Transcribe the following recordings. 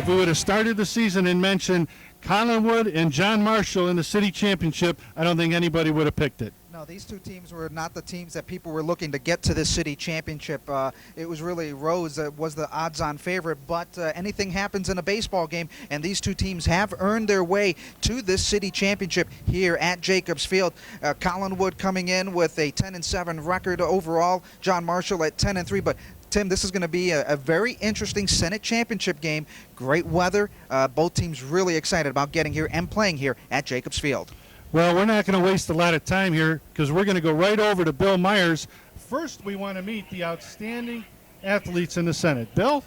we would have started the season and mentioned Collinwood and John Marshall in the city championship, I don't think anybody would have picked it. No, these two teams were not the teams that people were looking to get to this city championship. It was really Rose that was the odds-on favorite, but anything happens in a baseball game, and these two teams have earned their way to this city championship here at Jacobs Field. Collinwood coming in with a 10-7 record overall, John Marshall at 10-3, but Tim, this is going to be a very interesting Senate championship game. Great weather. Both teams really excited about getting here and playing here at Jacobs Field. Well, we're not going to waste a lot of time here because we're going to go right over to Bill Myers. First, we want to meet the outstanding athletes in the Senate. Bill?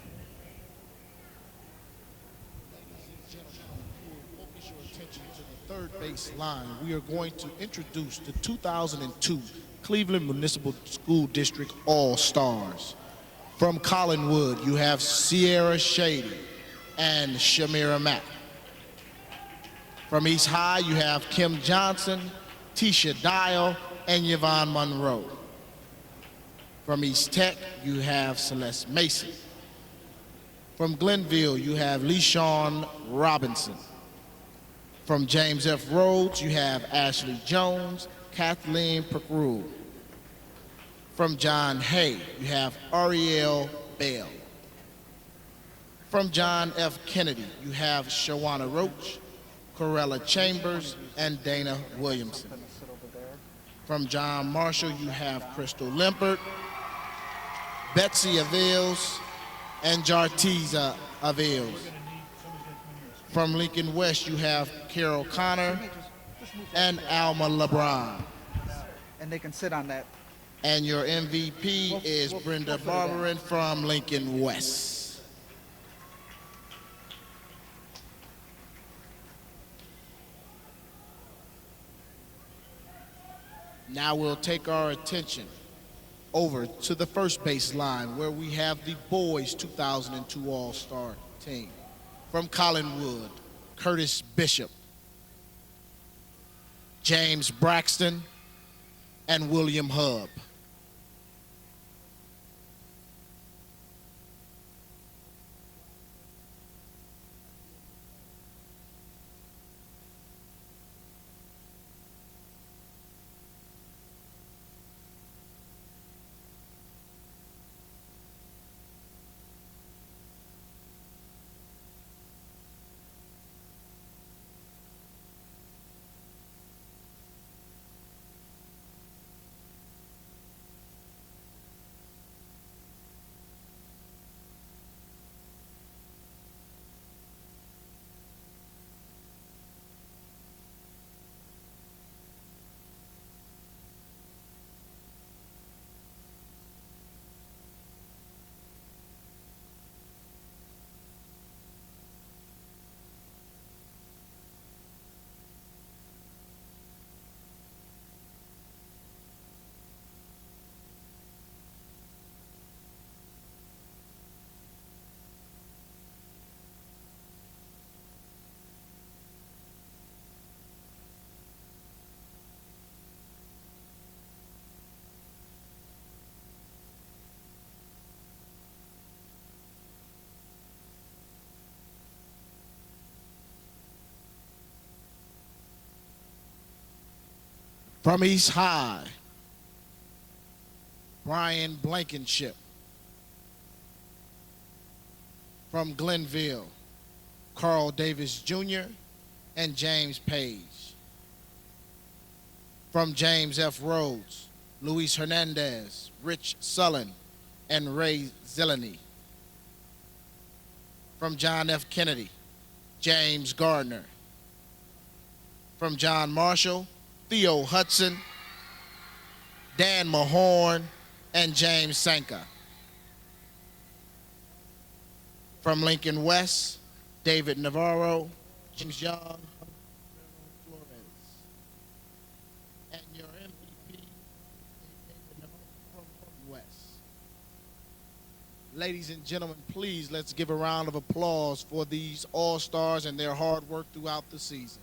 Focus your attention to the third base line. We are going to introduce the 2002 Cleveland Municipal School District All-Stars. From Collinwood, you have Sierra Shady and Shamira Mack. From East High, you have Kim Johnson, Tisha Dial, and Yvonne Monroe. From East Tech, you have Celeste Mason. From Glenville, you have LeSean Robinson. From James F. Rhodes, you have Ashley Jones, Kathleen Percrue. From John Hay, you have Ariel Bell. From John F. Kennedy, you have Shawana Roach, Corella Chambers, and Dana Williamson. From John Marshall, you have Crystal Limpert, Betsy Avails, and Jartiza Avails. From Lincoln West, you have Carol Connor and Alma LeBron. And they can sit on that. And your MVP is Brenda Barberin from Lincoln West. Now we'll take our attention over to the first base line where we have the boys 2002 All-Star team. From Collinwood, Curtis Bishop, James Braxton, and William Hub. From East High, Brian Blankenship. From Glenville, Carl Davis Jr. and James Page. From James F. Rhodes, Luis Hernandez, Rich Sullen, and Ray Zellany. From John F. Kennedy, James Gardner. From John Marshall, Theo Hudson, Dan Mahorn, and James Sanka. From Lincoln West, David Navarro, James Young, Flores. And your MVP, David Navarro from Lincoln West. Ladies and gentlemen, please let's give a round of applause for these All-Stars and their hard work throughout the season.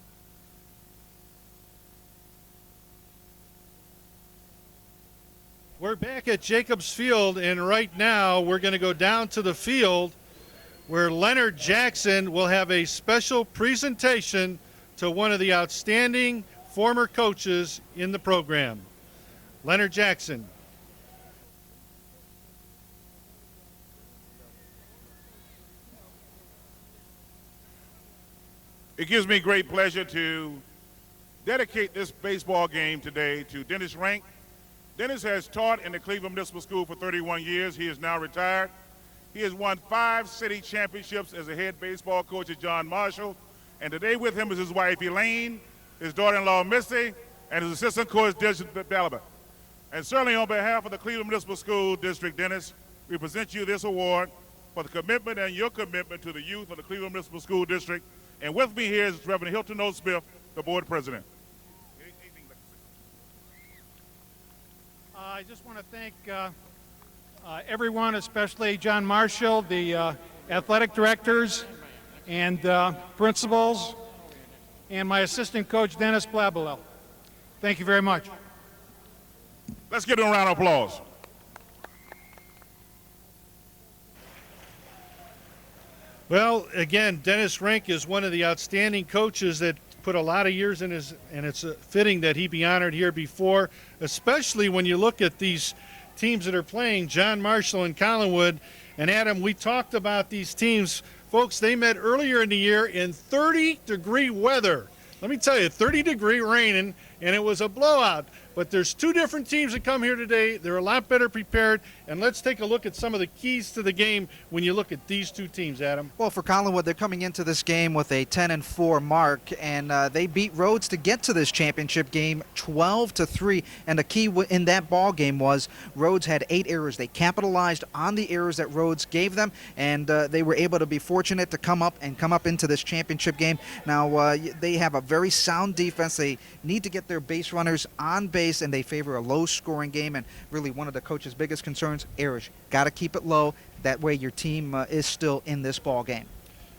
We're back at Jacobs Field, and right now we're going to go down to the field where Leonard Jackson will have a special presentation to one of the outstanding former coaches in the program. Leonard Jackson. It gives me great pleasure to dedicate this baseball game today to Dennis Rank. Dennis has taught in the Cleveland Municipal School for 31 years. He is now retired. He has won 5 city championships as a head baseball coach at John Marshall. And today with him is his wife, Elaine, his daughter-in-law, Missy, and his assistant coach, Dalibert. And certainly on behalf of the Cleveland Municipal School District, Dennis, we present you this award for the commitment and your commitment to the youth of the Cleveland Municipal School District. And with me here is Reverend Hilton O. Smith, the board president. I just want to thank everyone, especially John Marshall, the athletic directors and principals, and my assistant coach, Dennis Blabelel. Thank you very much. Let's give them a round of applause. Well, again, Dennis Rank is one of the outstanding coaches that put a lot of years in his, and it's fitting that he be honored here before, especially when you look at these teams that are playing, John Marshall and Collinwood. And Adam, we talked about these teams. Folks, they met earlier in the year in 30-degree weather. Let me tell you, 30-degree raining, and it was a blowout. But there's 2 different teams that come here today. They're a lot better prepared. And let's take a look at some of the keys to the game when you look at these 2 teams, Adam. Well, for Collinwood, they're coming into this game with a 10-4 mark, and they beat Rhodes to get to this championship game 12-3. And the key in that ball game was Rhodes had 8 errors. They capitalized on the errors that Rhodes gave them, and they were able to be fortunate to come up into this championship game. Now, they have a very sound defense. They need to get their base runners on base, and they favor a low-scoring game. And really, one of the coach's biggest concerns, errors. Got to keep it low. That way your team is still in this ball game.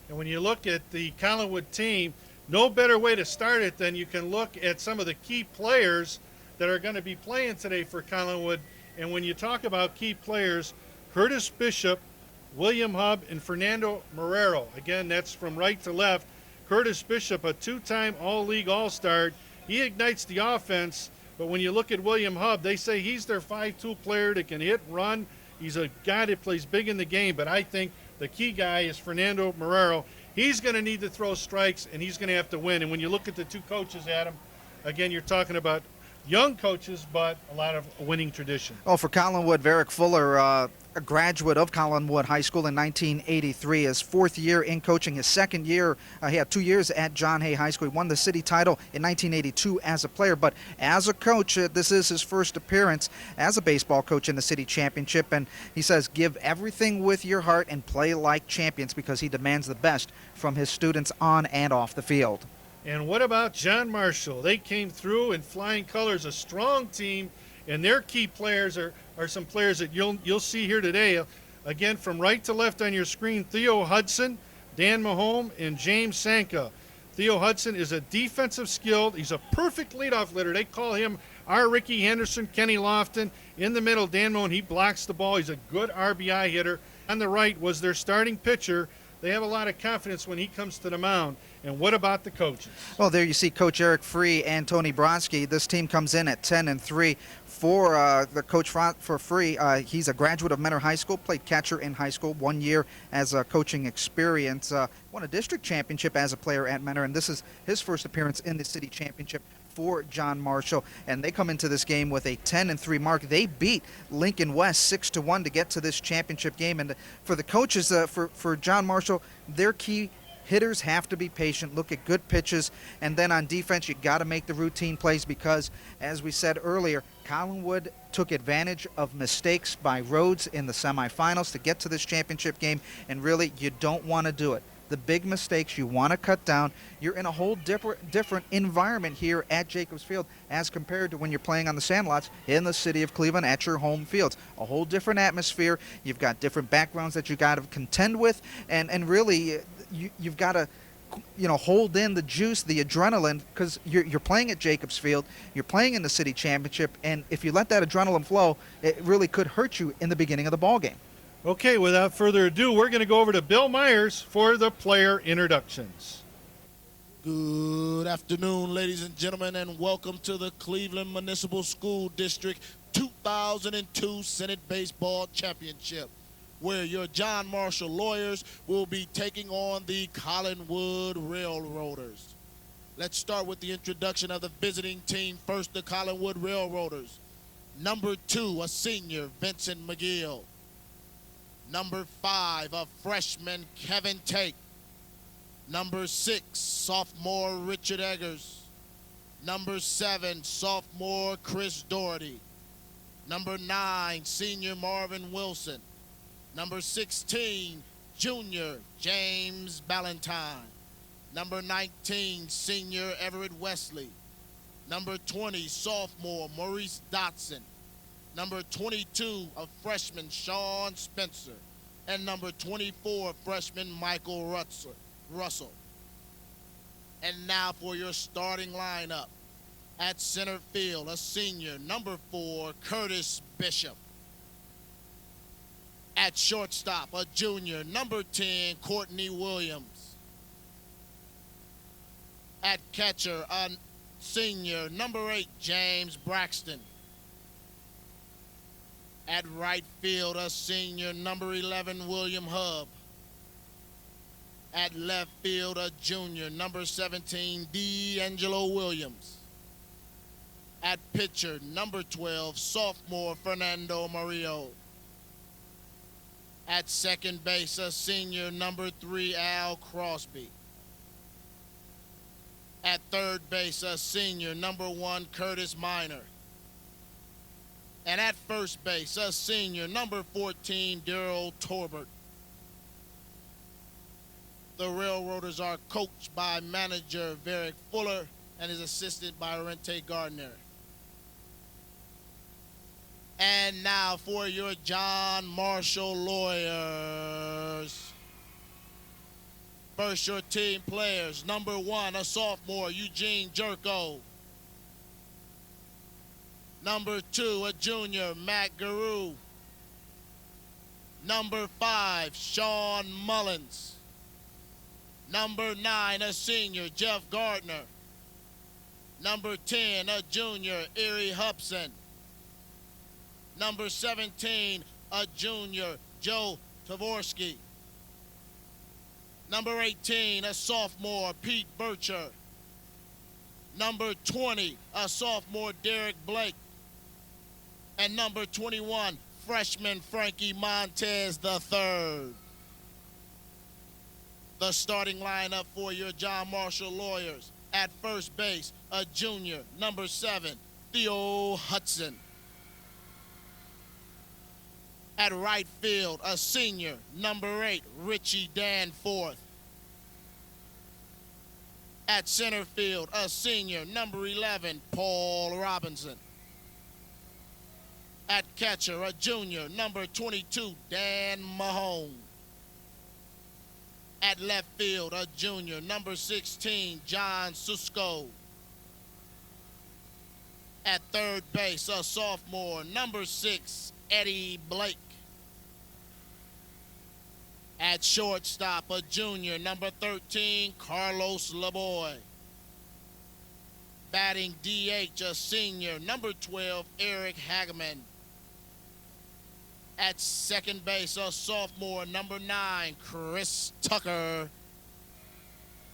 And when you look at the Collinwood team, no better way to start it than you can look at some of the key players that are going to be playing today for Collinwood. And when you talk about key players, Curtis Bishop, William Hubb, and Fernando Marrero. Again, that's from right to left. Curtis Bishop, a 2-time All-League All-Star. He ignites the offense. But when you look at William Hubb, they say he's their 5-tool player that can hit, run. He's a guy that plays big in the game, but I think the key guy is Fernando Marrero. He's going to need to throw strikes, and he's going to have to win. And when you look at the 2 coaches, Adam, again, you're talking about young coaches, but a lot of winning tradition. Oh, for Collinwood, Varick Fuller, a graduate of Collinwood High School in 1983, his 4th year in coaching. His 2nd year, he had 2 years at John Hay High School. He won the city title in 1982 as a player, but as a coach, this is his first appearance as a baseball coach in the city championship. And he says, give everything with your heart and play like champions, because he demands the best from his students on and off the field. And what about John Marshall? They came through in flying colors, a strong team, and their key players are some players that you'll see here today. Again, from right to left on your screen, Theo Hudson, Dan Mahome, and James Sanka. Theo Hudson is a defensive skilled. He's a perfect leadoff hitter. They call him our Ricky Henderson, Kenny Lofton. In the middle, Dan Mahone, he blocks the ball. He's a good RBI hitter. On the right was their starting pitcher. They have a lot of confidence when he comes to the mound. And what about the coaches? Well, there you see Coach Eric Free and Tony Brodsky. This team comes in at 10-3. For the coach for Free, he's a graduate of Mentor High School, played catcher in high school, 1 year as a coaching experience, won a district championship as a player at Mentor, and this is his first appearance in the city championship for John Marshall. And they come into this game with a 10-3 mark. They beat Lincoln West 6-1 to get to this championship game. And for the coaches, for John Marshall, their key hitters have to be patient, look at good pitches, and then on defense, you got to make the routine plays, because, as we said earlier, Collinwood took advantage of mistakes by Rhodes in the semifinals to get to this championship game, and really, you don't want to do it. The big mistakes you want to cut down. You're in a whole different environment here at Jacobs Field as compared to when you're playing on the sandlots in the city of Cleveland at your home fields. A whole different atmosphere. You've got different backgrounds that you got to contend with, and really, you've got to, hold in the juice, the adrenaline, because you're playing at Jacobs Field, you're playing in the city championship, and if you let that adrenaline flow, it really could hurt you in the beginning of the ball game. Okay, without further ado, we're going to go over to Bill Myers for the player introductions. Good afternoon, ladies and gentlemen, and welcome to the Cleveland Municipal School District 2002 Senate Baseball Championship, where your John Marshall Lawyers will be taking on the Collinwood Railroaders. Let's start with the introduction of the visiting team. First, the Collinwood Railroaders. Number 2, a senior, Vincent McGill. Number 5, a freshman, Kevin Tate. Number 6, sophomore, Richard Eggers. Number 7, sophomore, Chris Doherty. Number 9, senior, Marvin Wilson. Number 16, junior, James Ballantyne. Number 19, senior, Everett Wesley. Number 20, sophomore, Maurice Dotson. Number 22, a freshman, Sean Spencer. And number 24, freshman, Michael Russell. And now for your starting lineup. At center field, a senior, number 4, Curtis Bishop. At shortstop, a junior, number 10, Courtney Williams. At catcher, a senior, number 8, James Braxton. At right field, a senior, number 11, William Hubb. At left field, a junior, number 17, D'Angelo Williams. At pitcher, number 12, sophomore, Fernando Murillo. At second base, a senior, number 3, Al Crosby. At third base, a senior, number 1, Curtis Minor. And at first base, a senior, number 14, Daryl Torbert. The Railroaders are coached by manager Varick Fuller and is assisted by Rente Gardner. And now for your John Marshall Lawyers. First, your team players. Number 1, a sophomore, Eugene Jerko. Number 2, a junior, Matt Garou. Number 5, Sean Mullins. Number 9, a senior, Jeff Gardner. Number 10, a junior, Erie Hubson. Number 17, a junior, Joe Tavorsky. Number 18, a sophomore, Pete Bircher. Number 20, a sophomore, Derek Blake. And number 21, freshman Frankie Montez III. The starting lineup for your John Marshall Lawyers. At first base, a junior, number 7, Theo Hudson. At right field, a senior, number 8, Richie Danforth. At center field, a senior, number 11, Paul Robinson. At catcher, a junior, number 22, Dan Mahone. At left field, a junior, number 16, John Susko. At third base, a sophomore, number 6, Eddie Blake. At shortstop, a junior, number 13, Carlos LeBoy. Batting DH, a senior, number 12, Eric Hageman. At second base, a sophomore, number 9, Chris Tucker.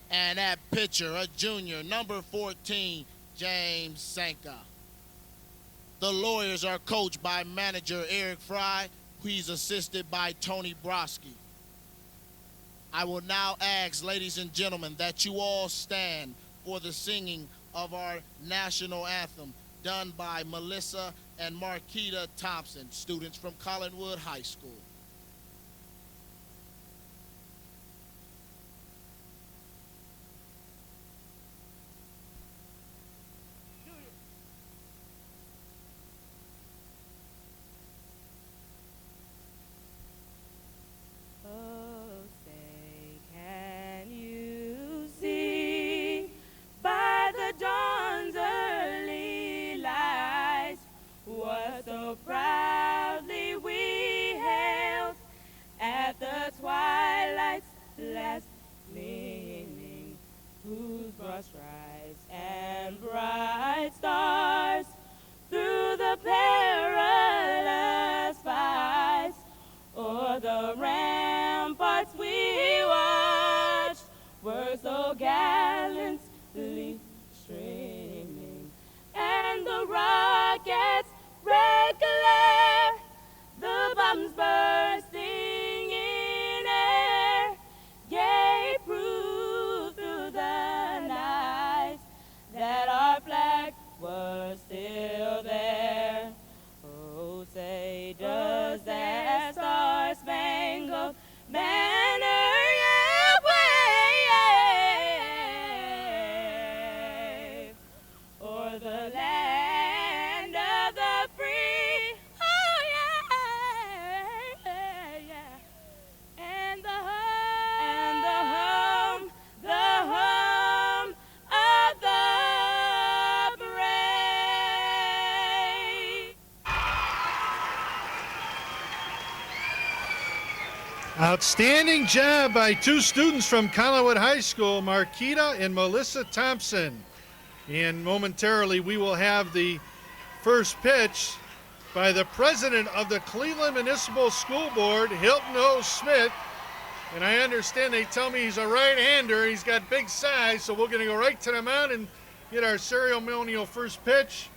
And at pitcher, a junior, number 14, James Sanka. The Lawyers are coached by manager Eric Fry, who is assisted by Tony Broski. I will now ask, ladies and gentlemen, that you all stand for the singing of our national anthem, done by Melissa and Marquita Thompson, students from Collinwood High School. Oh, say, can you see by the dawn's early light what so proudly we hailed the ramparts we watched were so gallantly streaming, and the rockets' red glare, the bombs bursting in air, gave proof through the night that our flag was still there. Oh, say, does that star-spangled banner yet wave o'er the land of the free? Oh, yeah, yeah. And the home of the brave. Outstanding job by two students from Collinwood High School, Marquita and Melissa Thompson. And momentarily we will have the first pitch by the president of the Cleveland Municipal School Board, Hilton O. Smith. And I understand they tell me he's a right-hander. He's got big size, so we're going to go right to the mound and get our ceremonial first pitch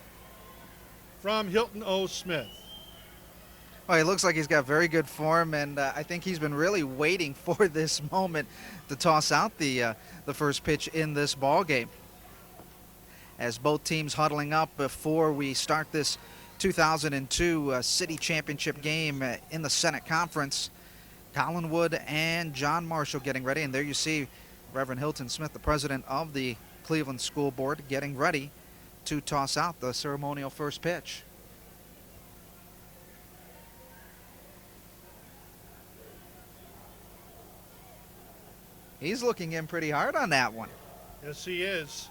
from Hilton O. Smith. Well, he looks like he's got very good form, and I think he's been really waiting for this moment to toss out the first pitch in this ball game. As both teams huddling up before we start this 2002 City Championship game in the Senate Conference, Collinwood and John Marshall getting ready, and there you see Reverend Hilton Smith, the president of the Cleveland School Board, getting ready to toss out the ceremonial first pitch. He's looking in pretty hard on that one. Yes, he is.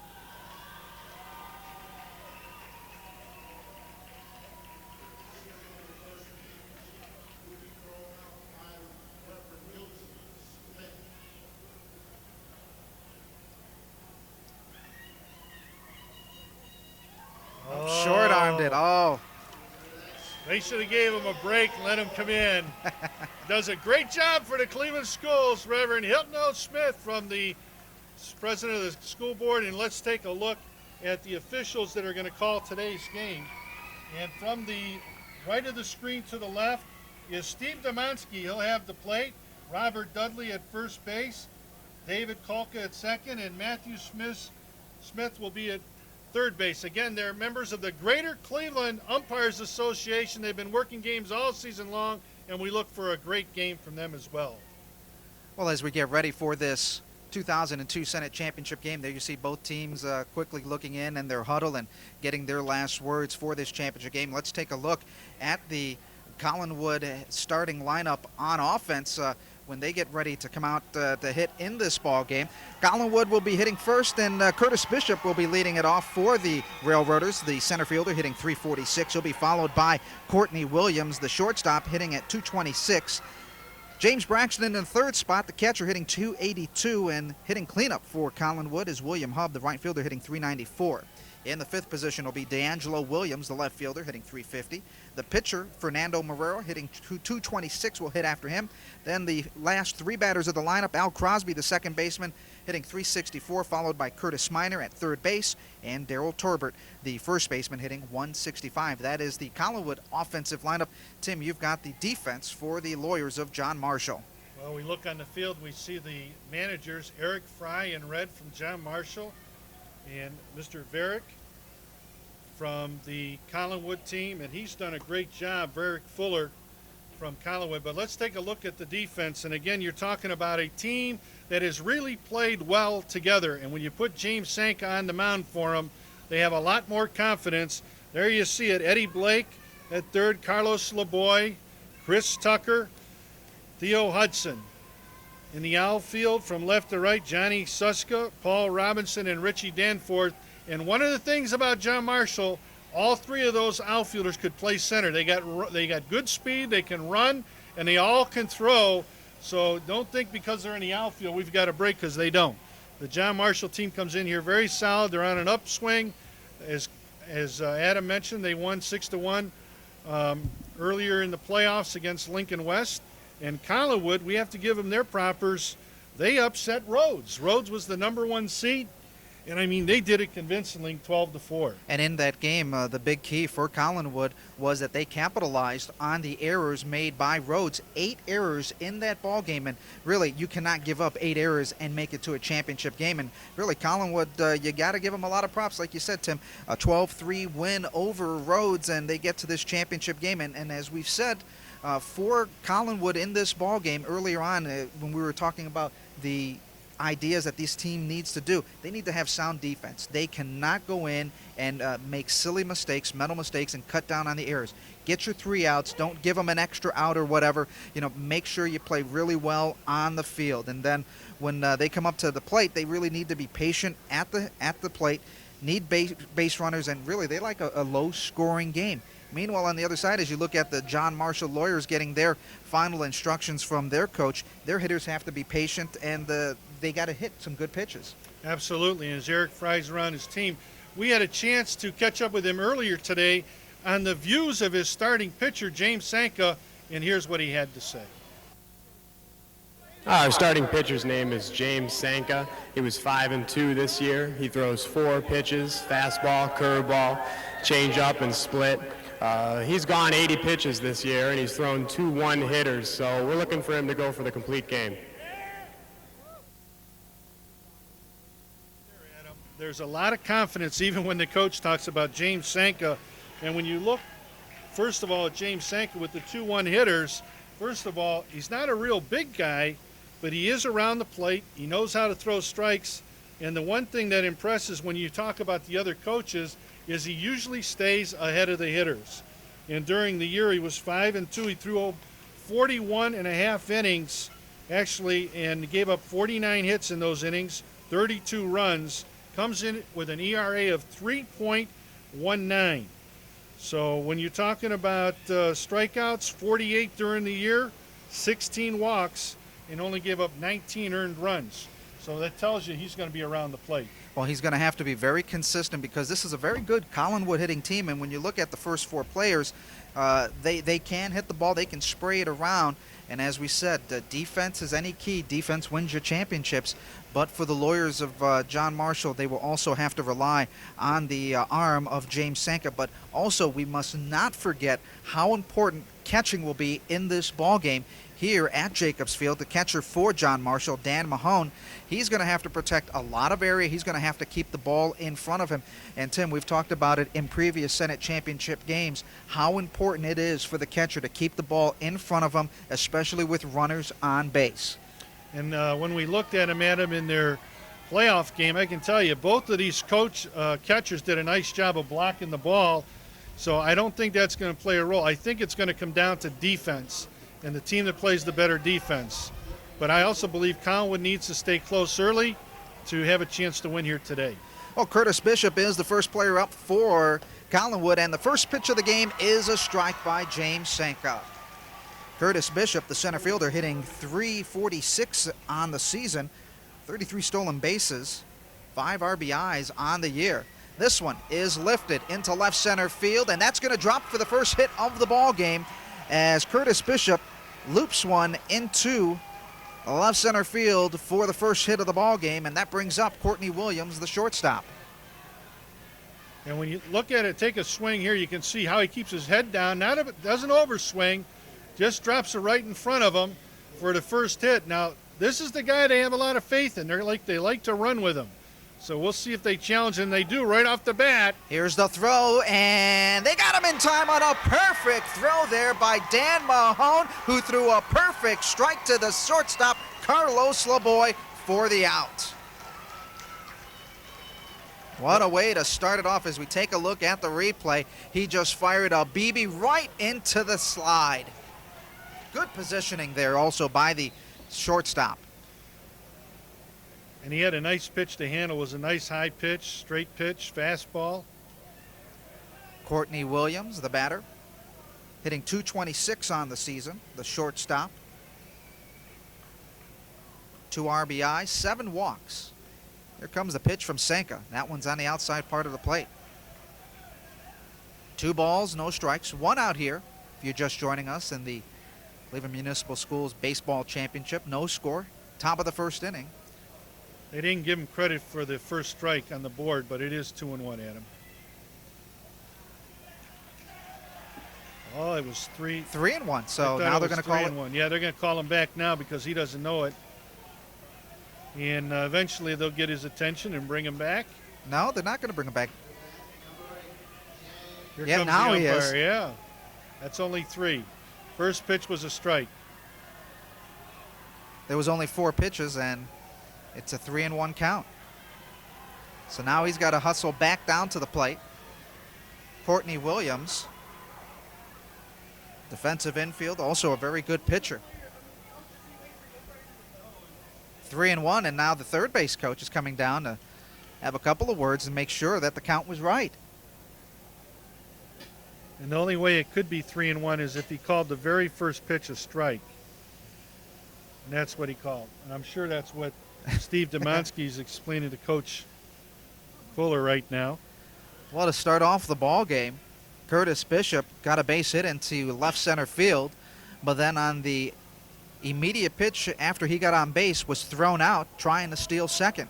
Short-armed it. Oh. They should have gave him a break and let him come in. Does a great job for the Cleveland Schools, Reverend Hilton O. Smith from the president of the school board. And let's take a look at the officials that are going to call today's game. And from the right of the screen to the left is Steve Domonsky. He'll have the plate. Robert Dudley at first base. David Kolka at second. And Matthew Smith will be at third base. Again, they're members of the Greater Cleveland Umpires Association. They've been working games all season long, and we look for a great game from them as well. Well, as we get ready for this 2002 Senate Championship game, there you see both teams quickly looking in their huddle and getting their last words for this championship game. Let's take a look at the Collinwood starting lineup on offense when they get ready to come out to hit in this ball game. Collinwood will be hitting first, and Curtis Bishop will be leading it off for the Railroaders, the center fielder, hitting .346. He'll be followed by Courtney Williams, the shortstop, hitting at .226. James Braxton in the third spot, the catcher, hitting .282, and hitting cleanup for Collinwood is William Hubb, the right fielder, hitting .394. In the fifth position will be D'Angelo Williams, the left fielder, hitting .350. The pitcher, Fernando Marrero, hitting .226, will hit after him. Then the last three batters of the lineup, Al Crosby, the second baseman, hitting .364, followed by Curtis Miner at third base, and Darrell Torbert, the first baseman, hitting .165. That is the Collinwood offensive lineup. Tim, you've got the defense for the Lawyers of John Marshall. Well, we look on the field, we see the managers, Eric Fry in red from John Marshall, and Mr. Varick from the Collinwood team, and he's done a great job, Varick Fuller from Collinwood. But let's take a look at the defense, and again, you're talking about a team that has really played well together, and when you put James Sanka on the mound for them, they have a lot more confidence. There you see it, Eddie Blake at third, Carlos LeBoy, Chris Tucker, Theo Hudson. In the outfield, from left to right, Johnny Suska, Paul Robinson, and Richie Danforth. And one of the things about John Marshall, all three of those outfielders could play center. They got good speed, they can run, and they all can throw. So don't think because they're in the outfield we've got a break, because they don't. The John Marshall team comes in here very solid. They're on an upswing. As Adam mentioned, they won 6-1 earlier in the playoffs against Lincoln West. And Collinwood, we have to give them their propers. They upset Rhodes. Rhodes was the #1 seed, and I mean they did it convincingly, 12-4. And in that game, the big key for Collinwood was that they capitalized on the errors made by Rhodes. 8 errors in that ball game, and really you cannot give up 8 errors and make it to a championship game. And really Collinwood, you got to give them a lot of props, like you said, Tim. A 12-3 win over Rhodes, and they get to this championship game. And as we've said, for Collinwood in this ball game earlier on, when we were talking about the ideas that this team needs to do, they need to have sound defense. They cannot go in and make silly mistakes, mental mistakes, and cut down on the errors. Get your 3 outs. Don't give them an extra out or whatever. You know, make sure you play really well on the field. And then when they come up to the plate, they really need to be patient at the plate, need base runners, and really they like a low-scoring game. Meanwhile, on the other side, as you look at the John Marshall Lawyers getting their final instructions from their coach, their hitters have to be patient, and they got to hit some good pitches. Absolutely. And as Eric Fry's around his team, we had a chance to catch up with him earlier today on the views of his starting pitcher, James Sanka, and here's what he had to say. Our starting pitcher's name is James Sanka. He was 5-2 this year. He throws 4 pitches: fastball, curveball, changeup, and split. He's gone 80 pitches this year, and he's thrown 2 one-hitters, so we're looking for him to go for the complete game. There's a lot of confidence even when the coach talks about James Sanka. And when you look, first of all, at James Sanka with the 2 one-hitters, first of all, he's not a real big guy, but he is around the plate. He knows how to throw strikes. And the one thing that impresses when you talk about the other coaches is he usually stays ahead of the hitters. And during the year, he was 5-2. He threw 41 and a half innings, actually, and gave up 49 hits in those innings, 32 runs, comes in with an ERA of 3.19. So when you're talking about strikeouts, 48 during the year, 16 walks, and only gave up 19 earned runs. So that tells you he's going to be around the plate. Well, he's going to have to be very consistent because this is a very good Collinwood hitting team. And when you look at the first 4 players, they can hit the ball. They can spray it around. And as we said, defense is any key. Defense wins your championships. But for the Lawyers of John Marshall, they will also have to rely on the arm of James Sanka. But also, we must not forget how important catching will be in this ball game. Here at Jacobs Field, the catcher for John Marshall, Dan Mahone, he's going to have to protect a lot of area. He's going to have to keep the ball in front of him. And Tim, we've talked about it in previous Senate Championship games, how important it is for the catcher to keep the ball in front of him, especially with runners on base. And when we looked at him in their playoff game, I can tell you both of these catchers did a nice job of blocking the ball. So I don't think that's going to play a role. I think it's going to come down to defense and the team that plays the better defense. But I also believe Collinwood needs to stay close early to have a chance to win here today. Well, Curtis Bishop is the first player up for Collinwood, and the first pitch of the game is a strike by James Sanka. Curtis Bishop, the center fielder, hitting .346 on the season, 33 stolen bases, 5 RBIs on the year. This one is lifted into left center field, and that's going to drop for the first hit of the ball game as Curtis Bishop loops one into left center field for the first hit of the ball game, and that brings up Courtney Williams, the shortstop. And when you look at it, take a swing here, you can see how he keeps his head down. Doesn't overswing, just drops it right in front of him for the first hit. Now, this is the guy they have a lot of faith in. They like to run with him. So we'll see if they challenge him. They do right off the bat. Here's the throw, and they got him in time on a perfect throw there by Dan Mahone, who threw a perfect strike to the shortstop, Carlos LaBoy, for the out. What a way to start it off as we take a look at the replay. He just fired a BB right into the slide. Good positioning there also by the shortstop. And he had a nice pitch to handle. It was a nice high pitch, straight pitch, fastball. Courtney Williams, the batter, hitting .226 on the season, the shortstop. 2 RBIs, 7 walks. Here comes the pitch from Sanka. That one's on the outside part of the plate. 2 balls, no strikes, 1 out here. If you're just joining us in the Cleveland Municipal Schools baseball championship. No score. Top of the first inning. They didn't give him credit for the first strike on the board, but it is 2-1, Adam. Oh, it was 3. 3-1. So I now thought they're it going was to call it. 3-1. Yeah, they're going to call him back now because he doesn't know it. And eventually they'll get his attention and bring him back. No, they're not going to bring him back. Here Yeah, comes now the he umpire. is. Yeah, that's only 3. First pitch was a strike. There was only 4 pitches, and it's a 3-1 count. So now he's got to hustle back down to the plate. Courtney Williams, defensive infield, also a very good pitcher. 3-1, and now the third base coach is coming down to have a couple of words and make sure that the count was right. And the only way it could be 3-1 is if he called the very first pitch a strike. And that's what he called. And I'm sure that's what Steve Demonsky is explaining to Coach Fuller right now. Well, to start off the ball game, Curtis Bishop got a base hit into left center field, but then on the immediate pitch after he got on base was thrown out trying to steal second.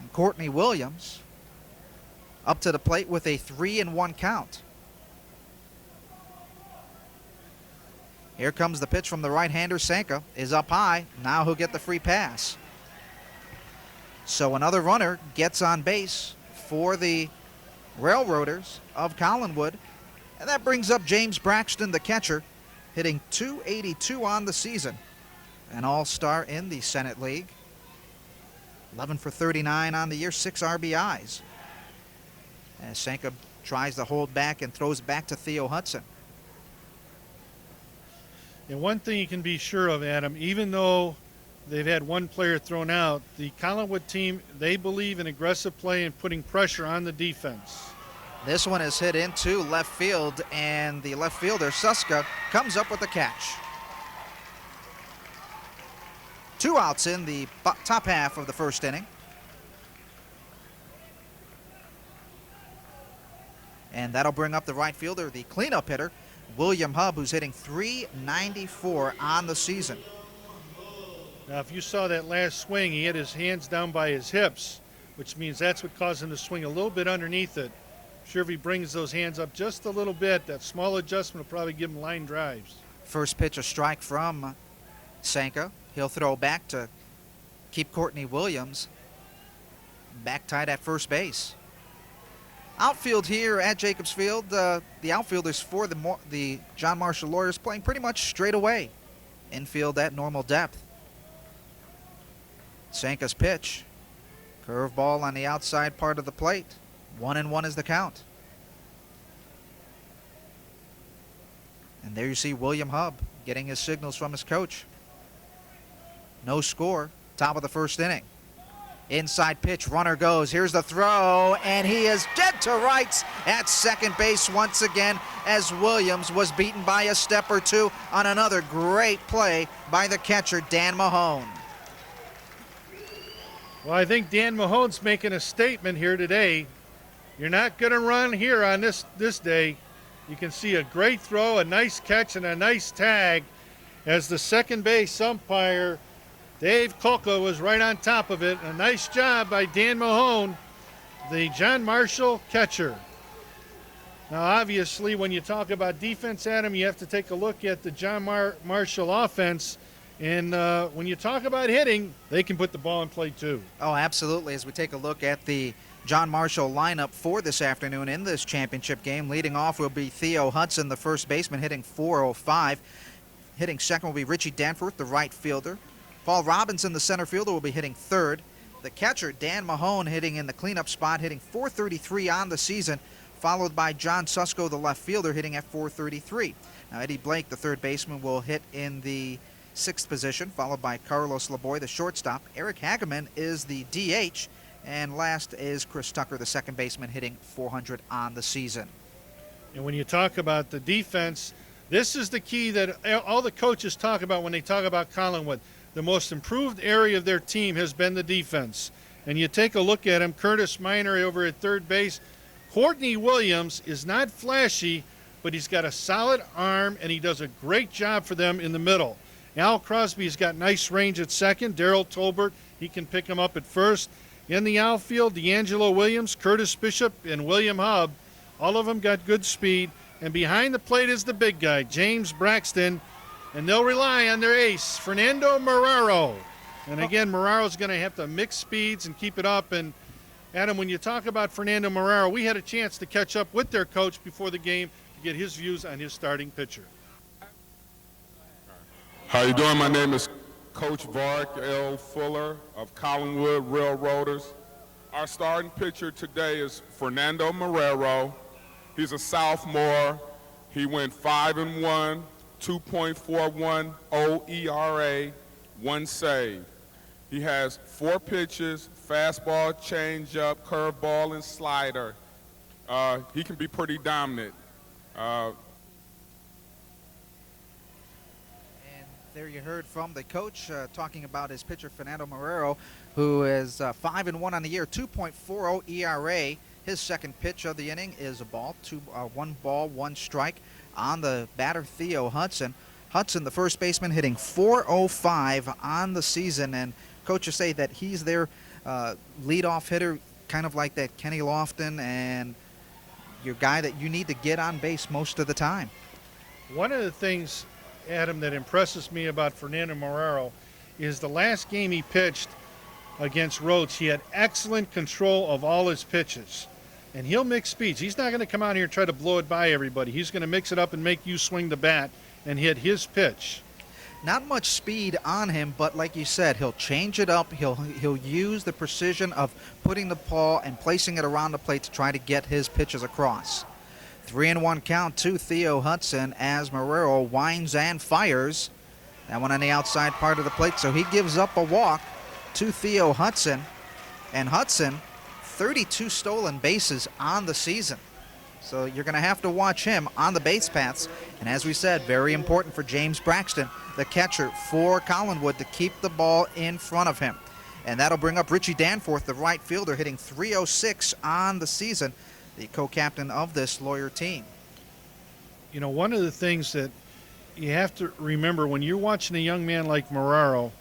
And Courtney Williams up to the plate with a 3-1 count. Here comes the pitch from the right-hander. Sanka is up high. Now he'll get the free pass. So another runner gets on base for the Railroaders of Collinwood. And that brings up James Braxton, the catcher, hitting .282 on the season. An all-star in the Senate League. 11 for 39 on the year, 6 RBIs. As Sanka tries to hold back and throws back to Theo Hudson. And one thing you can be sure of, Adam, even though they've had one player thrown out, the Collinwood team, they believe in aggressive play and putting pressure on the defense. This one is hit into left field, and the left fielder, Suska, comes up with the catch. 2 outs in the top half of the first inning. And that'll bring up the right fielder, the cleanup hitter, William Hubb, who's hitting .394 on the season. Now, if you saw that last swing, he had his hands down by his hips, which means that's what caused him to swing a little bit underneath it. I'm sure if he brings those hands up just a little bit, that small adjustment will probably give him line drives. First pitch, a strike from Sanka. He'll throw back to keep Courtney Williams back tied at first base. Outfield here at Jacobs Field, the outfielders for the John Marshall Lawyers playing pretty much straight away. Infield at normal depth. Sanka's pitch. Curveball on the outside part of the plate. 1-1 is the count. And there you see William Hubb getting his signals from his coach. No score, top of the first inning. Inside pitch, runner goes. Here's the throw, and he is dead to rights at second base once again as Williams was beaten by a step or two on another great play by the catcher, Dan Mahone. Well, I think Dan Mahone's making a statement here today. You're not going to run here on this day. You can see a great throw, a nice catch, and a nice tag as the second base umpire, Dave Kolka, was right on top of it. A nice job by Dan Mahone, the John Marshall catcher. Now, obviously, when you talk about defense, Adam, you have to take a look at the John Marshall offense. And when you talk about hitting, they can put the ball in play too. Oh, absolutely. As we take a look at the John Marshall lineup for this afternoon in this championship game, leading off will be Theo Hudson, the first baseman, hitting .405. Hitting second will be Richie Danforth, the right fielder. Paul Robinson, the center fielder, will be hitting third. The catcher, Dan Mahone, hitting in the cleanup spot, hitting .433 on the season, followed by John Susko, the left fielder, hitting at .433. Now, Eddie Blake, the third baseman, will hit in the sixth position, followed by Carlos Laboy, the shortstop. Eric Hageman is the DH, and last is Chris Tucker, the second baseman, hitting .400 on the season. And when you talk about the defense, this is the key that all the coaches talk about when they talk about Collinwood. The most improved area of their team has been the defense. And you take a look at him, Curtis Miner over at third base. Courtney Williams is not flashy, but he's got a solid arm, and he does a great job for them in the middle. Al Crosby's got nice range at second. Darrell Tolbert, he can pick him up at first. In the outfield, D'Angelo Williams, Curtis Bishop, and William Hubb, all of them got good speed. And behind the plate is the big guy, James Braxton, and they'll rely on their ace, Fernando Marrero. And again, Marrero's going to have to mix speeds and keep it up. And Adam, when you talk about Fernando Marrero, we had a chance to catch up with their coach before the game to get his views on his starting pitcher. How you doing? My name is Coach Vark L. Fuller of Collinwood Railroaders. Our starting pitcher today is Fernando Marrero. He's a sophomore. He went 5-1, 2.41 ERA, 1 save. He has 4 pitches: fastball, changeup, curveball, and slider. He can be pretty dominant. There you heard from the coach talking about his pitcher, Fernando Marrero, who is 5-1 on the year, 2.40 ERA. His second pitch of the inning is a ball, 1 ball, 1 strike on the batter, Theo Hudson. Hudson, the first baseman, hitting .405 on the season, and coaches say that he's their leadoff hitter, kind of like that Kenny Lofton, and your guy that you need to get on base most of the time. One of the things, Adam, that impresses me about Fernando Marrero is the last game he pitched against Rhodes, he had excellent control of all his pitches. And he'll mix speeds. He's not going to come out here and try to blow it by everybody. He's going to mix it up and make you swing the bat and hit his pitch. Not much speed on him, but like you said, he'll change it up. He'll use the precision of putting the ball and placing it around the plate to try to get his pitches across. 3-1 count to Theo Hudson as Marrero winds and fires. That one on the outside part of the plate, so he gives up a walk to Theo Hudson. And Hudson, 32 stolen bases on the season. So you're going to have to watch him on the base paths. And as we said, very important for James Braxton, the catcher for Collinwood, to keep the ball in front of him. And that'll bring up Richie Danforth, the right fielder, hitting .306 on the season, the co-captain of this Lawyer team. You know, one of the things that you have to remember when you're watching a young man like Marrero,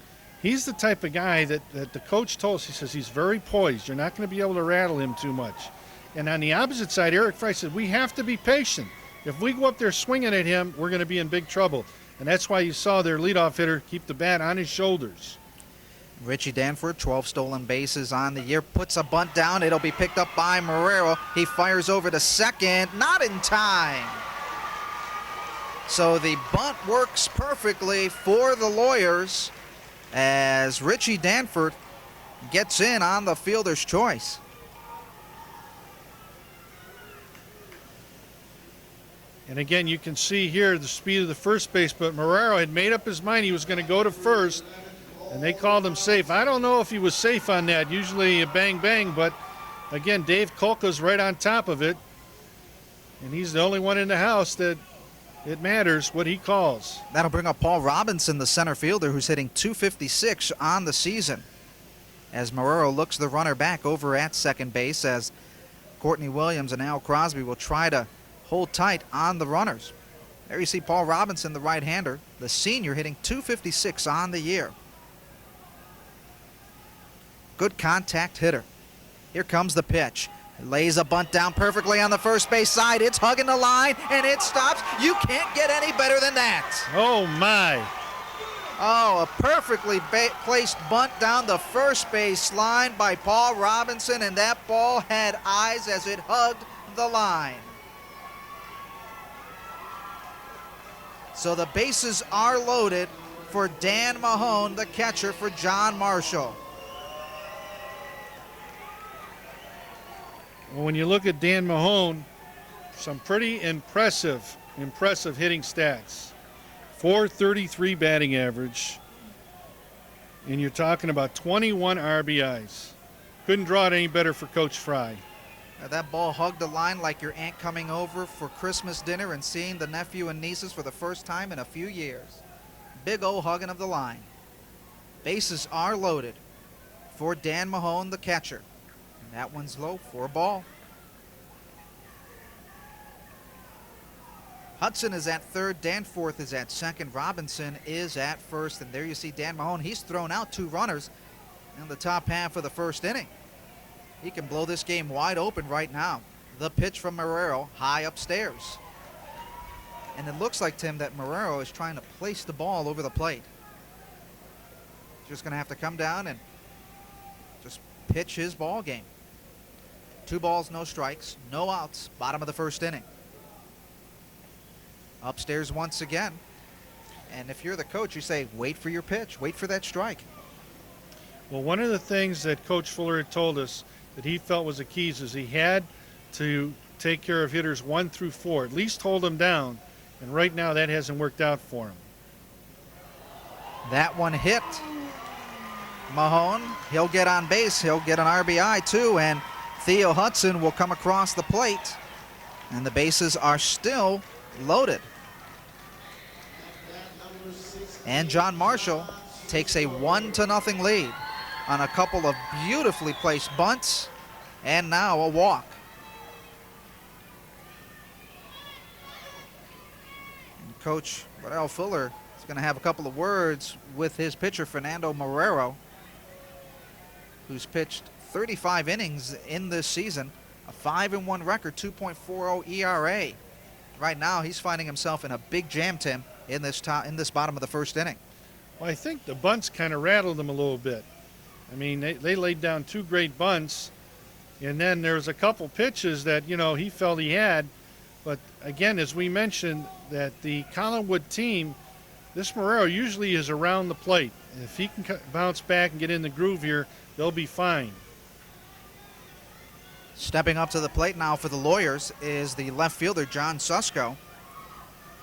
he's the type of guy that the coach told us, he says he's very poised. You're not going to be able to rattle him too much. And on the opposite side, Eric Fry said, we have to be patient. If we go up there swinging at him, we're going to be in big trouble. And that's why you saw their leadoff hitter keep the bat on his shoulders. Richie Danforth, 12 stolen bases on the year, puts a bunt down. It'll be picked up by Marrero. He fires over to second, not in time. So the bunt works perfectly for the Lawyers as Richie Danforth gets in on the fielder's choice. And again, you can see here the speed of the first base, but Marrero had made up his mind he was going to go to first, and they called him safe. I don't know if he was safe on that. Usually a bang, bang, but again, Dave Kolka's right on top of it, and he's the only one in the house that it matters what he calls. That'll bring up Paul Robinson, the center fielder, who's hitting .256 on the season, as Marrero looks the runner back over at second base, as Courtney Williams and Al Crosby will try to hold tight on the runners. There you see Paul Robinson, the right-hander, the senior, hitting .256 on the year. Good contact hitter. Here comes the pitch. Lays a bunt down perfectly on the first base side. It's hugging the line, and it stops. You can't get any better than that. Oh, my. Oh, a perfectly placed bunt down the first base line by Paul Robinson, and that ball had eyes as it hugged the line. So the bases are loaded for Dan Mahone, the catcher for John Marshall. Well, when you look at Dan Mahone, some pretty impressive hitting stats. .433 batting average, and you're talking about 21 RBIs. Couldn't draw it any better for Coach Fry. That ball hugged the line like your aunt coming over for Christmas dinner and seeing the nephew and nieces for the first time in a few years. Big old hugging of the line. Bases are loaded for Dan Mahone, the catcher. And that one's low for a ball. Hudson is at third, Danforth is at second, Robinson is at first, and there you see Dan Mahone. He's thrown out 2 runners in the top half of the first inning. He can blow this game wide open right now. The pitch from Marrero, high upstairs. And it looks like, Tim, that Marrero is trying to place the ball over the plate. Just going to have to come down and just pitch his ball game. 2 balls, no strikes, no outs, bottom of the first inning. Upstairs once again. And if you're the coach, you say, wait for your pitch, wait for that strike. Well, one of the things that Coach Fuller had told us that he felt was the keys is he had to take care of hitters 1 through 4, at least hold them down. And right now that hasn't worked out for him. That one hit. Mahone, he'll get on base, he'll get an RBI too, and Theo Hudson will come across the plate. And the bases are still loaded. And John Marshall takes a 1-0 lead on a couple of beautifully placed bunts and now a walk. And Coach Waddell Fuller is going to have a couple of words with his pitcher, Fernando Marrero, who's pitched 35 innings in this season, a 5-1 record, 2.40 ERA. Right now, he's finding himself in a big jam, Tim, in this bottom of the first inning. Well, I think the bunts kind of rattled him a little bit. I mean, they laid down 2 great bunts, and then there's a couple pitches that, you know, he felt he had. But again, as we mentioned, that the Collinwood team, this Marrero usually is around the plate. And if he can bounce back and get in the groove here, they'll be fine. Stepping up to the plate now for the Lawyers is the left fielder, John Susko.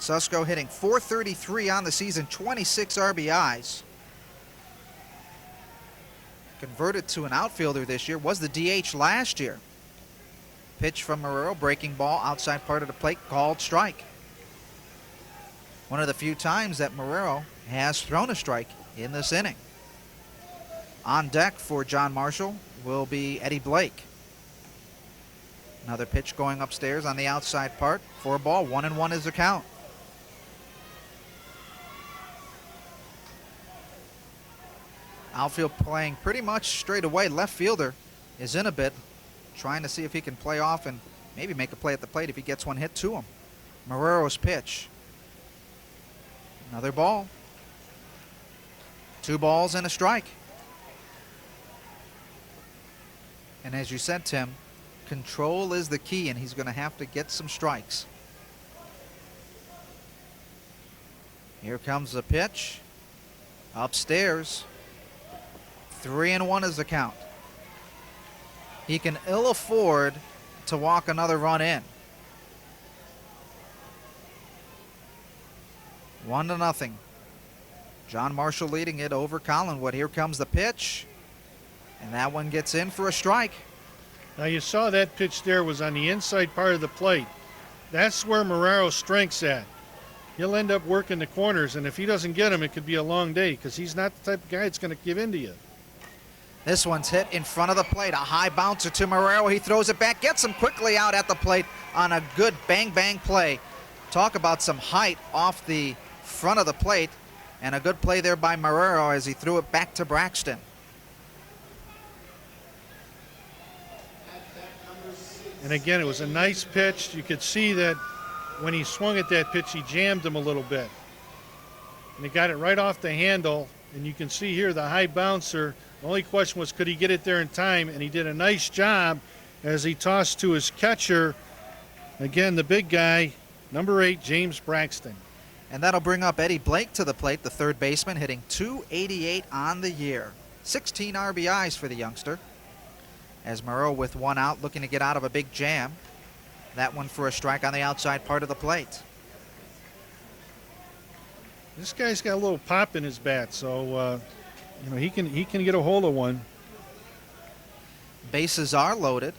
Susko hitting .433 on the season, 26 RBIs. Converted to an outfielder this year, was the DH last year. Pitch from Marrero, breaking ball, outside part of the plate, called strike. One of the few times that Marrero has thrown a strike in this inning. On deck for John Marshall will be Eddie Blake. Another pitch going upstairs on the outside part for a ball. 1-1 is the count. Outfield playing pretty much straight away. Left fielder is in a bit, trying to see if he can play off and maybe make a play at the plate if he gets one hit to him. Marrero's pitch. Another ball. 2 balls and a strike. And as you said, Tim, control is the key, and he's going to have to get some strikes. Here comes the pitch. Upstairs. 3-1 is the count. He can ill afford to walk another run in. 1-0. John Marshall leading it over Collinwood. Here comes the pitch. And that one gets in for a strike. Now you saw that pitch there was on the inside part of the plate. That's where Marrero's strength's at. He'll end up working the corners, and if he doesn't get them, it could be a long day because he's not the type of guy that's going to give in to you. This one's hit in front of the plate. A high bouncer to Marrero. He throws it back, gets him quickly out at the plate on a good bang-bang play. Talk about some height off the front of the plate, and a good play there by Marrero as he threw it back to Braxton. And again, it was a nice pitch. You could see that when he swung at that pitch, he jammed him a little bit. And he got it right off the handle, and you can see here the high bouncer. The only question was, could he get it there in time? And he did a nice job as he tossed to his catcher. Again, the big guy, number 8, James Braxton. And that'll bring up Eddie Blake to the plate, the third baseman, hitting .288 on the year. 16 RBIs for the youngster. As Marrero with 1 out, looking to get out of a big jam. That one for a strike on the outside part of the plate. This guy's got a little pop in his bat, so you know, he can get a hold of one. Bases are loaded.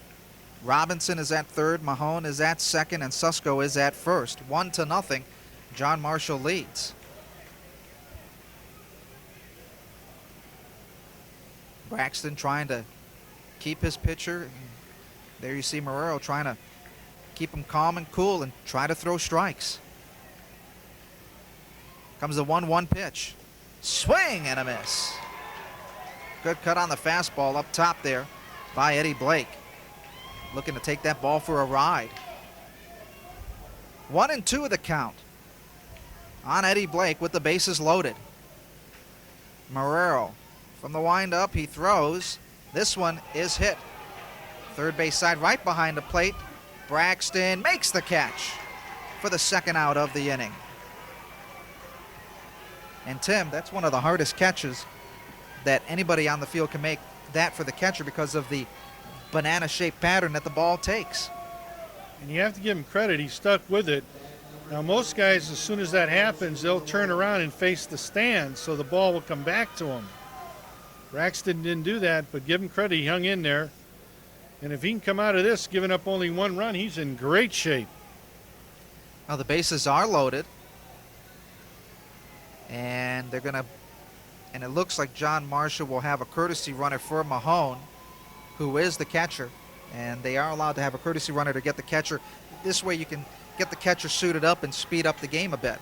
Robinson is at third, Mahone is at second, and Susko is at first. 1-0. John Marshall leads. Braxton trying to keep his pitcher. There you see Marrero trying to keep him calm and cool and try to throw strikes. Comes the 1-1 pitch. Swing and a miss. Good cut on the fastball up top there by Eddie Blake. Looking to take that ball for a ride. 1-2 the count on Eddie Blake with the bases loaded. Marrero from the windup, he throws. This one is hit. Third base side right behind the plate. Braxton makes the catch for the second out of the inning. And Tim, that's one of the hardest catches that anybody on the field can make, that for the catcher, because of the banana-shaped pattern that the ball takes. And you have to give him credit. He stuck with it. Now, most guys, as soon as that happens, they'll turn around and face the stands, so the ball will come back to him. Braxton didn't do that, but give him credit. He hung in there. And if he can come out of this giving up only one run, he's in great shape. Now the bases are loaded. And they're going to, and it looks like John Marshall will have a courtesy runner for Mahone, who is the catcher. And they are allowed to have a courtesy runner to get the catcher. This way you can get the catcher suited up and speed up the game a bit.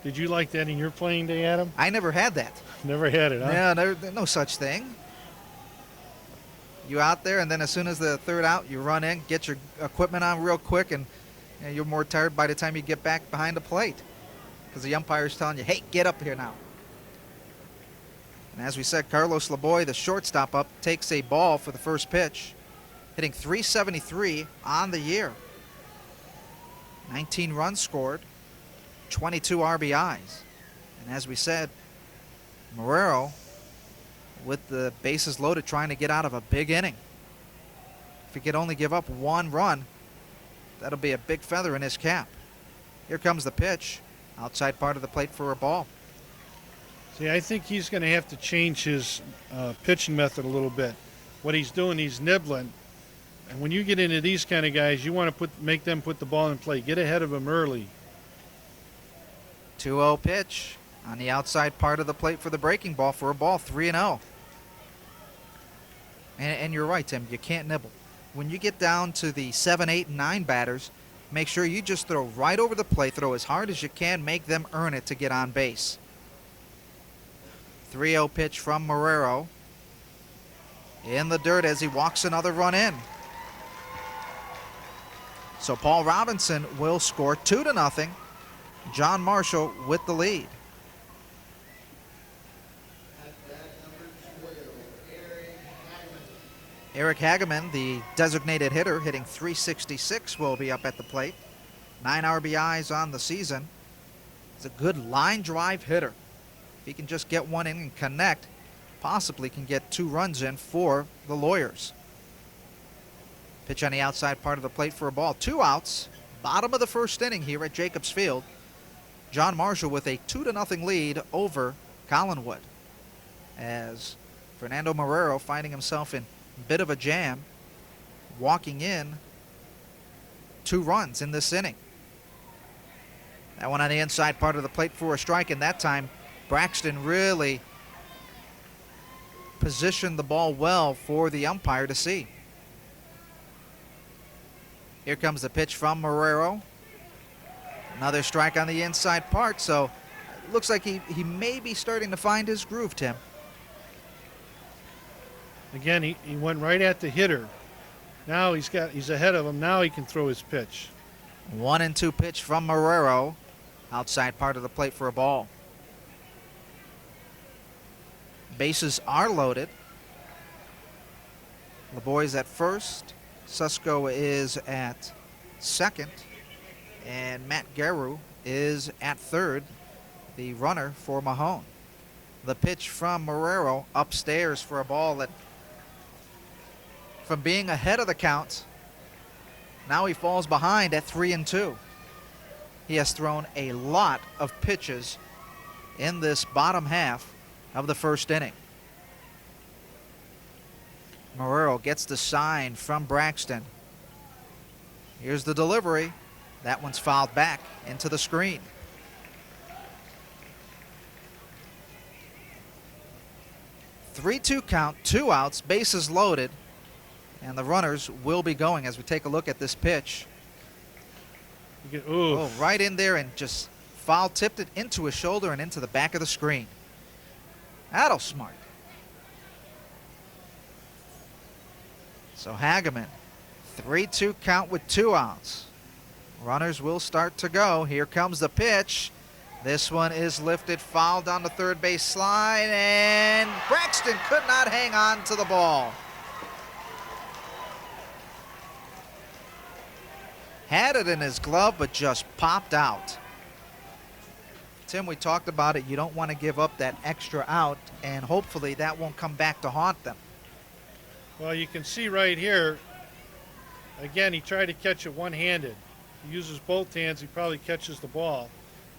Did you like that in your playing day, Adam? I never had that. Never had it, huh? Yeah, no such thing. You out there, and then as soon as the third out, you run in, get your equipment on real quick, and you're more tired by the time you get back behind the plate because the umpire's telling you, hey, get up here now. And as we said, Carlos Laboy, the shortstop, up takes a ball for the first pitch, hitting .373 on the year. 19 runs scored, 22 RBIs. And as we said, Marrero with the bases loaded, trying to get out of a big inning. If he could only give up one run, that'll be a big feather in his cap. Here comes the pitch. Outside part of the plate for a ball. See, I think he's going to have to change his pitching method a little bit. What he's doing, he's nibbling. And when you get into these kind of guys, you want to make them put the ball in play. Get ahead of them early. 2-0 pitch on the outside part of the plate for the breaking ball for a ball, 3-0. And you're right, Tim, you can't nibble. When you get down to the 7, 8, and 9 batters, make sure you just throw right over the plate, throw as hard as you can, make them earn it to get on base. 3-0 pitch from Marrero. In the dirt as he walks another run in. So Paul Robinson will score 2-0. John Marshall with the lead. Eric Hageman, the designated hitter, hitting .366, will be up at the plate. 9 RBIs on the season. He's a good line drive hitter. If he can just get one in and connect, possibly can get 2 runs in for the Lawyers. Pitch on the outside part of the plate for a ball. 2 outs. Bottom of the first inning here at Jacobs Field. John Marshall with a 2-0 lead over Collinwood, as Fernando Marrero, finding himself in a bit of a jam, walking in 2 runs in this inning. That one on the inside part of the plate for a strike, and that time Braxton really positioned the ball well for the umpire to see. Here comes the pitch from Marrero. Another strike on the inside part, so it looks like he may be starting to find his groove, Tim. Again, he went right at the hitter. Now he's ahead of him. Now he can throw his pitch. 1-2 pitch from Marrero. Outside part of the plate for a ball. Bases are loaded. LeBoy's at first. Susko is at second. And Matt Garu is at third, the runner for Mahone. The pitch from Marrero upstairs for a ball that, from being ahead of the count, now he falls behind at 3-2. He has thrown a lot of pitches in this bottom half of the first inning. Marrero gets the sign from Braxton. Here's the delivery. That one's fouled back into the screen. Three-two count, 2 outs, bases loaded, and the runners will be going as we take a look at this pitch. Ooh. Oh, right in there and just foul tipped it into his shoulder and into the back of the screen. That'll smart. So Hageman, 3-2 count with 2 outs. Runners will start to go. Here comes the pitch. This one is lifted, foul down the third base slide, and Braxton could not hang on to the ball. Had it in his glove, but just popped out. Tim, we talked about it. You don't want to give up that extra out, and hopefully that won't come back to haunt them. Well, you can see right here, again, he tried to catch it one-handed. He uses both hands, he probably catches the ball.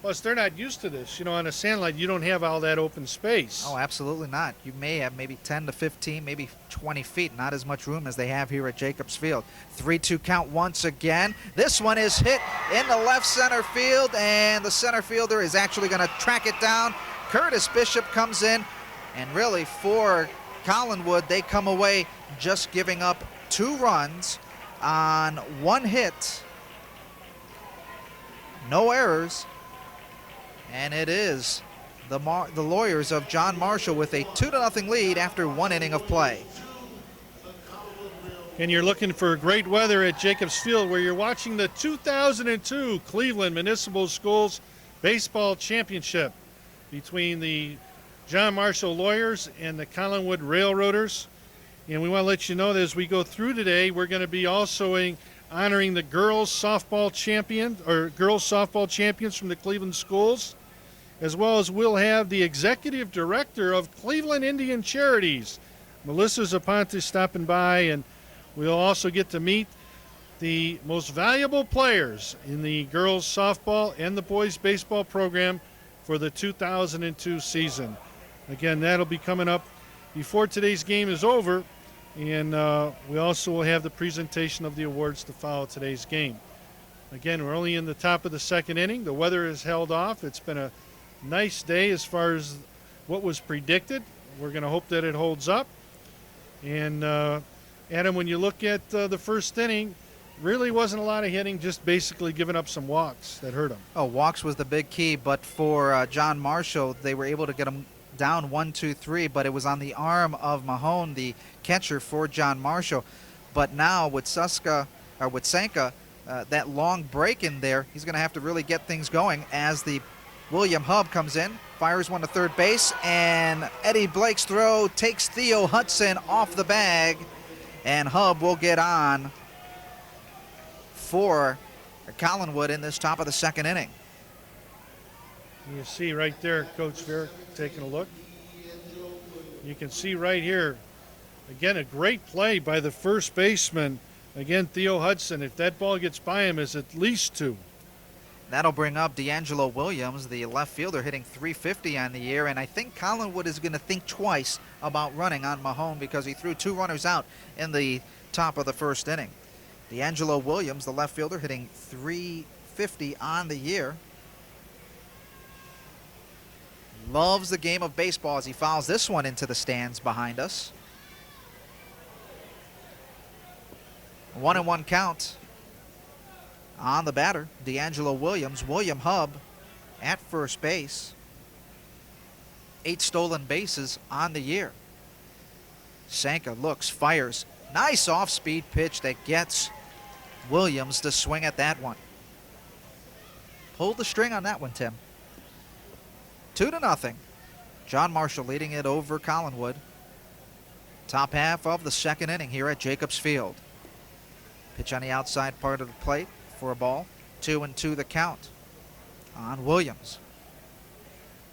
Plus, they're not used to this. You know, on a sandlot, you don't have all that open space. Oh, absolutely not. You may have maybe 10 to 15, maybe 20 feet. Not as much room as they have here at Jacobs Field. 3-2 count once again. This one is hit in the left center field, and the center fielder is actually going to track it down. Curtis Bishop comes in, and really for Collinwood, they come away just giving up 2 runs on 1 hit. No errors. And it is the Lawyers of John Marshall with a 2-0 lead after 1 inning of play. And you're looking for great weather at Jacobs Field, where you're watching the 2002 Cleveland Municipal Schools Baseball Championship between the John Marshall Lawyers and the Collinwood Railroaders. And we want to let you know that as we go through today, we're going to be also honoring the girls softball champions from the Cleveland schools, as well as we'll have the executive director of Cleveland Indian Charities, Melissa Zaponte, stopping by, and we'll also get to meet the most valuable players in the girls softball and the boys baseball program for the 2002 season. Again, that'll be coming up before today's game is over, and we also will have the presentation of the awards to follow today's game. Again, we're only in the top of the 2nd inning. The weather has held off. It's been a nice day as far as what was predicted. We're going to hope that it holds up. And Adam, when you look at the first inning, really wasn't a lot of hitting, just basically giving up some walks that hurt them. Oh, walks was the big key, but for John Marshall, they were able to get him down 1-2-3, but it was on the arm of Mahone, the catcher for John Marshall. But now with Sanka, that long break in there, he's going to have to really get things going as the William Hub comes in, fires one to third base, and Eddie Blake's throw takes Theo Hudson off the bag, and Hub will get on for Collinwood in this top of the 2nd inning. You see right there, Coach Varick taking a look. You can see right here, again, a great play by the first baseman. Again, Theo Hudson, if that ball gets by him, is at least 2. That'll bring up D'Angelo Williams, the left fielder, hitting .350 on the year, and I think Collinwood is going to think twice about running on Mahone because he threw 2 runners out in the top of the 1st inning. D'Angelo Williams, the left fielder, hitting .350 on the year. Loves the game of baseball as he fouls this one into the stands behind us. 1-1 count on the batter, D'Angelo Williams. William Hub at first base. 8 stolen bases on the year. Sanka looks, fires. Nice off-speed pitch that gets Williams to swing at that one. Pulled the string on that one, Tim. 2-0. John Marshall leading it over Collinwood. Top half of the 2nd inning here at Jacobs Field. Pitch on the outside part of the plate for a ball. 2-2 the count on Williams.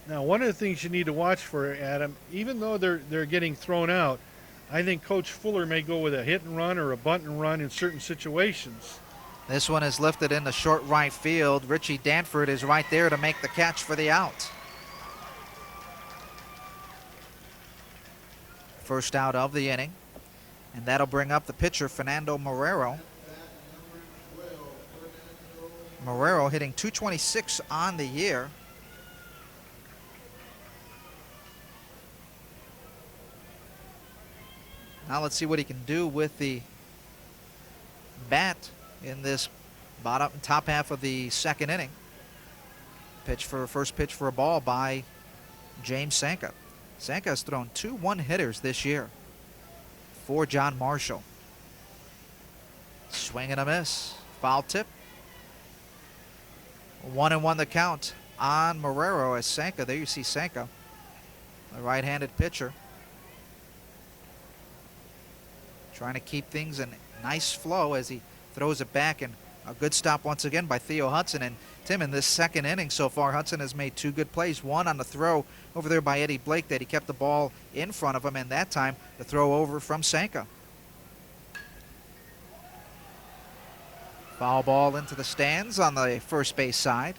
Now, one of the things you need to watch for, Adam, even though they're getting thrown out, I think Coach Fuller may go with a hit and run or a bunt and run in certain situations. This one is lifted in the short right field. Richie Danford is right there to make the catch for the out. First out of the inning. And that'll bring up the pitcher, Fernando Marrero. Marrero hitting .226 on the year. Now let's see what he can do with the bat in this top half of the second inning. First pitch for a ball by James Sanka. Sanka has thrown 2 one-hitters this year for John Marshall. Swing and a miss. Foul tip. 1-1 the count on Marrero as Sanka. There you see Sanka, the right-handed pitcher, trying to keep things in nice flow as he throws it back, and a good stop once again by Theo Hudson. And Tim, in this second inning so far, Hudson has made 2 good plays. One on the throw over there by Eddie Blake that he kept the ball in front of him, and that time the throw over from Sanka. Foul ball into the stands on the first base side.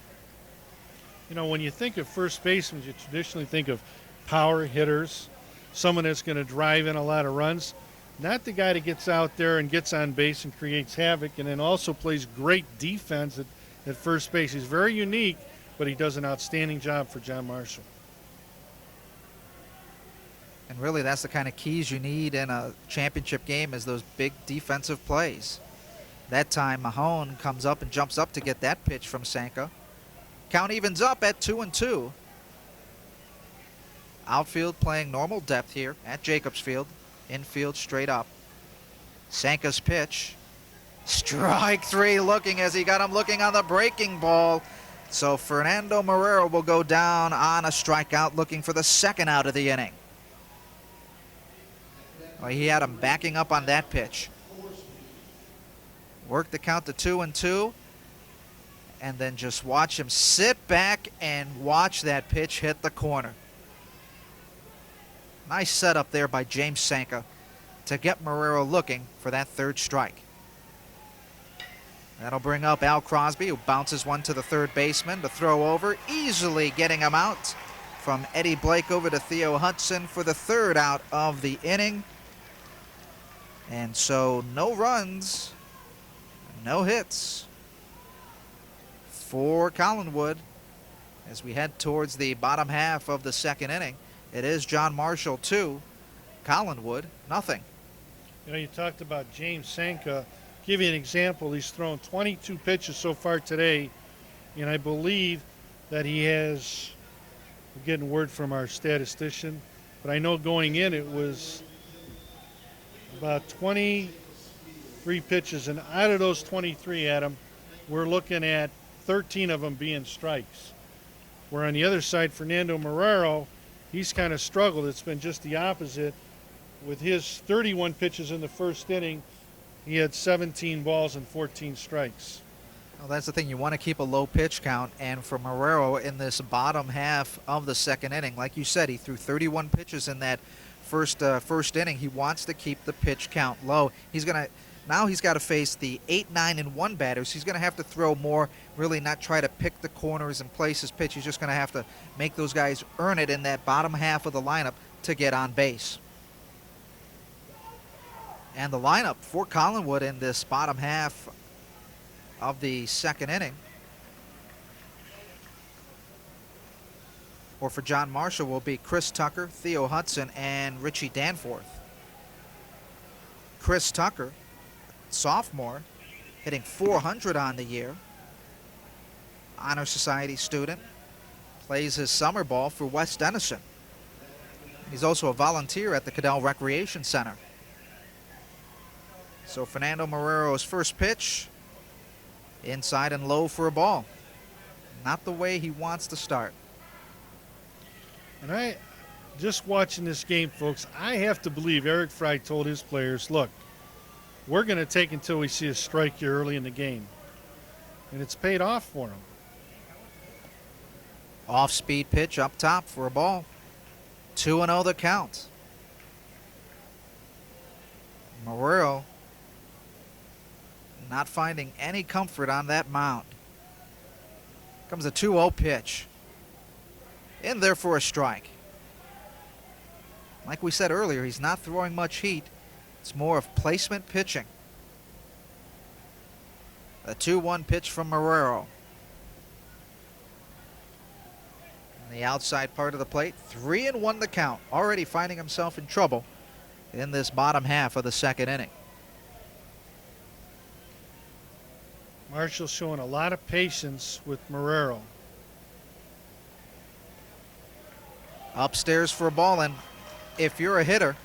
You know, when you think of first basemen, you traditionally think of power hitters, someone that's going to drive in a lot of runs. Not the guy that gets out there and gets on base and creates havoc, and then also plays great defense at first base. He's very unique, but he does an outstanding job for John Marshall. And really, that's the kind of keys you need in a championship game, is those big defensive plays. That time, Mahone comes up and jumps up to get that pitch from Sanka. Count evens up at 2-2. Outfield playing normal depth here at Jacobs Field. Infield straight up. Sanka's pitch. Strike 3, looking as he got him looking on the breaking ball. So Fernando Marrero will go down on a strikeout, looking for the second out of the inning. Well, he had him backing up on that pitch. Work the count to 2-2. And then just watch him sit back and watch that pitch hit the corner. Nice setup there by James Sanka to get Marrero looking for that third strike. That'll bring up Al Crosby, who bounces one to the third baseman to throw over, easily getting him out. From Eddie Blake over to Theo Hudson for the third out of the inning. And so no runs, no hits for Collinwood as we head towards the bottom half of the second inning. It is John Marshall 2, Collinwood nothing. You know, you talked about James Sanka. Give you an example. He's thrown 22 pitches so far today, and I believe that he has, we're getting word from our statistician, but I know going in it was about 23 pitches, and out of those 23, Adam, we're looking at 13 of them being strikes. Where on the other side, Fernando Marrero, he's kind of struggled. It's been just the opposite. With his 31 pitches in the first inning, he had 17 balls and 14 strikes. Well, that's the thing. You want to keep a low pitch count, and for Marrero in this bottom half of the second inning, like you said, he threw 31 pitches in that first inning. He wants to keep the pitch count low. Now he's got to face the 8, 9, and 1 batters. He's going to have to throw more, really not try to pick the corners and place his pitch. He's just going to have to make those guys earn it in that bottom half of the lineup to get on base. And the lineup for Collinwood in this bottom half of the second inning, or for John Marshall, will be Chris Tucker, Theo Hudson, and Richie Danforth. Chris Tucker, sophomore, hitting .400 on the year. Honor Society student, plays his summer ball for West Denison. He's also a volunteer at the Cadell Recreation Center. So Fernando Marrero's first pitch, inside and low for a ball. Not the way he wants to start. And just watching this game, folks, I have to believe Eric Fry told his players, look, we're going to take until we see a strike here early in the game. And it's paid off for him. Off-speed pitch up top for a ball. 2-0 the count. Marrero not finding any comfort on that mound. Comes a 2-0 pitch. In there for a strike. Like we said earlier, he's not throwing much heat. It's more of placement pitching. A 2-1 pitch from Marrero. On the outside part of the plate, 3-1 the count. Already finding himself in trouble in this bottom half of the second inning. Marshall's showing a lot of patience with Marrero. Upstairs for a ball, and if you're a hitter,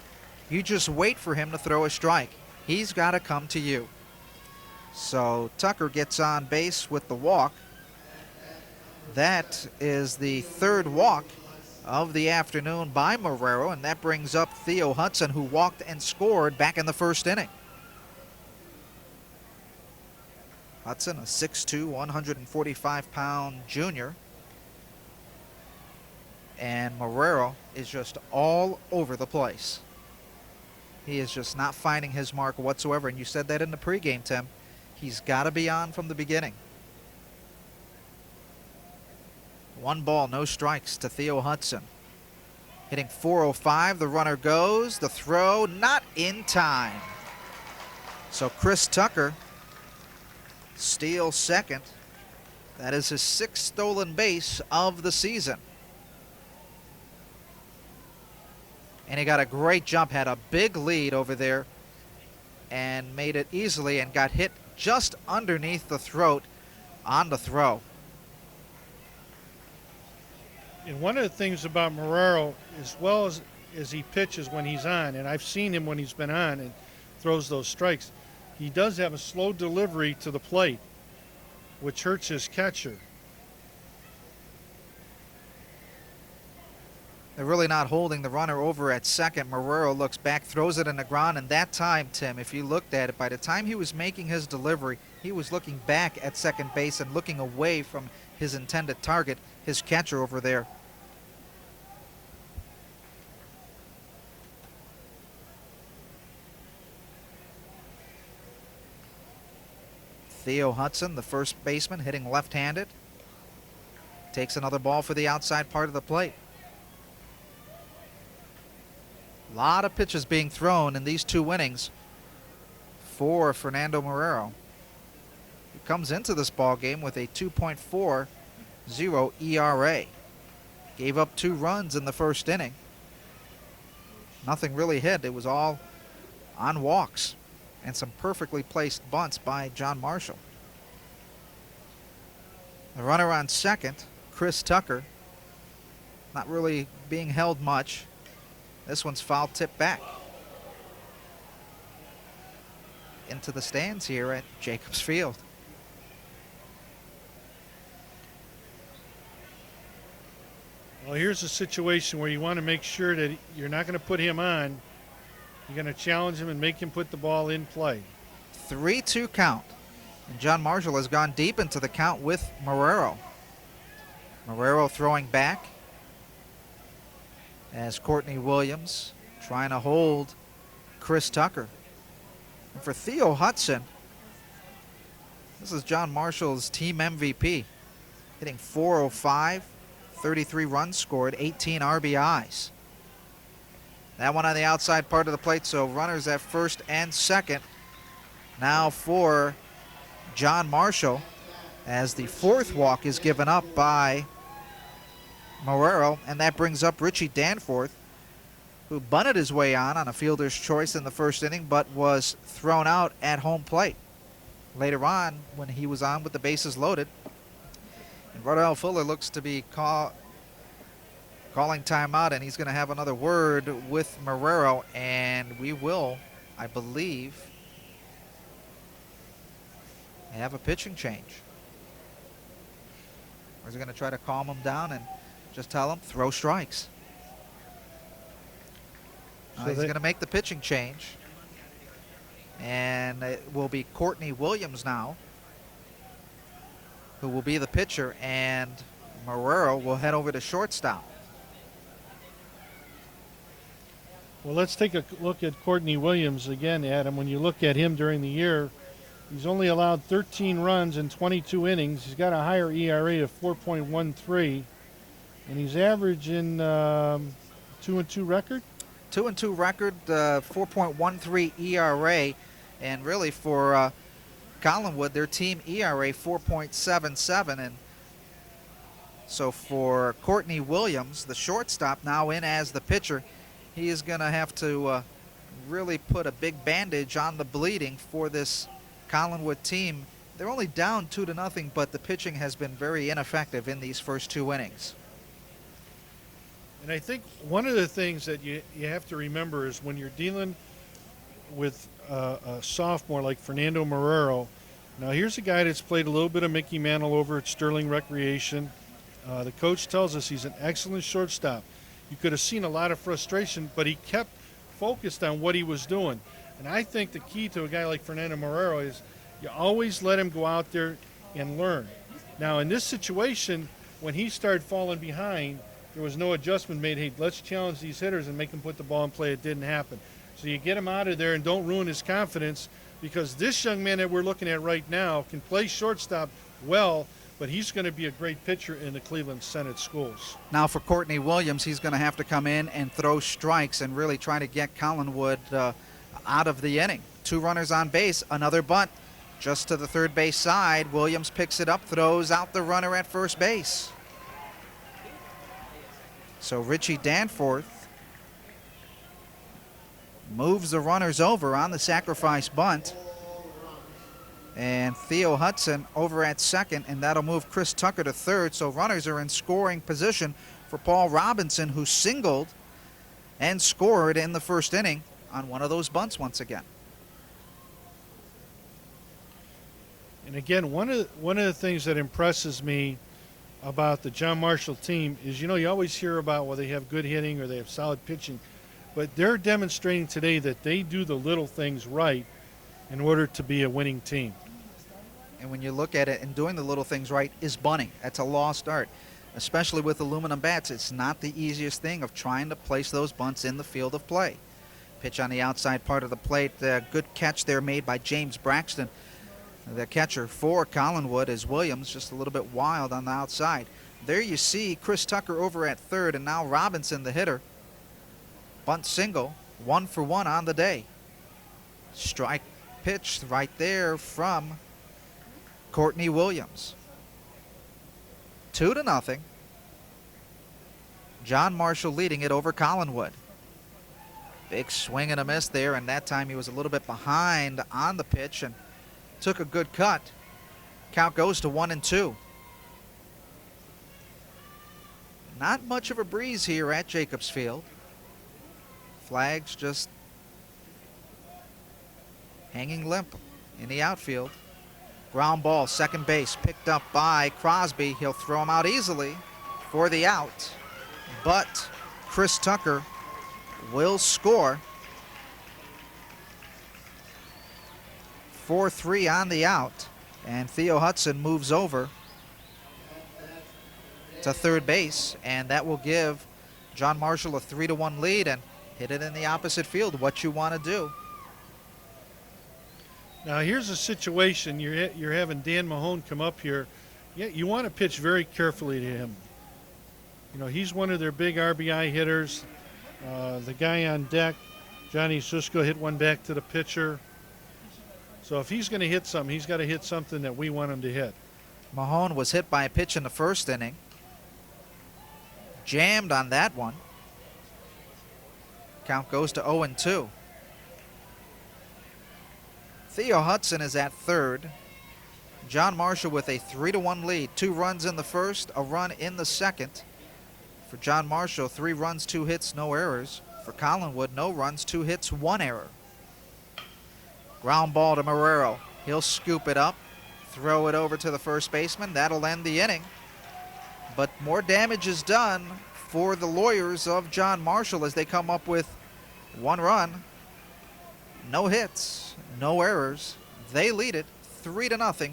you just wait for him to throw a strike. He's got to come to you. So Tucker gets on base with the walk. That is the third walk of the afternoon by Marrero, and that brings up Theo Hudson, who walked and scored back in the first inning. Hudson, a 6'2", 145-pound junior. And Marrero is just all over the place. He is just not finding his mark whatsoever. And you said that in the pregame, Tim. He's got to be on from the beginning. 1 ball, no strikes to Theo Hudson. Hitting .405, the runner goes. The throw not in time. So Chris Tucker steals second. That is his 6th stolen base of the season. And he got a great jump, had a big lead over there, and made it easily and got hit just underneath the throat on the throw. And one of the things about Marrero, as well as he pitches when he's on, and I've seen him when he's been on and throws those strikes, he does have a slow delivery to the plate, which hurts his catcher. They're really not holding the runner over at second. Marrero looks back, throws it in the ground, and that time, Tim, if you looked at it, by the time he was making his delivery, he was looking back at second base and looking away from his intended target, his catcher over there. Theo Hudson, the first baseman, hitting left-handed, takes another ball for the outside part of the plate. A lot of pitches being thrown in these 2 innings for Fernando Marrero. He comes into this ball game with a 2.40 ERA. Gave up 2 runs in the first inning. Nothing really hit. It was all on walks and some perfectly placed bunts by John Marshall. The runner on second, Chris Tucker, not really being held much. This one's foul tip back into the stands here at Jacobs Field. Well, here's a situation where you want to make sure that you're not going to put him on. You're going to challenge him and make him put the ball in play. 3-2 count. And John Marshall has gone deep into the count with Marrero. Marrero throwing back as Courtney Williams trying to hold Chris Tucker. And for Theo Hudson, this is John Marshall's team MVP, hitting .405, 33 runs scored, 18 RBIs. That one on the outside part of the plate, so runners at first and second. Now for John Marshall, as the 4th walk is given up by Marrero, and that brings up Richie Danforth, who bunted his way on a fielder's choice in the first inning, but was thrown out at home plate. Later on, when he was on with the bases loaded, and Rodell Fuller looks to be calling timeout, and he's going to have another word with Marrero, and we will, I believe, have a pitching change. Or is he going to try to calm him down and just tell him, throw strikes? So He's going to make the pitching change. And it will be Courtney Williams now who will be the pitcher, and Marrero will head over to shortstop. Well, let's take a look at Courtney Williams again, Adam. When you look at him during the year, he's only allowed 13 runs in 22 innings. He's got a higher ERA of 4.13, and he's averaging 2-2 record. 2-2 record, 4.13 ERA, and really for Collinwood, their team ERA 4.77, and so for Courtney Williams, the shortstop, now in as the pitcher, he is going to have to really put a big bandage on the bleeding for this Collinwood team They're only down 2-0, but the pitching has been very ineffective in these first 2 innings. And I think one of the things that you have to remember is when you're dealing with a sophomore like Fernando Marrero. Now here's a guy that's played a little bit of Mickey Mantle over at Sterling Recreation. The coach tells us he's an excellent shortstop. You could have seen a lot of frustration, but he kept focused on what he was doing. And I think the key to a guy like Fernando Marrero is you always let him go out there and learn. Now in this situation, when he started falling behind, there was no adjustment made. Hey, let's challenge these hitters and make them put the ball in play. It didn't happen. So you get him out of there and don't ruin his confidence, because this young man that we're looking at right now can play shortstop well, but he's going to be a great pitcher in the Cleveland Senate schools. Now for Courtney Williams, he's going to have to come in and throw strikes and really try to get Collinwood out of the inning. 2 runners on base, another bunt just to the third base side. Williams picks it up, throws out the runner at first base. So Richie Danforth moves the runners over on the sacrifice bunt. And Theo Hudson over at second, and that'll move Chris Tucker to third. So runners are in scoring position for Paul Robinson, who singled and scored in the first inning on one of those bunts once again. And again, one of the things that impresses me about the John Marshall team is, you always hear about, well, they have good hitting or they have solid pitching, but they're demonstrating today that they do the little things right in order to be a winning team. And when you look at it, and doing the little things right is bunting. That's a lost art, especially with aluminum bats. It's not the easiest thing of trying to place those bunts in the field of play. Pitch on the outside part of the plate. Good catch there made by James Braxton. The catcher for Collinwood is Williams, just a little bit wild on the outside. There you see Chris Tucker over at third, and now Robinson, the hitter. Bunt single, 1 for 1 on the day. Strike pitch right there from Courtney Williams. 2-0. John Marshall leading it over Collinwood. Big swing and a miss there, and that time he was a little bit behind on the pitch and took a good cut. Count goes to 1-2. Not much of a breeze here at Jacobs Field. Flags just hanging limp in the outfield. Ground ball, second base, picked up by Crosby. He'll throw him out easily for the out, but Chris Tucker will score. 4-3 on the out, and Theo Hudson moves over to third base, and that will give John Marshall a 3-1 lead, and hit it in the opposite field, what you want to do. Now here's a situation, you're having Dan Mahone come up here. Yeah, you want to pitch very carefully to him. He's one of their big RBI hitters. The guy on deck, Johnny Susko, hit one back to the pitcher. So if he's going to hit something, he's got to hit something that we want him to hit. Mahone was hit by a pitch in the first inning. Jammed on that one. Count goes to 0-2. Theo Hudson is at third. John Marshall with a 3-1 lead. 2 runs in the first, a run in the second. For John Marshall, 3 runs, 2 hits, no errors. For Collinwood, no runs, 2 hits, 1 error. Ground ball to Marrero. He'll scoop it up, throw it over to the first baseman. That'll end the inning. But more damage is done for the lawyers of John Marshall as they come up with 1 run, no hits, no errors. They lead it 3-0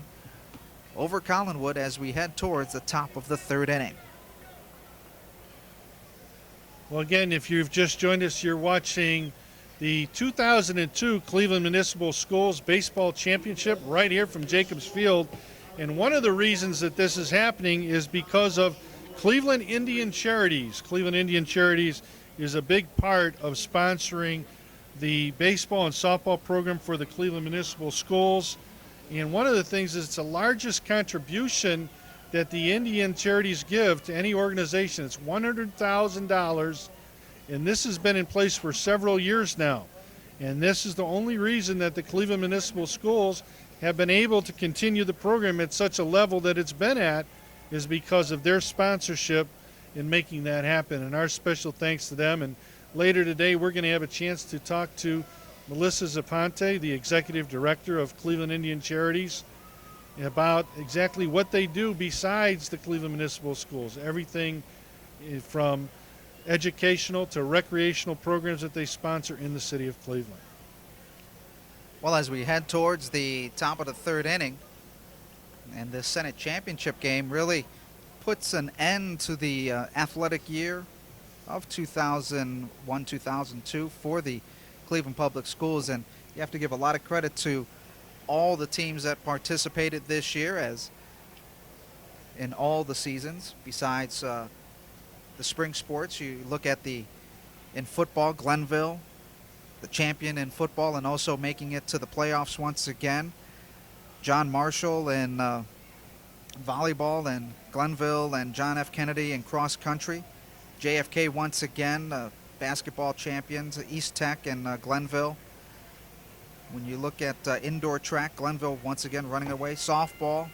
over Collinwood as we head towards the top of the third inning. Well, again, if you've just joined us, you're watching the 2002 Cleveland Municipal Schools Baseball Championship right here from Jacobs Field. And one of the reasons that this is happening is because of Cleveland Indian Charities. Cleveland Indian Charities is a big part of sponsoring the baseball and softball program for the Cleveland Municipal Schools. And one of the things is it's the largest contribution that the Indian Charities give to any organization. It's $100,000. And this has been in place for several years now. And this is the only reason that the Cleveland Municipal Schools have been able to continue the program at such a level that it's been at is because of their sponsorship in making that happen. And our special thanks to them. And later today, we're going to have a chance to talk to Melissa Zaponte, the executive director of Cleveland Indian Charities, about exactly what they do besides the Cleveland Municipal Schools. Everything from educational to recreational programs that they sponsor in the city of Cleveland. Well, as we head towards the top of the third inning, and this Senate Championship game really puts an end to the athletic year of 2001-2002 for the Cleveland Public Schools, and you have to give a lot of credit to all the teams that participated this year, as in all the seasons besides the spring sports. You look at in football, Glenville, the champion in football and also making it to the playoffs once again. John Marshall in volleyball, and Glenville and John F. Kennedy in cross country. JFK once again, basketball champions, East Tech and Glenville. When you look at indoor track, Glenville once again running away. Softball,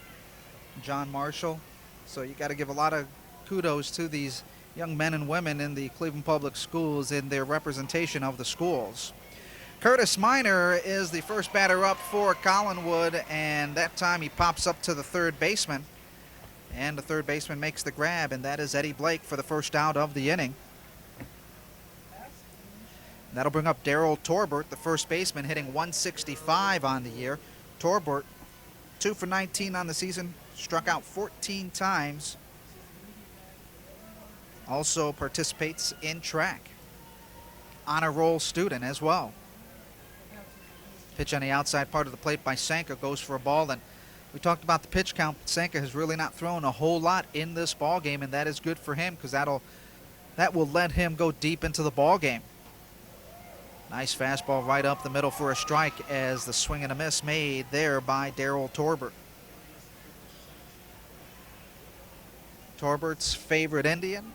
John Marshall. So you got to give a lot of kudos to these young men and women in the Cleveland Public Schools in their representation of the schools. Curtis Minor is the first batter up for Collinwood, and that time he pops up to the third baseman, and the third baseman makes the grab, and that is Eddie Blake for the first out of the inning. That'll bring up Darrell Torbert, the first baseman, hitting 165 on the year. Torbert, 2 for 19 on the season, struck out 14 times. Also participates in track. Honor roll student as well. Pitch on the outside part of the plate by Sanka goes for a ball, and we talked about the pitch count. Sanka has really not thrown a whole lot in this ball game, and that is good for him because that will let him go deep into the ball game. Nice fastball right up the middle for a strike, as the swing and a miss made there by Darrell Torbert. Torbert's favorite Indian,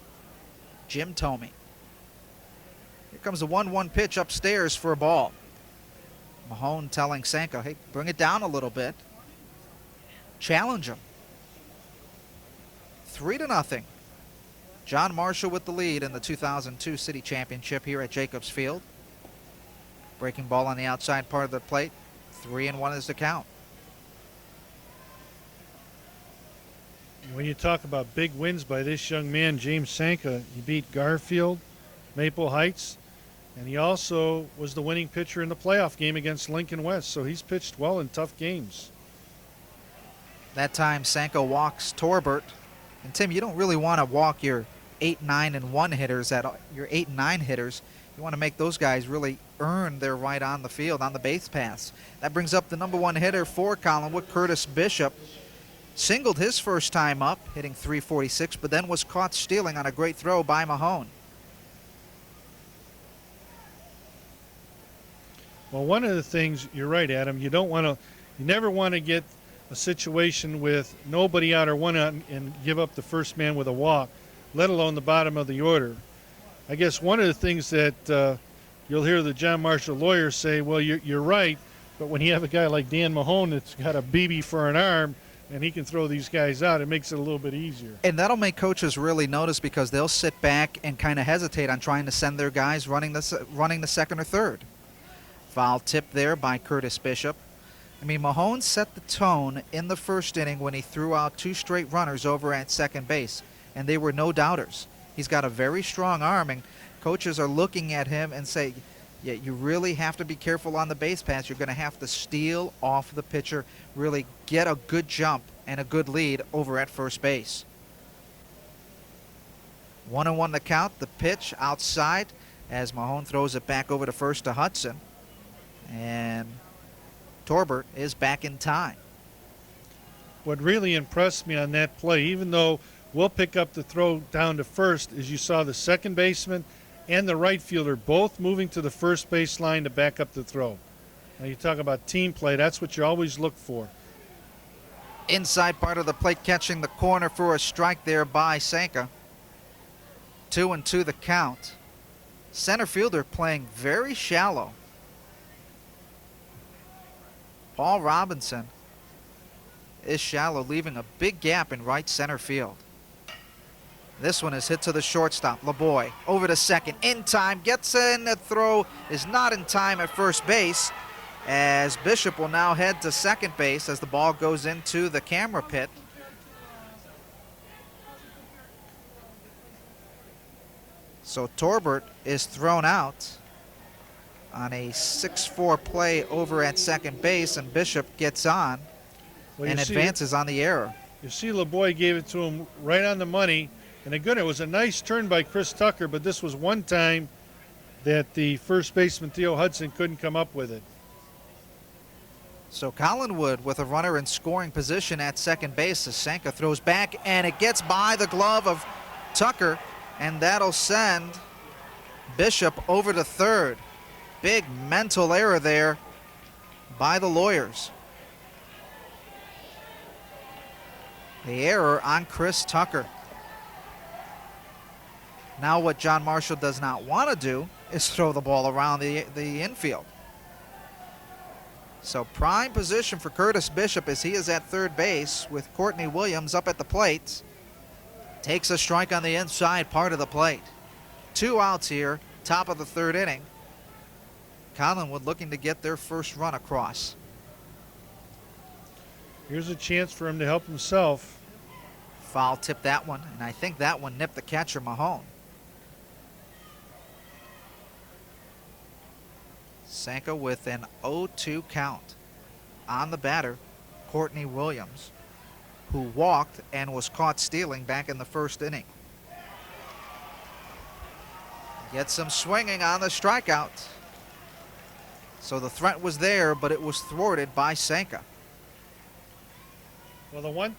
Jim Thome. Here comes the 1-1 pitch upstairs for a ball. Mahone telling Sanka, hey, bring it down a little bit. Challenge him. 3-0. John Marshall with the lead in the 2002 City Championship here at Jacobs Field. Breaking ball on the outside part of the plate. 3-1 is the count. When you talk about big wins by this young man, James Sanka, he beat Garfield, Maple Heights, and he also was the winning pitcher in the playoff game against Lincoln West, so he's pitched well in tough games. That time Sanka walks Torbert. And Tim, you don't really want to walk your 8, 9, and 1 hitters, your 8 and 9 hitters. You want to make those guys really earn their right on the field, on the base paths. That brings up the number 1 hitter for Collinwood, Curtis Bishop. Singled his first time up, hitting .346, but then was caught stealing on a great throw by Mahone. Well, one of the things, you're right, Adam, you never want to get a situation with nobody out or one out and give up the first man with a walk, let alone the bottom of the order. I guess one of the things that you'll hear the John Marshall lawyers say, well, you're right, but when you have a guy like Dan Mahone that's got a BB for an arm and he can throw these guys out, it makes it a little bit easier. And that'll make coaches really notice, because they'll sit back and kind of hesitate on trying to send their guys running the second or third. Foul tip there by Curtis Bishop. I mean, Mahone set the tone in the first inning when he threw out 2 straight runners over at second base, and they were no doubters. He's got a very strong arm, and coaches are looking at him and say, yeah, you really have to be careful on the base paths. You're going to have to steal off the pitcher, really get a good jump and a good lead over at first base. 1-1 the count. The pitch outside as Mahone throws it back over to first to Hudson. And Torbert is back in time. What really impressed me on that play, even though we'll pick up the throw down to first, is you saw the second baseman and the right fielder both moving to the first base line to back up the throw. Now you talk about team play, that's what you always look for. Inside part of the plate, catching the corner for a strike there by Sanka. 2-2 the count. Center fielder playing very shallow. Paul Robinson is shallow, leaving a big gap in right center field. This one is hit to the shortstop. LeBoy over to second, in time, gets in. The throw is not in time at first base, as Bishop will now head to second base as the ball goes into the camera pit. So Torbert is thrown out on a 6-4 play over at second base, and Bishop gets on and advances on the error. You see LeBoy gave it to him right on the money. And again, it was a nice turn by Chris Tucker, but this was one time that the first baseman, Theo Hudson, couldn't come up with it. So Collinwood with a runner in scoring position at second base as Sanka throws back, and it gets by the glove of Tucker, and that'll send Bishop over to third. Big mental error there by the lawyers. The error on Chris Tucker. Now what John Marshall does not want to do is throw the ball around the infield. So prime position for Curtis Bishop as he is at third base with Courtney Williams up at the plate. Takes a strike on the inside part of the plate. 2 outs here, top of the third inning. Collinwood looking to get their first run across. Here's a chance for him to help himself. Foul tip that one, and I think that one nipped the catcher Mahone. Sanka with an 0-2 count on the batter, Courtney Williams, who walked and was caught stealing back in the first inning. Gets some swinging on the strikeout. So the threat was there, but it was thwarted by Sanka. Well, the one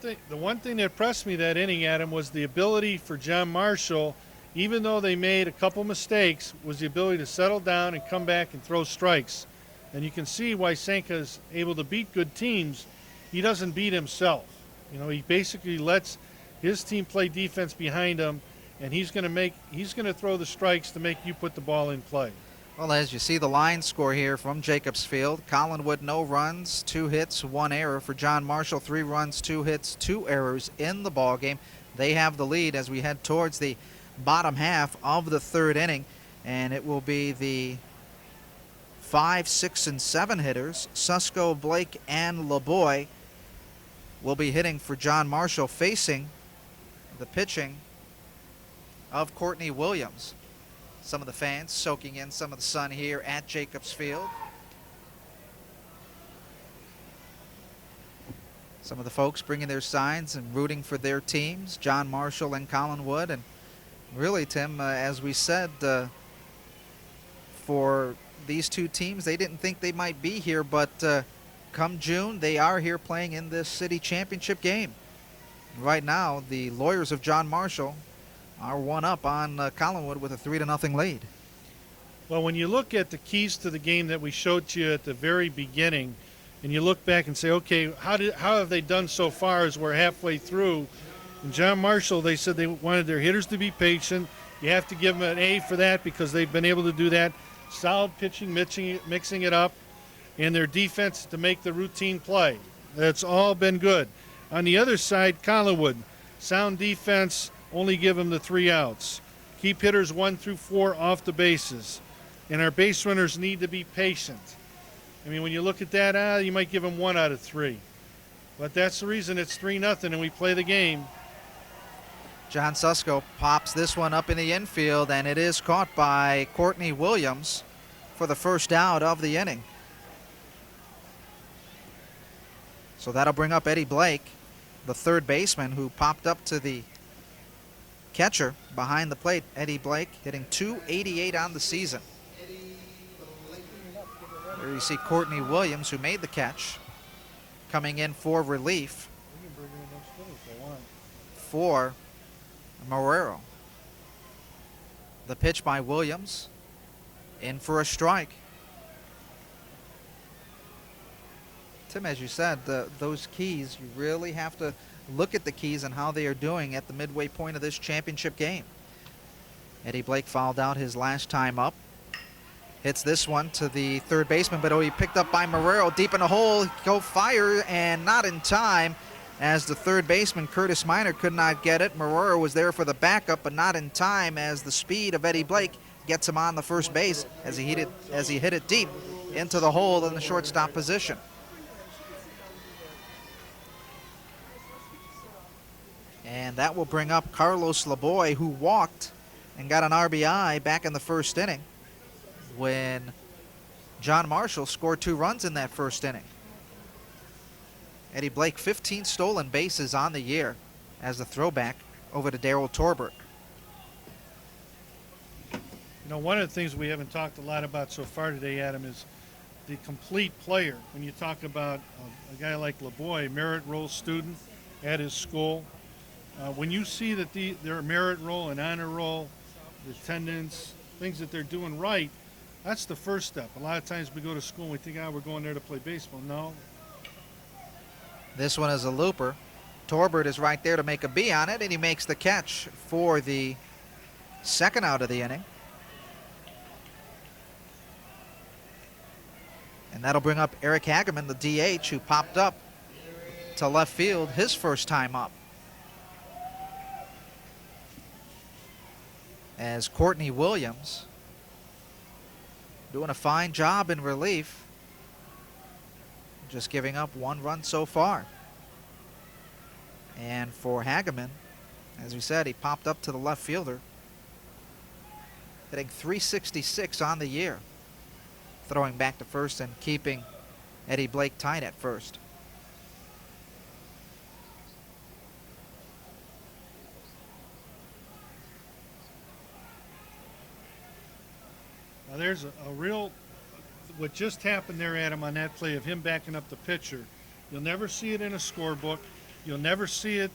thing that impressed me that inning, Adam, was the ability for John Marshall, even though they made a couple mistakes, was the ability to settle down and come back and throw strikes. And you can see why Sanka is able to beat good teams. He doesn't beat himself. You know, he basically lets his team play defense behind him, and he's going to throw the strikes to make you put the ball in play. Well, as you see the line score here from Jacobs Field, Collinwood, no runs, 2 hits, 1 error. For John Marshall, 3 runs, 2 hits, 2 errors in the ball game. They have the lead as we head towards the bottom half of the third inning, and it will be the 5, 6, and 7 hitters. Susko, Blake, and LeBoy will be hitting for John Marshall, facing the pitching of Courtney Williams. Some of the fans soaking in some of the sun here at Jacobs Field. Some of the folks bringing their signs and rooting for their teams, John Marshall and Collinwood. And really, Tim, as we said, for these two teams, they didn't think they might be here, but come June, they are here playing in this city championship game. Right now, the lawyers of John Marshall are 1 up on Collinwood with a 3-0 lead. Well, when you look at the keys to the game that we showed to you at the very beginning, and you look back and say, okay, how have they done so far as we're halfway through? And John Marshall, they said they wanted their hitters to be patient. You have to give them an A for that because they've been able to do that. Solid pitching, mixing it up, and their defense to make the routine play. That's all been good. On the other side, Collinwood, sound defense, only give them the 3 outs. Keep hitters 1 through 4 off the bases. And our base runners need to be patient. I mean, when you look at that, you might give them 1 out of 3. But that's the reason it's 3-0 and we play the game. John Susko pops this one up in the infield, and it is caught by Courtney Williams for the first out of the inning. So that'll bring up Eddie Blake, the third baseman, who popped up to the catcher behind the plate. Eddie Blake hitting .288 on the season. There you see Courtney Williams, who made the catch, coming in for relief for Marrero. The pitch by Williams, in for a strike. Tim, as you said, those keys, you really have to look at the keys and how they are doing at the midway point of this championship game. Eddie Blake fouled out his last time up. Hits this one to the third baseman, but he picked up by Marrero deep in the hole. Go fire, and not in time as the third baseman, Curtis Miner, could not get it. Marrero was there for the backup, but not in time as the speed of Eddie Blake gets him on the first base as he hit it deep into the hole in the shortstop position. And that will bring up Carlos Laboy, who walked and got an RBI back in the first inning when John Marshall scored 2 runs in that first inning. Eddie Blake, 15 stolen bases on the year as the throwback over to Darryl Torbert. You know, one of the things we haven't talked a lot about so far today, Adam, is the complete player. When you talk about a guy like LeBoy, merit roll student at his school, when you see that their merit roll and honor roll, the attendance, things that they're doing right, that's the first step. A lot of times we go to school and we think, we're going there to play baseball. No. This one is a looper. Torbert is right there to make a B on it, and he makes the catch for the second out of the inning. And that'll bring up Eric Hageman, the DH, who popped up to left field his first time up. As Courtney Williams doing a fine job in relief, just giving up 1 run so far. And for Hageman, as we said, he popped up to the left fielder, hitting .366 on the year, throwing back to first and keeping Eddie Blake tight at first. Now there's a real, what just happened there, Adam, on that play of him backing up the pitcher. You'll never see it in a scorebook. You'll never see it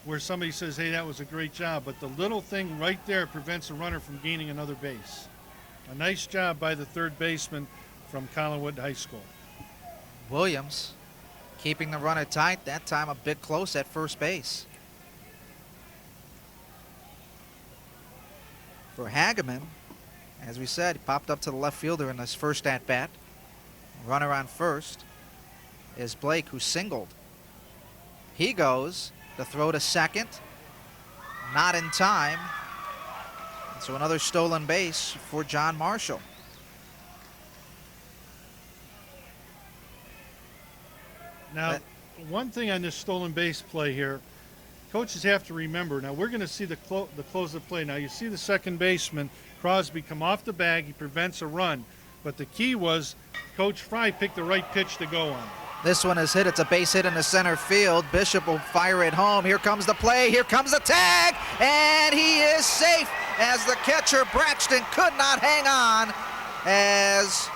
where somebody says, hey, that was a great job. But the little thing right there prevents a runner from gaining another base. A nice job by the third baseman from Collinwood High School. Williams keeping the runner tight, that time a bit close at first base. For Hageman, as we said, he popped up to the left fielder in his first at-bat. Runner on first is Blake, who singled. He goes to throw to second. Not in time. And so another stolen base for John Marshall. Now, one thing on this stolen base play here, coaches have to remember. Now, we're going to see the close of play. Now, you see the second baseman, Crosby, come off the bag. He prevents a run. But the key was Coach Fry picked the right pitch to go on. This one is hit. It's a base hit in the center field. Bishop will fire it home. Here comes the play. Here comes the tag. And he is safe as the catcher, Braxton, could not hang on as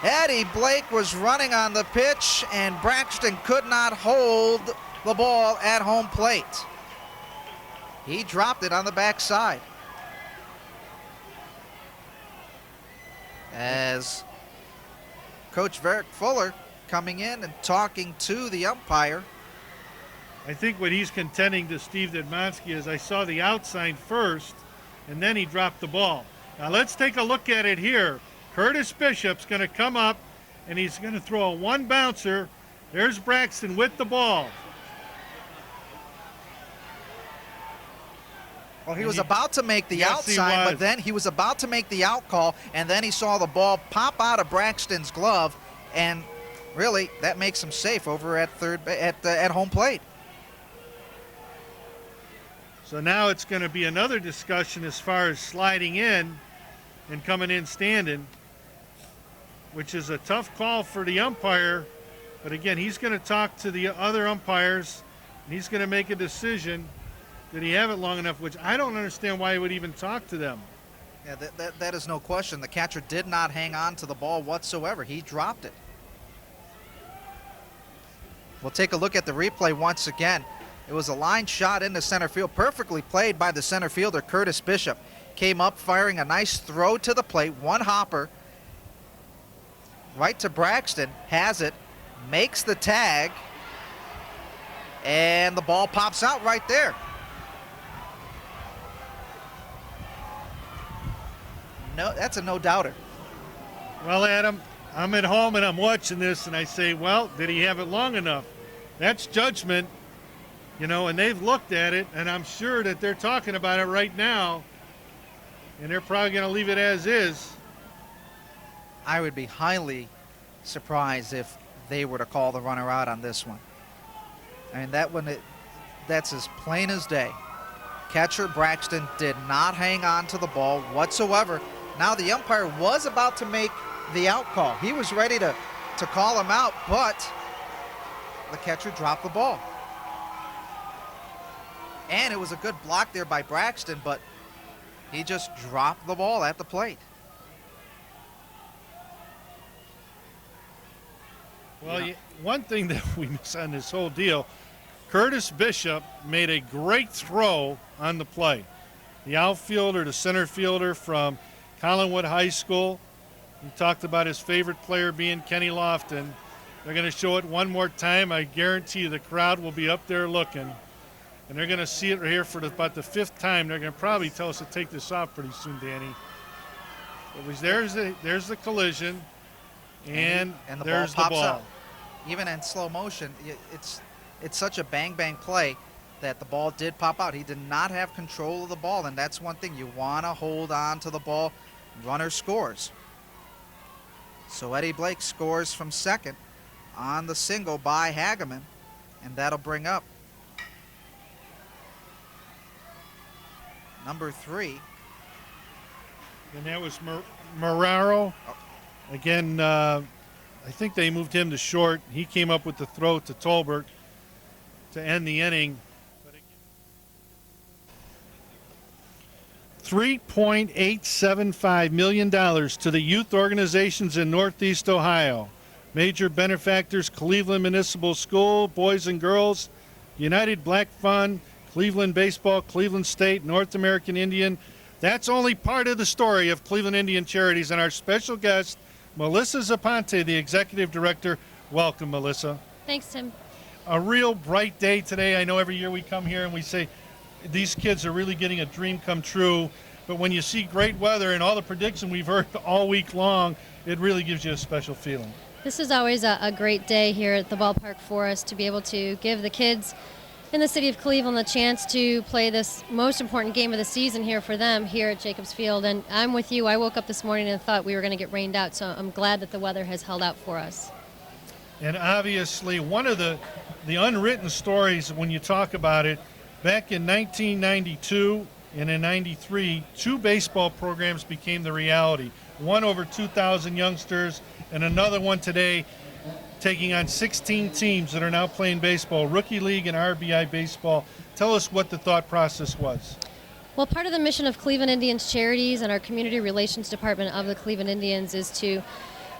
Eddie Blake was running on the pitch, and Braxton could not hold the ball at home plate. He dropped it on the backside. As Coach Varick Fuller coming in and talking to the umpire. I think what he's contending to Steve Dedmonsky is I saw the outside first, and then he dropped the ball. Now let's take a look at it here. Curtis Bishop's going to come up, and he's going to throw a one bouncer. There's Braxton with the ball. Well, he was about to make the outside, but then he was about to make the out call, and then he saw the ball pop out of Braxton's glove, and really that makes him safe over at at home plate. So now it's going to be another discussion as far as sliding in and coming in standing, which is a tough call for the umpire. But again, he's going to talk to the other umpires, and he's going to make a decision. Did he have it long enough? Which I don't understand why he would even talk to them. Yeah, that is no question. The catcher did not hang on to the ball whatsoever. He dropped it. We'll take a look at the replay once again. It was a line shot into center field, perfectly played by the center fielder, Curtis Bishop. Came up firing a nice throw to the plate, one hopper, right to Braxton, has it, makes the tag, and the ball pops out right there. No, that's a no-doubter. Well, Adam, I'm at home and I'm watching this, and I say, well, did he have it long enough? That's judgment. You know, and they've looked at it, and I'm sure that they're talking about it right now, and they're probably going to leave it as is. I would be highly surprised if they were to call the runner out on this one. I mean, that's as plain as day. Catcher Braxton did not hang on to the ball whatsoever. Now the umpire was about to make the out call. He was ready to call him out, but the catcher dropped the ball. And it was a good block there by Braxton, but he just dropped the ball at the plate. Well, one thing that we miss on this whole deal, Curtis Bishop made a great throw on the play. The outfielder, the center fielder from Collinwood High School. He talked about his favorite player being Kenny Lofton. They're going to show it one more time. I guarantee you the crowd will be up there looking. And they're going to see it right here for about the 5th time. They're going to probably tell us to take this off pretty soon, Danny. There's the collision, and the there's ball the pops ball. out. Even in slow motion, it's such a bang play that the ball did pop out. He did not have control of the ball, and that's one thing. You want to hold on to the ball. Runner scores. So Eddie Blake scores from second on the single by Hageman, and that'll bring up number 3. And that was Marrero. Again, I think they moved him to short. He came up with the throw to Tolbert to end the inning. $3.875 million to the youth organizations in Northeast Ohio. Major benefactors: Cleveland Municipal School, Boys and Girls, United Black Fund, Cleveland Baseball, Cleveland State, North American Indian. That's only part of the story of Cleveland Indian Charities, and our special guest, Melissa Zaponte, the executive director. Welcome, Melissa. Thanks, Tim. A real bright day today. I know every year we come here and we say these kids are really getting a dream come true, but when you see great weather and all the prediction we've heard all week long, it really gives you a special feeling. This is always a great day here at the ballpark for us to be able to give the kids in the city of Cleveland the chance to play this most important game of the season here for them here at Jacobs Field. And I'm with you. I woke up this morning and thought we were going to get rained out, so I'm glad that the weather has held out for us. And obviously one of the unwritten stories when you talk about it, back in 1992 and in 93, 2 baseball programs became the reality. One over 2,000 youngsters and another one today taking on 16 teams that are now playing baseball, Rookie League and RBI baseball. Tell us what the thought process was. Well, part of the mission of Cleveland Indians Charities and our Community Relations Department of the Cleveland Indians is to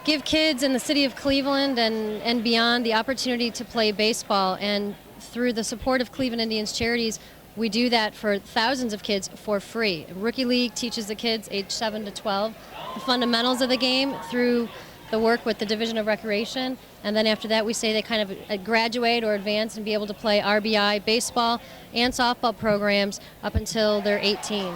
give kids in the city of Cleveland and beyond the opportunity to play baseball. And through the support of Cleveland Indians Charities, we do that for thousands of kids for free. Rookie League teaches the kids age 7 to 12 the fundamentals of the game through the work with the Division of Recreation, and then after that we say they kind of graduate or advance and be able to play RBI baseball and softball programs up until they're 18.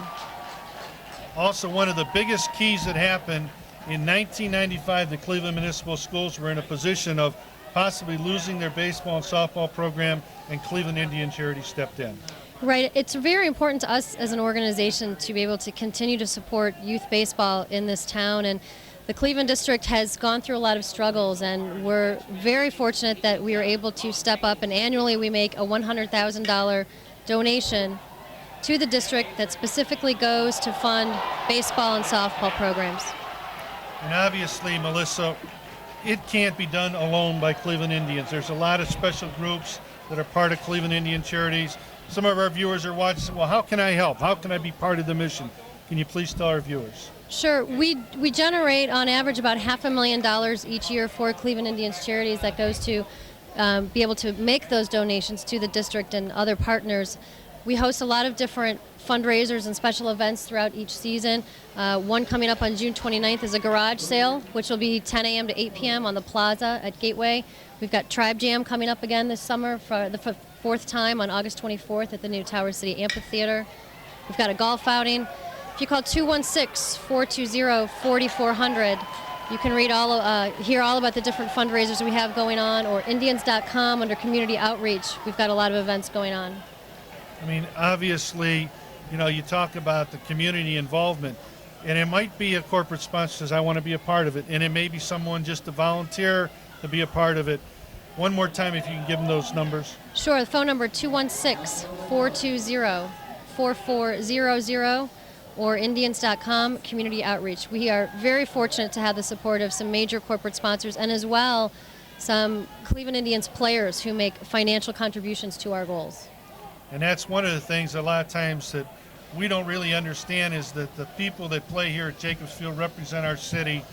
Also, one of the biggest keys that happened in 1995, the Cleveland Municipal Schools were in a position of possibly losing their baseball and softball program, and Cleveland Indian Charities stepped in. Right. It's very important to us as an organization to be able to continue to support youth baseball in this town, and the Cleveland District has gone through a lot of struggles, and we're very fortunate that we are able to step up, and annually we make a $100,000 donation to the district that specifically goes to fund baseball and softball programs. And obviously, Melissa, it can't be done alone by Cleveland Indians. There's a lot of special groups that are part of Cleveland Indian Charities. Some of our viewers are watching, well, how can I help? How can I be part of the mission? Can you please tell our viewers? Sure. We generate on average about $500,000 each year for Cleveland Indians Charities that goes to be able to make those donations to the district and other partners. We host a lot of different fundraisers and special events throughout each season. One coming up on June 29th is a garage sale, which will be 10 a.m. to 8 p.m. on the plaza at Gateway. We've got Tribe Jam coming up again this summer for the 4th time on August 24th at the new Tower City Amphitheater. We've got a golf outing. If you call 216-420-4400, You can hear all about the different fundraisers we have going on, or Indians.com under community outreach. We've got a lot of events going on. I mean, obviously, you talk about the community involvement, and it might be a corporate sponsor says, I want to be a part of it, and it may be someone just a volunteer to be a part of it. One more time, if you can give them those numbers. Sure, the phone number 216-420-4400 or Indians.com community outreach. We are very fortunate to have the support of some major corporate sponsors and as well some Cleveland Indians players who make financial contributions to our goals. And that's one of the things a lot of times that we don't really understand is that the people that play here at Jacobs Field represent our city,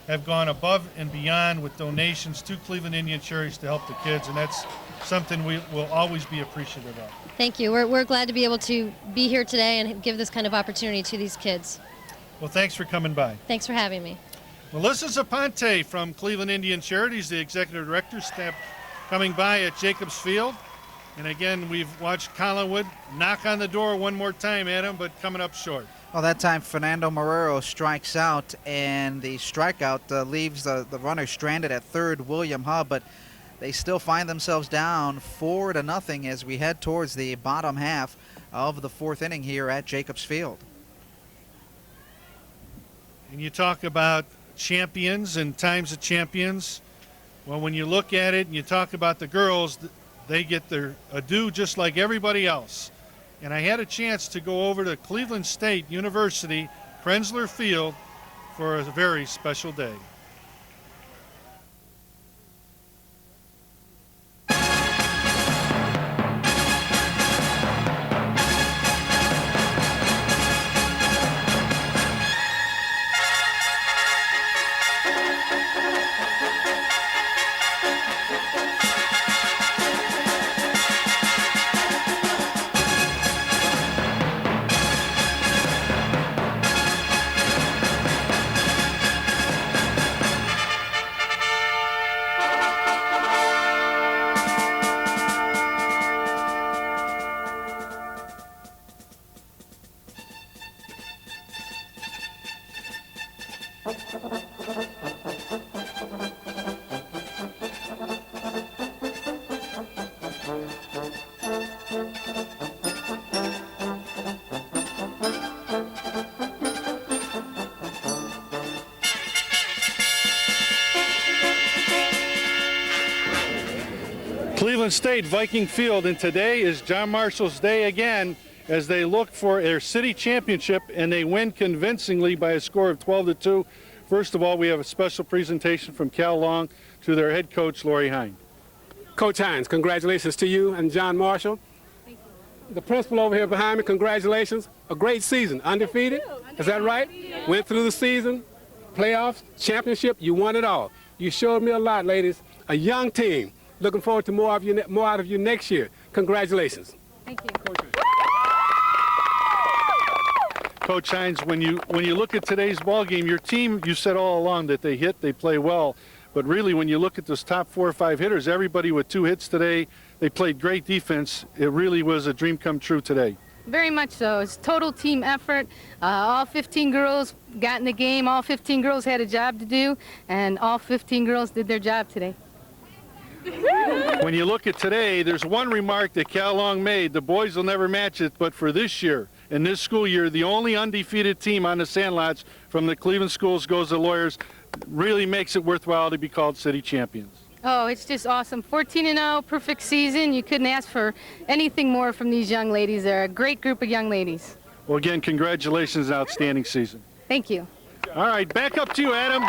have gone above and beyond with donations to Cleveland Indian charities to help the kids, and that's something we will always be appreciative of. Thank you. We're glad to be able to be here today and give this kind of opportunity to these kids. Well, thanks for coming by. Thanks for having me. Melissa Zaponte from Cleveland Indian Charities, the executive director, coming by at Jacobs Field. And again, we've watched Collinwood knock on the door one more time, Adam, but coming up short. Well, that time Fernando Marrero strikes out, and the strikeout leaves the runner stranded at third, William Hubb, but they still find themselves down 4-0 as we head towards the bottom half of the fourth inning here at Jacobs Field. And you talk about champions and times of champions. Well, when you look at it and you talk about the girls, they get their due just like everybody else. And I had a chance to go over to Cleveland State University, Krensler Field, for a very special day. Cleveland State Viking Field, and today is John Marshall's day again as they look for their city championship, and they win convincingly by a score of 12-2. First of all, we have a special presentation from Cal Long to their head coach, Lori Hine. Coach Hines, congratulations to you and John Marshall. Thank you. The principal over here behind me, congratulations. A great season, undefeated. Is that right? Went through the season, playoffs, championship, you won it all. You showed me a lot, ladies. A young team. Looking forward to more out of you next year. Congratulations. Thank you. Coach Hines, when you look at today's ball game, your team, you said all along that they play well, but really when you look at those top 4 or 5 hitters, everybody with 2 hits today, they played great defense. It really was a dream come true today. Very much so. It's total team effort. All 15 girls got in the game. All 15 girls had a job to do, and all 15 girls did their job today. When you look at today, there's one remark that Cal Long made. The boys will never match it, but for this year, in this school year, the only undefeated team on the Sandlots from the Cleveland schools goes to Lawyers. Really makes it worthwhile to be called city champions. Oh, it's just awesome. 14-0, perfect season. You couldn't ask for anything more from these young ladies. They're a great group of young ladies. Well, again, congratulations, outstanding season. Thank you. All right, back up to you, Adam.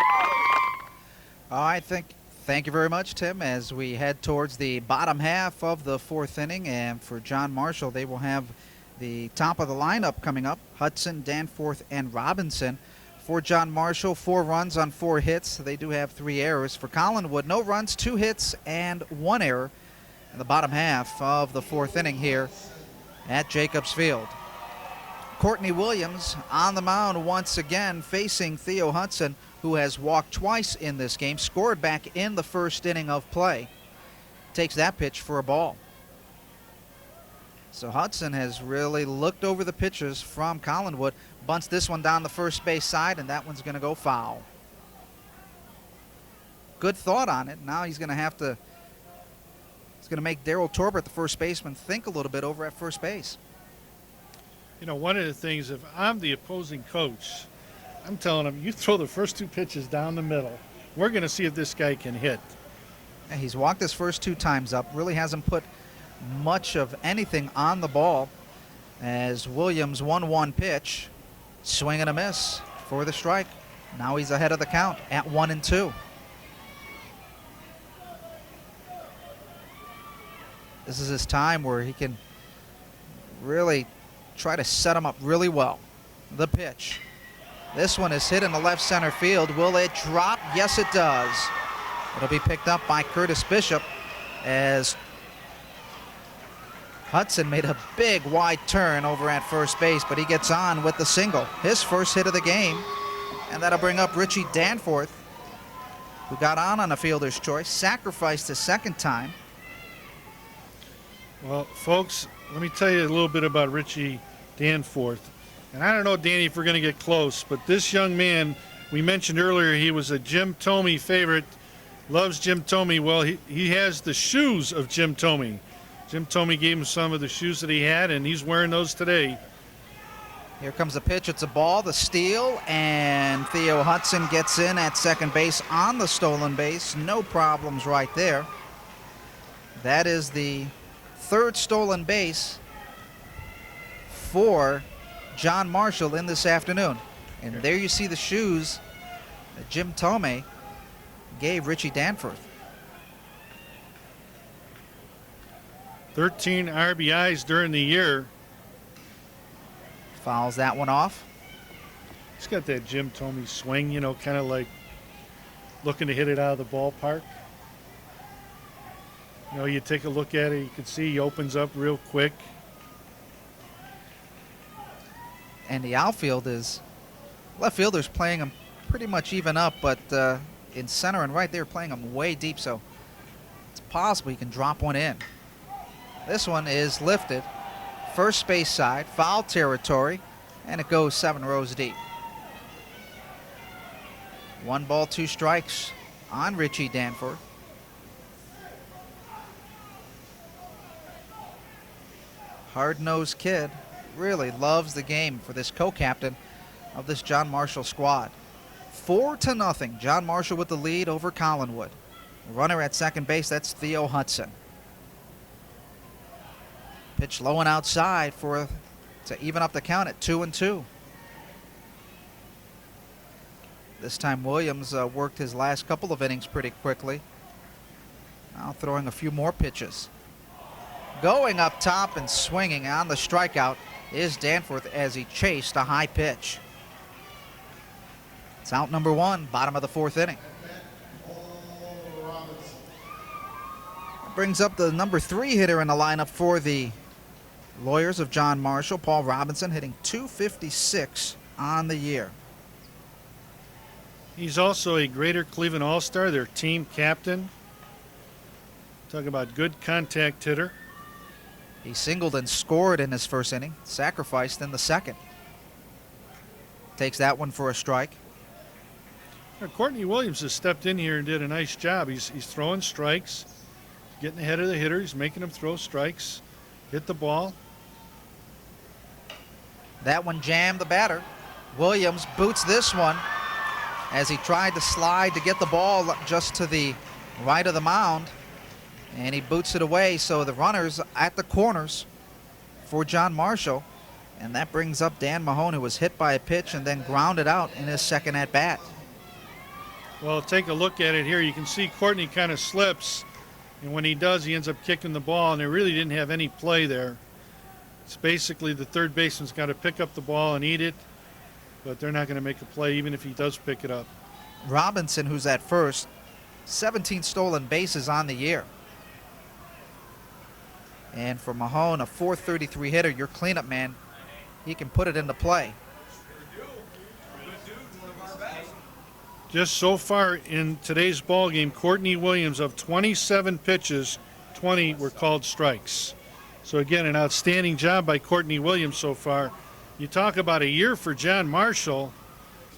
Thank you very much, Tim, as we head towards the bottom half of the fourth inning. And for John Marshall, they will have the top of the lineup coming up, Hudson, Danforth, and Robinson. For John Marshall, 4 runs on 4 hits. They do have 3 errors. For Collinwood, no runs, 2 hits, and 1 error in the bottom half of the fourth inning here at Jacobs Field. Courtney Williams on the mound once again, facing Theo Hudson, who has walked twice in this game, scored back in the first inning of play. Takes that pitch for a ball. So Hudson has really looked over the pitches from Collinwood, bunts this one down the first base side, and that one's going to go foul. good thought on it. Now he's going to have to, he's going to make Darryl Torbert, the first baseman, think a little bit over at first base. You know, one of the things, if I'm the opposing coach, I'm telling him, you throw the first 2 pitches down the middle. We're going to see if this guy can hit. And he's walked his first 2 times up, really hasn't put much of anything on the ball, as Williams 1-1 pitch, swing and a miss for the strike. Now he's ahead of the count at 1-2. This is his time where he can really try to set him up really well. The pitch. This one is hit in the left center field. Will it drop? Yes, it does. It'll be picked up by Curtis Bishop as Hudson made a big wide turn over at first base, but he gets on with the single. His first hit of the game, and that'll bring up Richie Danforth, who got on a fielder's choice, sacrificed his second time. Well, folks, let me tell you a little bit about Richie Danforth. And I don't know, Danny, if we're going to get close, but this young man, we mentioned earlier, he was a Jim Thome favorite, loves Jim Thome. Well, he has the shoes of Jim Thome. Jim Thome gave him some of the shoes that he had, and he's wearing those today. Here comes the pitch. It's a ball, the steal, and Theo Hudson gets in at second base on the stolen base. No problems right there. That is the 3rd stolen base for John Marshall in this afternoon. And there you see the shoes that Jim Thome gave Richie Danforth. 13 RBIs during the year. Fouls that one off. He's got that Jim Thome swing, you know, kind of like looking to hit it out of the ballpark. You know, you take a look at it, you can see he opens up real quick. And the outfield is, left fielders playing him pretty much even up, but in center and right, they're playing him way deep, so it's possible he can drop one in. This one is lifted, first base side, foul territory, and it goes 7 rows deep. 1 ball, 2 strikes on Richie Danforth. Hard-nosed kid, really loves the game for this co-captain of this John Marshall squad. 4-0, John Marshall with the lead over Collinwood. Runner at second base, that's Theo Hudson. Pitch low and outside to even up the count at 2-2. This time Williams worked his last couple of innings pretty quickly. Now throwing a few more pitches. Going up top and swinging on the strikeout is Danforth as he chased a high pitch. It's out number 1, bottom of the 4th inning. Brings up the number 3 hitter in the lineup for the Lawyers of John Marshall, Paul Robinson, hitting .256 on the year. He's also a Greater Cleveland All-Star, their team captain. Talk about good contact hitter. He singled and scored in his first inning, sacrificed in the second. Takes that one for a strike. Courtney Williams has stepped in here and did a nice job. He's throwing strikes, getting ahead of the hitter. He's making them throw strikes, hit the ball. That one jammed the batter. Williams boots this one as he tried to slide to get the ball just to the right of the mound, and he boots it away. So the runners at the corners for John Marshall, and that brings up Dan Mahone, who was hit by a pitch and then grounded out in his second at bat. Well, take a look at it here. You can see Courtney kind of slips, and when he does, he ends up kicking the ball, and they really didn't have any play there. It's basically the third baseman's got to pick up the ball and eat it, but they're not going to make a play even if he does pick it up. Robinson, who's at first, 17 stolen bases on the year. And for Mahone, a .433 hitter, your cleanup man, he can put it into play. Just so far in today's ball game, Courtney Williams, of 27 pitches, 20 were called strikes. So again, an outstanding job by Courtney Williams so far. You talk about a year for John Marshall.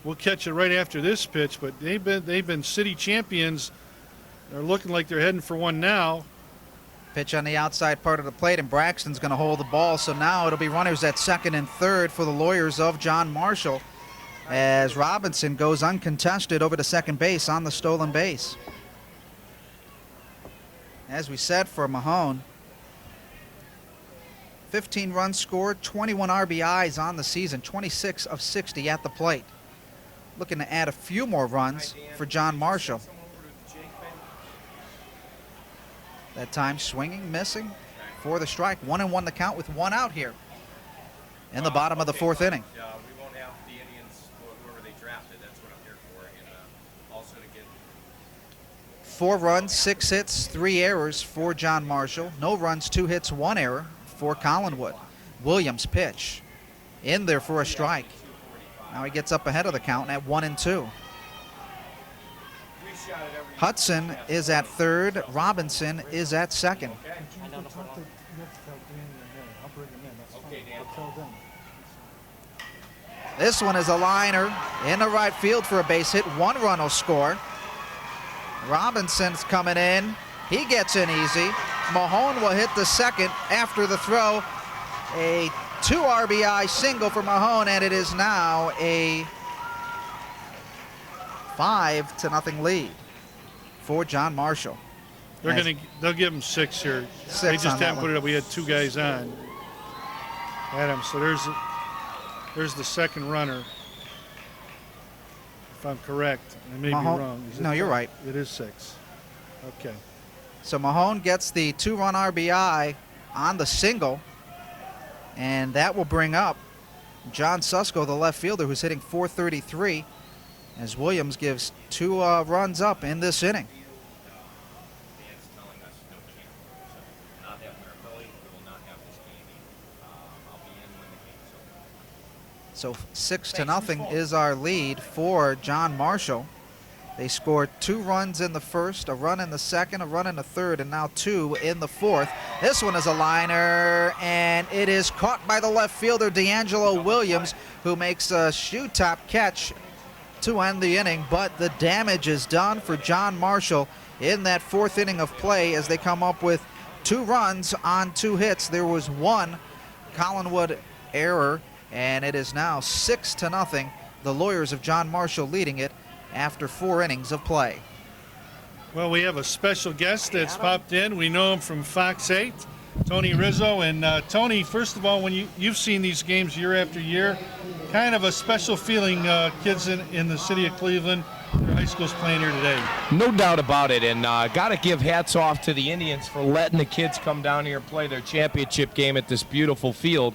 We'll catch it right after this pitch, but they've been city champions They're looking like they're heading for one now. Pitch on the outside part of the plate, and Braxton's going to hold the ball. So now it'll be runners at second and third for the Lawyers of John Marshall as Robinson goes uncontested over to second base on the stolen base. As we said for Mahone, 15 runs scored, 21 RBIs on the season, 26 of 60 at the plate. Looking to add a few more runs for John Marshall. That time swinging, missing for the strike. 1-1 the count with one out here in the bottom of the fourth inning. We won't have the Indians, whoever they drafted. That's what I'm here for. And also to get 4 runs, 6 hits, 3 errors for John Marshall. No runs, 2 hits, 1 error for Collinwood. Williams pitch in there for a strike. Now he gets up ahead of the count at 1-2. Hudson is at third. Robinson is at second. This one is a liner in the right field for a base hit. 1 run will score. Robinson's coming in. He gets in easy. Mahone will hit the second after the throw. A 2 RBI single for Mahone, and it is now a 5-0 lead for John Marshall. They'll give him 6 here. 6 they just on that haven't put one. it up. We had 2 guys on. Adams. So there's the second runner. If I'm correct, I may Mahone- be wrong. Is it no, you're 5? right. It is 6. Okay. So Mahone gets the 2-run RBI on the single, and that will bring up John Susko, the left fielder, who's hitting .433, as Williams gives 2 runs up in this inning. fans telling us no chance. So not having our ability, we will not have this game. I'll be in when the game's over. So 6-0 is our lead for John Marshall. They scored 2 runs in the first, a run in the second, a run in the third, and now 2 in the fourth. This one is a liner, and it is caught by the left fielder, D'Angelo Williams, who makes a shoe top catch to end the inning, but the damage is done for John Marshall in that fourth inning of play as they come up with 2 runs on 2 hits. There was 1 Collinwood error, and it is now 6-0. The Lawyers of John Marshall leading it after 4 innings of play. Well, we have a special guest that's popped in. We know him from Fox 8, Tony Rizzo. And Tony, first of all, when you've seen these games year after year, kind of a special feeling, kids in the city of Cleveland, their high schools playing here today. No doubt about it, and got to give hats off to the Indians for letting the kids come down here and play their championship game at this beautiful field.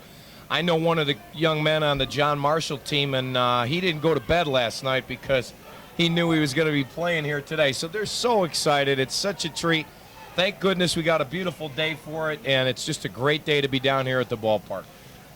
I know one of the young men on the John Marshall team, and he didn't go to bed last night because he knew he was going to be playing here today. So they're so excited. It's such a treat. Thank goodness we got a beautiful day for it, and it's just a great day to be down here at the ballpark.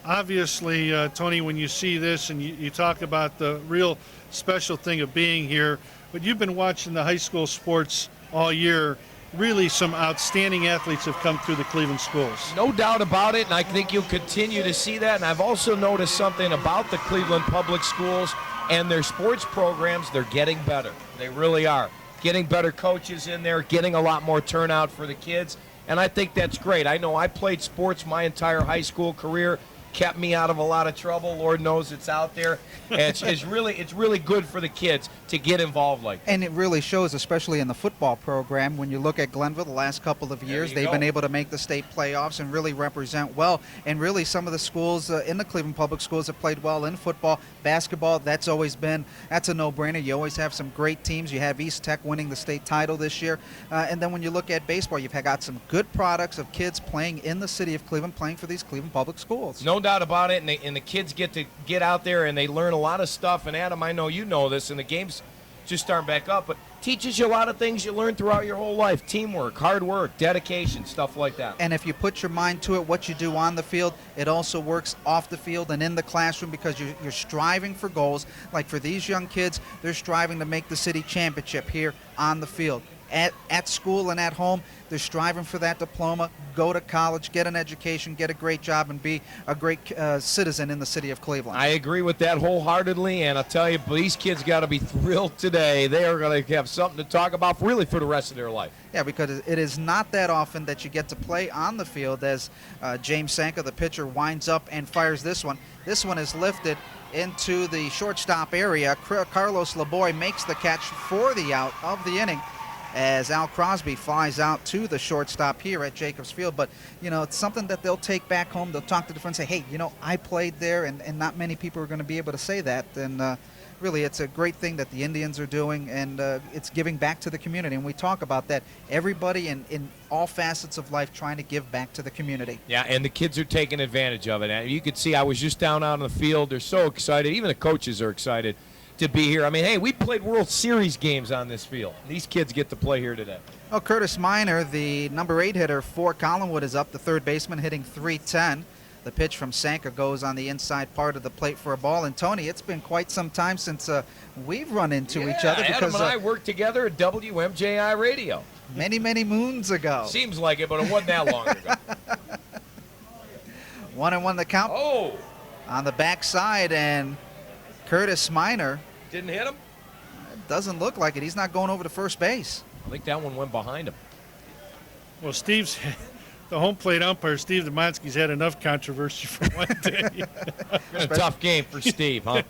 Obviously, Tony, when you see this and you talk about the real special thing of being here, but you've been watching the high school sports all year. Really, some outstanding athletes have come through the Cleveland schools. No doubt about it, and I think you'll continue to see that. And I've also noticed something about the Cleveland public schools and their sports programs. They're getting better. They really are. Getting better coaches in there, getting a lot more turnout for the kids, and I think that's great. I know I played sports my entire high school career, kept me out of a lot of trouble. Lord knows it's out there. And it's really good for the kids to get involved like that. And it really shows, especially in the football program. When you look at Glenville the last couple of years, they've been able to make the state playoffs and really represent well. And really some of the schools in the Cleveland Public Schools have played well in football. Basketball, that's a no-brainer. You always have some great teams. You have East Tech winning the state title this year. And then when you look at baseball, you've got some good products of kids playing in the city of Cleveland, playing for these Cleveland Public Schools. No doubt about it, and the kids get to get out there and they learn a lot of stuff. And Adam, I know you know this, and the game's just starting back up, but teaches you a lot of things you learn throughout your whole life. Teamwork, hard work, dedication, stuff like that. And if you put your mind to it, what you do on the field, it also works off the field and in the classroom, because you're striving for goals. Like for these young kids, they're striving to make the city championship here on the field. at school and at home, they're striving for that diploma, go to college, get an education, get a great job, and be a great citizen in the city of Cleveland. I agree with that wholeheartedly, and I'll tell you, these kids got to be thrilled today. They are going to have something to talk about really for the rest of their life. Yeah, because it is not that often that you get to play on the field as James Sanka, the pitcher, winds up and fires this one. This one is lifted into the shortstop area. Carlos LeBoy makes the catch for the out of the inning as Al Crosby flies out to the shortstop here at Jacobs Field. But, you know, it's something that they'll take back home. They'll talk to the friends and say, hey, you know, I played there, and not many people are going to be able to say that. And really, it's a great thing that the Indians are doing, and it's giving back to the community. And we talk about that. Everybody in all facets of life trying to give back to the community. Yeah, and the kids are taking advantage of it. And you could see I was just down out on the field. They're so excited. Even the coaches are excited to be here. I mean, hey, we played World Series games on this field. These kids get to play here today. Well, Curtis Minor, the number 8 hitter for Collinwood, is up, the third baseman, hitting .310. The pitch from Sanka goes on the inside part of the plate for a ball. And, Tony, it's been quite some time since we've run into each other. Adam Because and I worked together at WMJI Radio. Many, many moons ago. Seems like it, but it wasn't that long ago. 1-1 the count. Oh! On the backside, and Curtis Minor. Didn't hit him? It doesn't look like it. He's not going over to first base. I think that one went behind him. Well, Steve's the home plate umpire, Steve Demonsky's had enough controversy for one day. Been a tough game for Steve, huh?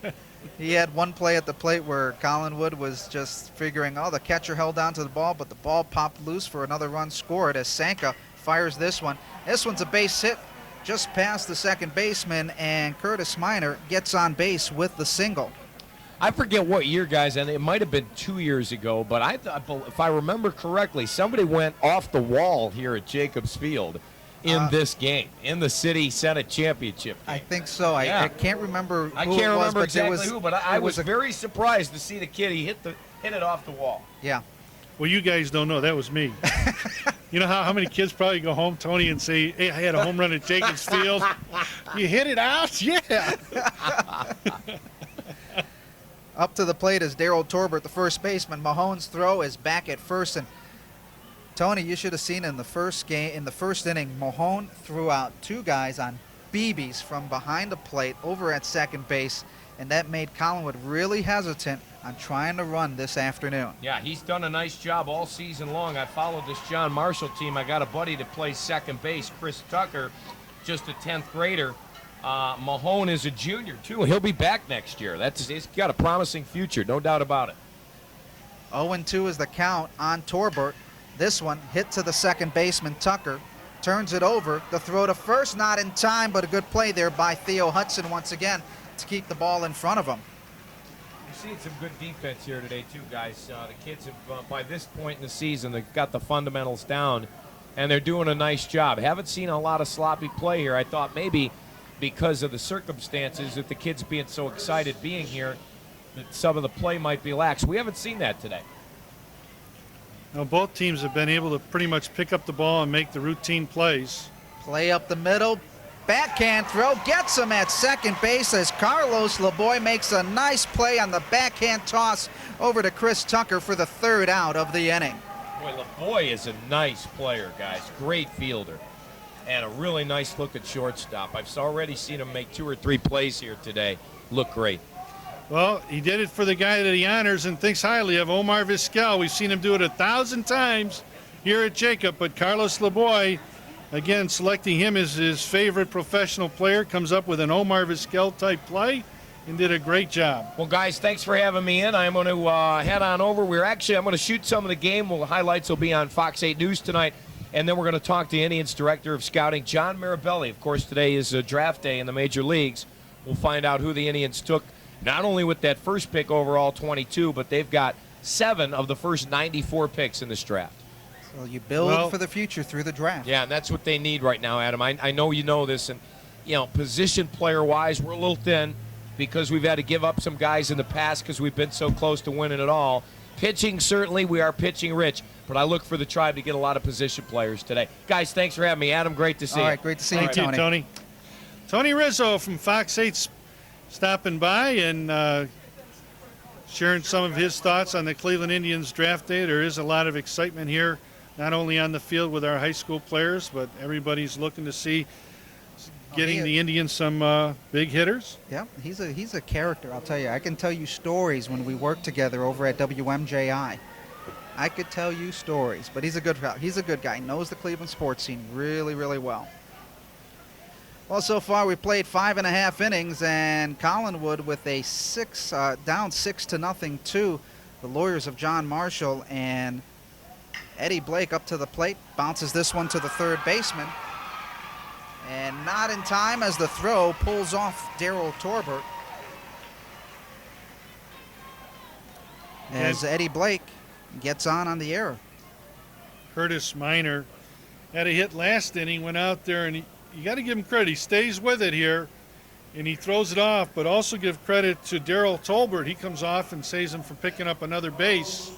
He had one play at the plate where Collinwood was just figuring, oh, the catcher held on to the ball, but the ball popped loose for another run scored as Sanka fires this one. This one's a base hit just past the second baseman, and Curtis Minor gets on base with the single. I forget what year, guys, and it might have been 2 years ago, but if I remember correctly, somebody went off the wall here at Jacobs Field in this game, in the City Senate Championship game. I think so. I can't remember who I can't it was, remember but exactly who, but I was very surprised to see the kid. He hit it off the wall. Yeah. Well, you guys don't know. That was me. You know how many kids probably go home, Tony, and say, hey, I had a home run at Jacobs Field. You hit it out? Yeah. Up to the plate is Darryl Torbert, the first baseman. Mahone's throw is back at first. And Tony, you should have seen in the first inning, Mahone threw out two guys on BBs from behind the plate over at second base, and that made Collinwood really hesitant on trying to run this afternoon. Yeah, he's done a nice job all season long. I followed this John Marshall team. I got a buddy that plays second base, Chris Tucker, just a 10th grader. Mahone is a junior, too. He'll be back next year. He's got a promising future, no doubt about it. 0-2 is the count on Torbert. This one hit to the second baseman, Tucker. Turns it over. The throw to first, not in time, but a good play there by Theo Hudson once again to keep the ball in front of him. You've seen some good defense here today, too, guys. The kids have, by this point in the season, they've got the fundamentals down, and they're doing a nice job. Haven't seen a lot of sloppy play here. I thought maybe because of the circumstances that the kids being so excited being here that some of the play might be lax. We haven't seen that today. Now, both teams have been able to pretty much pick up the ball and make the routine plays. Play up the middle. Backhand throw gets him at second base as Carlos LeBoy makes a nice play on the backhand toss over to Chris Tucker for the third out of the inning. Boy, LeBoy is a nice player, guys. Great fielder. And a really nice look at shortstop. I've already seen him make 2 or 3 plays here today. Look great. Well, he did it for the guy that he honors and thinks highly of, Omar Vizquel. We've seen him do it 1,000 times here at Jacob, but Carlos LeBoy, again, selecting him as his favorite professional player, comes up with an Omar Vizquel-type play and did a great job. Well, guys, thanks for having me in. I'm going to head on over. I'm going to shoot some of the game. Highlights will be on Fox 8 News tonight. And then we're going to talk to Indians Director of Scouting, John Mirabelli. Of course, today is draft day in the major leagues. We'll find out who the Indians took, not only with that first pick overall, 22, but they've got 7 of the first 94 picks in this draft. So you build for the future through the draft. Yeah, and that's what they need right now, Adam. I know you know this. And, position player-wise, we're a little thin because we've had to give up some guys in the past because we've been so close to winning it all. Pitching, certainly, we are pitching rich, but I look for the Tribe to get a lot of position players today. Guys, thanks for having me. Adam, great to see you. All right, great to see you, Tony. Thank you, Tony. Tony Rizzo from Fox 8 stopping by and sharing some of his thoughts on the Cleveland Indians draft day. There is a lot of excitement here, not only on the field with our high school players, but everybody's looking to see getting the Indians some big hitters. Yeah, he's a character, I'll tell you. I can tell you stories when we worked together over at WMJI. I could tell you stories, but he's a good guy. He's a good guy. He knows the Cleveland sports scene really, really well. Well, so far we played 5.5 innings, and Collinwood with a down 6-0 to the Lawyers of John Marshall, and Eddie Blake up to the plate, bounces this one to the third baseman, and not in time as the throw pulls off Darryl Torbert. As Eddie Blake gets on the error. Curtis Minor had a hit last inning, went out there, and you got to give him credit. He stays with it here, and he throws it off, but also give credit to Darryl Tolbert. He comes off and saves him from picking up another base.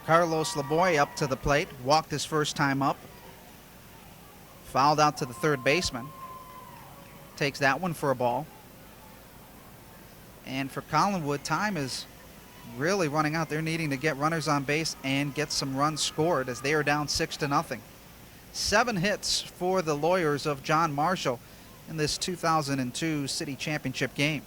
Carlos Laboy up to the plate, walked his first time up, fouled out to the third baseman, takes that one for a ball. And for Collinwood, time is really running out. They're needing to get runners on base and get some runs scored as they are down 6-0. 7 hits for the Lawyers of John Marshall in this 2002 City Championship game.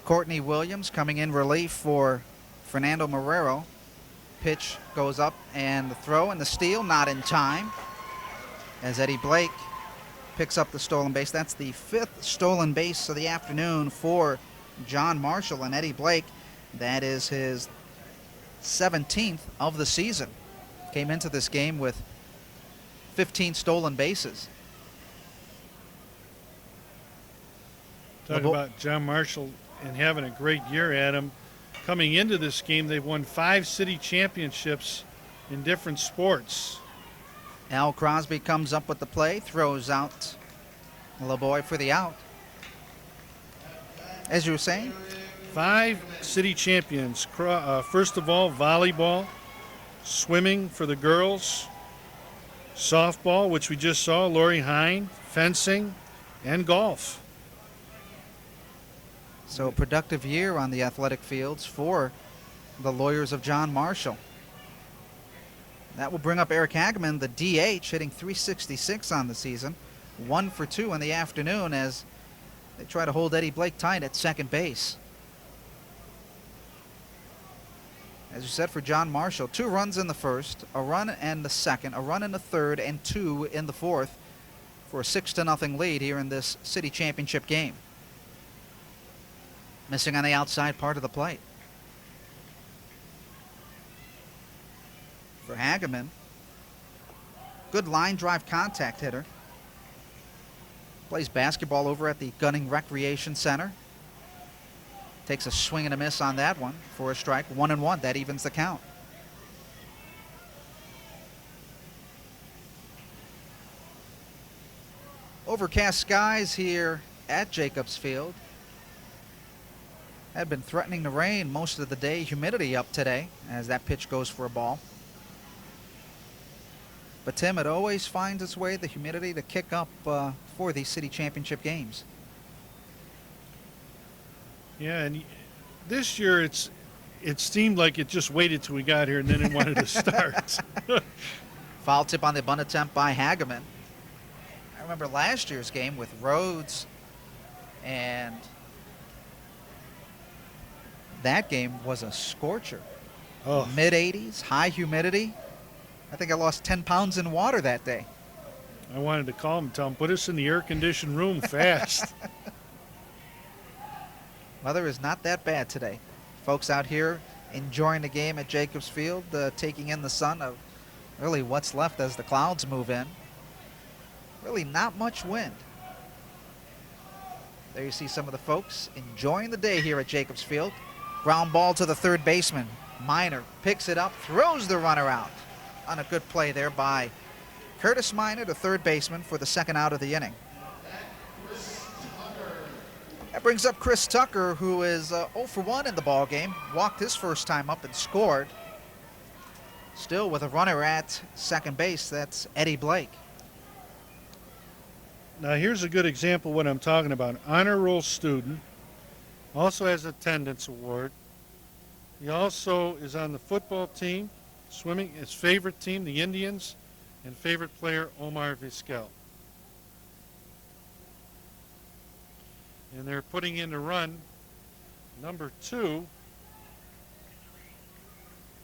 Courtney Williams coming in relief for Fernando Marrero. Pitch goes up, and the throw and the steal not in time as Eddie Blake picks up the stolen base. That's the 5th stolen base of the afternoon for John Marshall, and Eddie Blake, that is his 17th of the season. Came into this game with 15 stolen bases. Talk about John Marshall and having a great year, Adam. Coming into this game, they've won 5 city championships in different sports. Al Crosby comes up with the play, throws out LeBoy for the out. As you were saying? 5 city champions. First of all, volleyball, swimming for the girls, softball, which we just saw, Lori Hine, fencing, and golf. So a productive year on the athletic fields for the Lawyers of John Marshall. That will bring up Eric Hageman, the DH, hitting .366 on the season. 1 for 2 in the afternoon as they try to hold Eddie Blake tight at second base. As you said, for John Marshall, 2 runs in the first, a run in the second, a run in the third, and 2 in the fourth for a 6-0 lead here in this city championship game. Missing on the outside part of the plate. For Hageman, good line drive contact hitter. Plays basketball over at the Gunning Recreation Center. Takes a swing and a miss on that one for a strike. 1-1. That evens the count. Overcast skies here at Jacobs Field. Had been threatening to rain most of the day. Humidity up today as that pitch goes for a ball. But Tim, it always finds its way, the humidity, to kick up for these city championship games. Yeah, and this year it seemed like it just waited till we got here and then it wanted to start. Foul tip on the bunt attempt by Hageman. I remember last year's game with Rhodes, and that game was a scorcher. Oh. Mid-80s, high humidity. I think I lost 10 pounds in water that day. I wanted to call him and tell him, put us in the air-conditioned room fast. Weather is not that bad today. Folks out here enjoying the game at Jacobs Field, taking in the sun of really what's left as the clouds move in. Really not much wind. There you see some of the folks enjoying the day here at Jacobs Field. Ground ball to the third baseman. Minor picks it up, throws the runner out. On a good play there by Curtis Minor, the third baseman, for the second out of the inning. That brings up Chris Tucker, who is 0 for 1 in the ball game. Walked his first time up and scored. Still with a runner at second base, that's Eddie Blake. Now here's a good example of what I'm talking about. Honor roll student, also has attendance award. He also is on the football team, swimming, his favorite team, the Indians, and favorite player, Omar Vizquel. And they're putting in the run, number 2.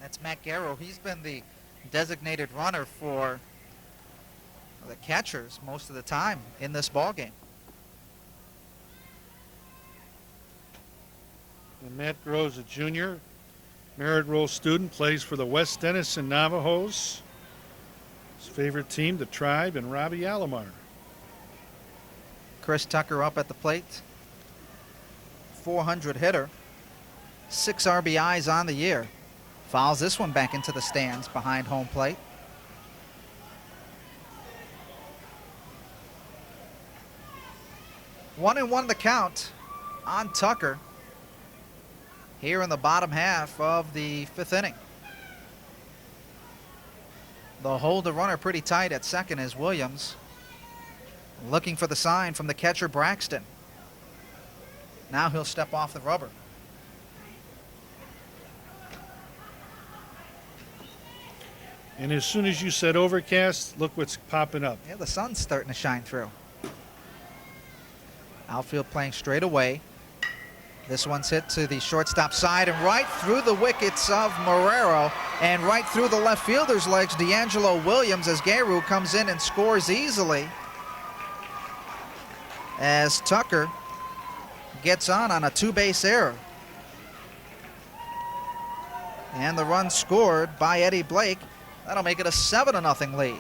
That's Matt Garrow. He's been the designated runner for the catchers most of the time in this ball game. And Matt Groves, a junior, merit roll student, plays for the West Denison Navajos. His favorite team, the Tribe, and Robbie Alomar. Chris Tucker up at the plate. 400 hitter. 6 RBIs on the year. Fouls this one back into the stands behind home plate. One and one the count on Tucker here in the bottom half of the 5th inning. They'll hold the runner pretty tight at second as Williams looking for the sign from the catcher Braxton. Now he'll step off the rubber. And as soon as you said overcast, look what's popping up. Yeah, the sun's starting to shine through. Outfield playing straight away. This one's hit to the shortstop side and right through the wickets of Marrero and right through the left fielder's legs, D'Angelo Williams, as Garu comes in and scores easily. As Tucker gets on a 2-base error. And the run scored by Eddie Blake. That'll make it a 7-0 lead.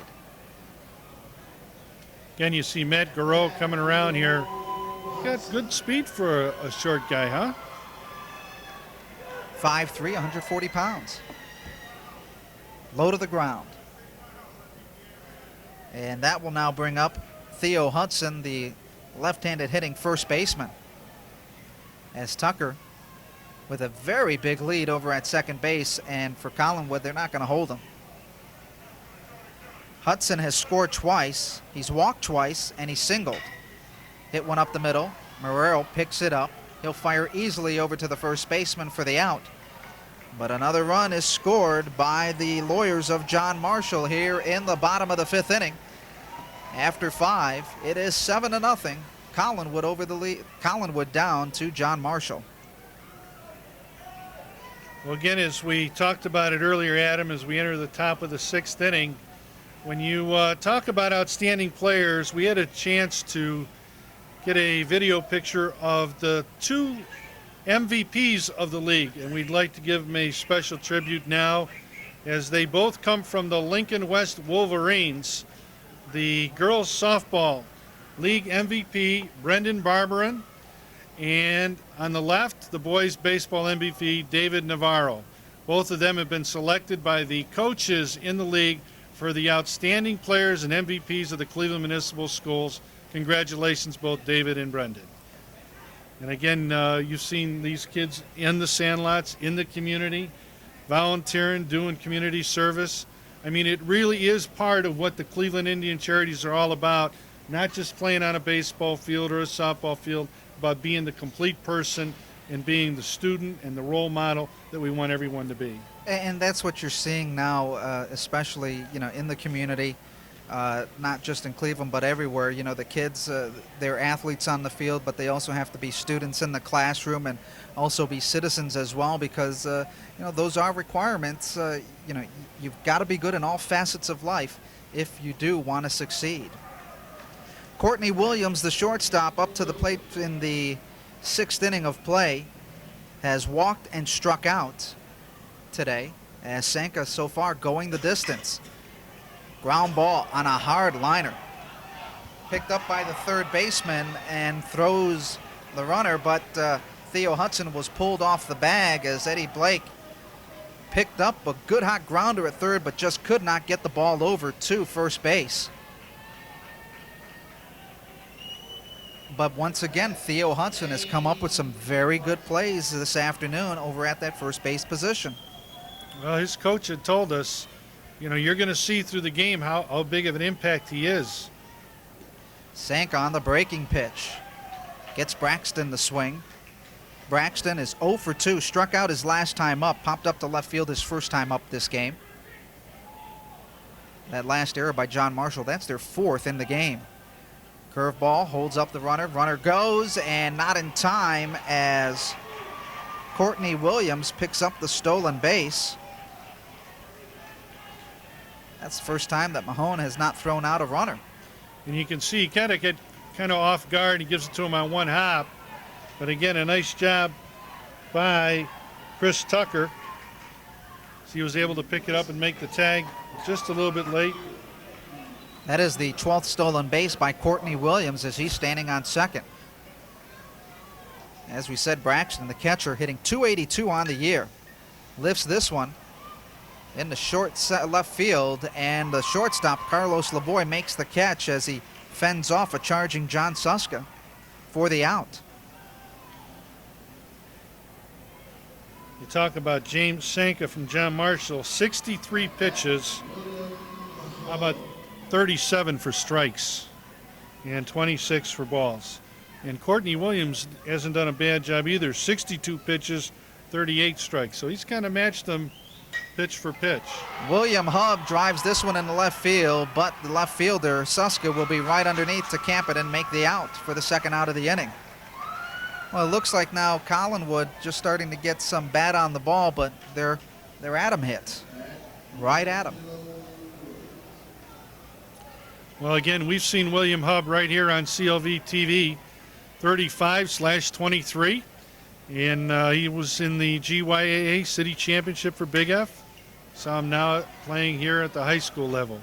Again, you see Matt Garreau coming around here. Got good speed for a short guy, huh? 5'3", 140 pounds. Low to the ground. And that will now bring up Theo Hudson, the left-handed hitting first baseman. As Tucker with a very big lead over at second base, and for Collinwood, they're not going to hold him. Hudson has scored twice, he's walked twice, and he's singled. Hit one up the middle. Marrero picks it up. He'll fire easily over to the first baseman for the out. But another run is scored by the Lawyers of John Marshall here in the bottom of the 5th inning. After 5, it is 7-0. Collinwood over the lead. Collinwood down to John Marshall. Well, again, as we talked about it earlier, Adam, as we enter the top of the 6th inning, when you talk about outstanding players, we had a chance to get a video picture of the 2 MVPs of the league, and we'd like to give them a special tribute now, as they both come from the Lincoln West Wolverines. The girls softball league MVP, Brendan Barberin, and on the left, the boys baseball MVP, David Navarro. Both of them have been selected by the coaches in the league for the outstanding players and MVPs of the Cleveland Municipal Schools. Congratulations, both David and Brendan. And again, you've seen these kids in the sandlots, in the community, volunteering, doing community service. I mean, it really is part of what the Cleveland Indian Charities are all about, not just playing on a baseball field or a softball field, about being the complete person and being the student and the role model that we want everyone to be. And that's what you're seeing now, especially, in the community. Not just in Cleveland, but everywhere. The kids, they're athletes on the field, but they also have to be students in the classroom and also be citizens as well, because, those are requirements. You've got to be good in all facets of life if you do want to succeed. Courtney Williams, the shortstop, up to the plate in the 6th inning of play, has walked and struck out today, as Sanka so far going the distance. Ground ball on a hard liner. Picked up by the third baseman and throws the runner, but Theo Hudson was pulled off the bag as Eddie Blake picked up a good hot grounder at third, but just could not get the ball over to first base. But once again, Theo Hudson has come up with some very good plays this afternoon over at that first base position. Well, his coach had told us, you're going to see through the game how big of an impact he is. Sank on the breaking pitch. Gets Braxton to swing. Braxton is 0 for 2. Struck out his last time up. Popped up to left field his first time up this game. That last error by John Marshall, that's their 4th in the game. Curveball holds up the runner. Runner goes, and not in time as Courtney Williams picks up the stolen base. That's the first time that Mahone has not thrown out a runner. And you can see he kind of off guard. He gives it to him on one hop. But again, a nice job by Chris Tucker. So he was able to pick it up and make the tag just a little bit late. That is the 12th stolen base by Courtney Williams as he's standing on second. As we said, Braxton, the catcher, hitting .282 on the year. Lifts this one in the short left field, and the shortstop, Carlos Lavoy, makes the catch as he fends off a charging John Suska for the out. You talk about James Sanka from John Marshall, 63 pitches. How about 37 for strikes and 26 for balls? And Courtney Williams hasn't done a bad job either, 62 pitches, 38 strikes. So he's kind of matched them pitch for pitch. William Hub drives this one in the left field, but the left fielder, Suska, will be right underneath to camp it and make the out for the second out of the inning. Well, it looks like now Collinwood just starting to get some bat on the ball, but they're at him hits. Right at him. Well, again, we've seen William Hub right here on CLV TV, 35/23. And he was in the GYAA City Championship for Big F. Saw him now playing here at the high school level.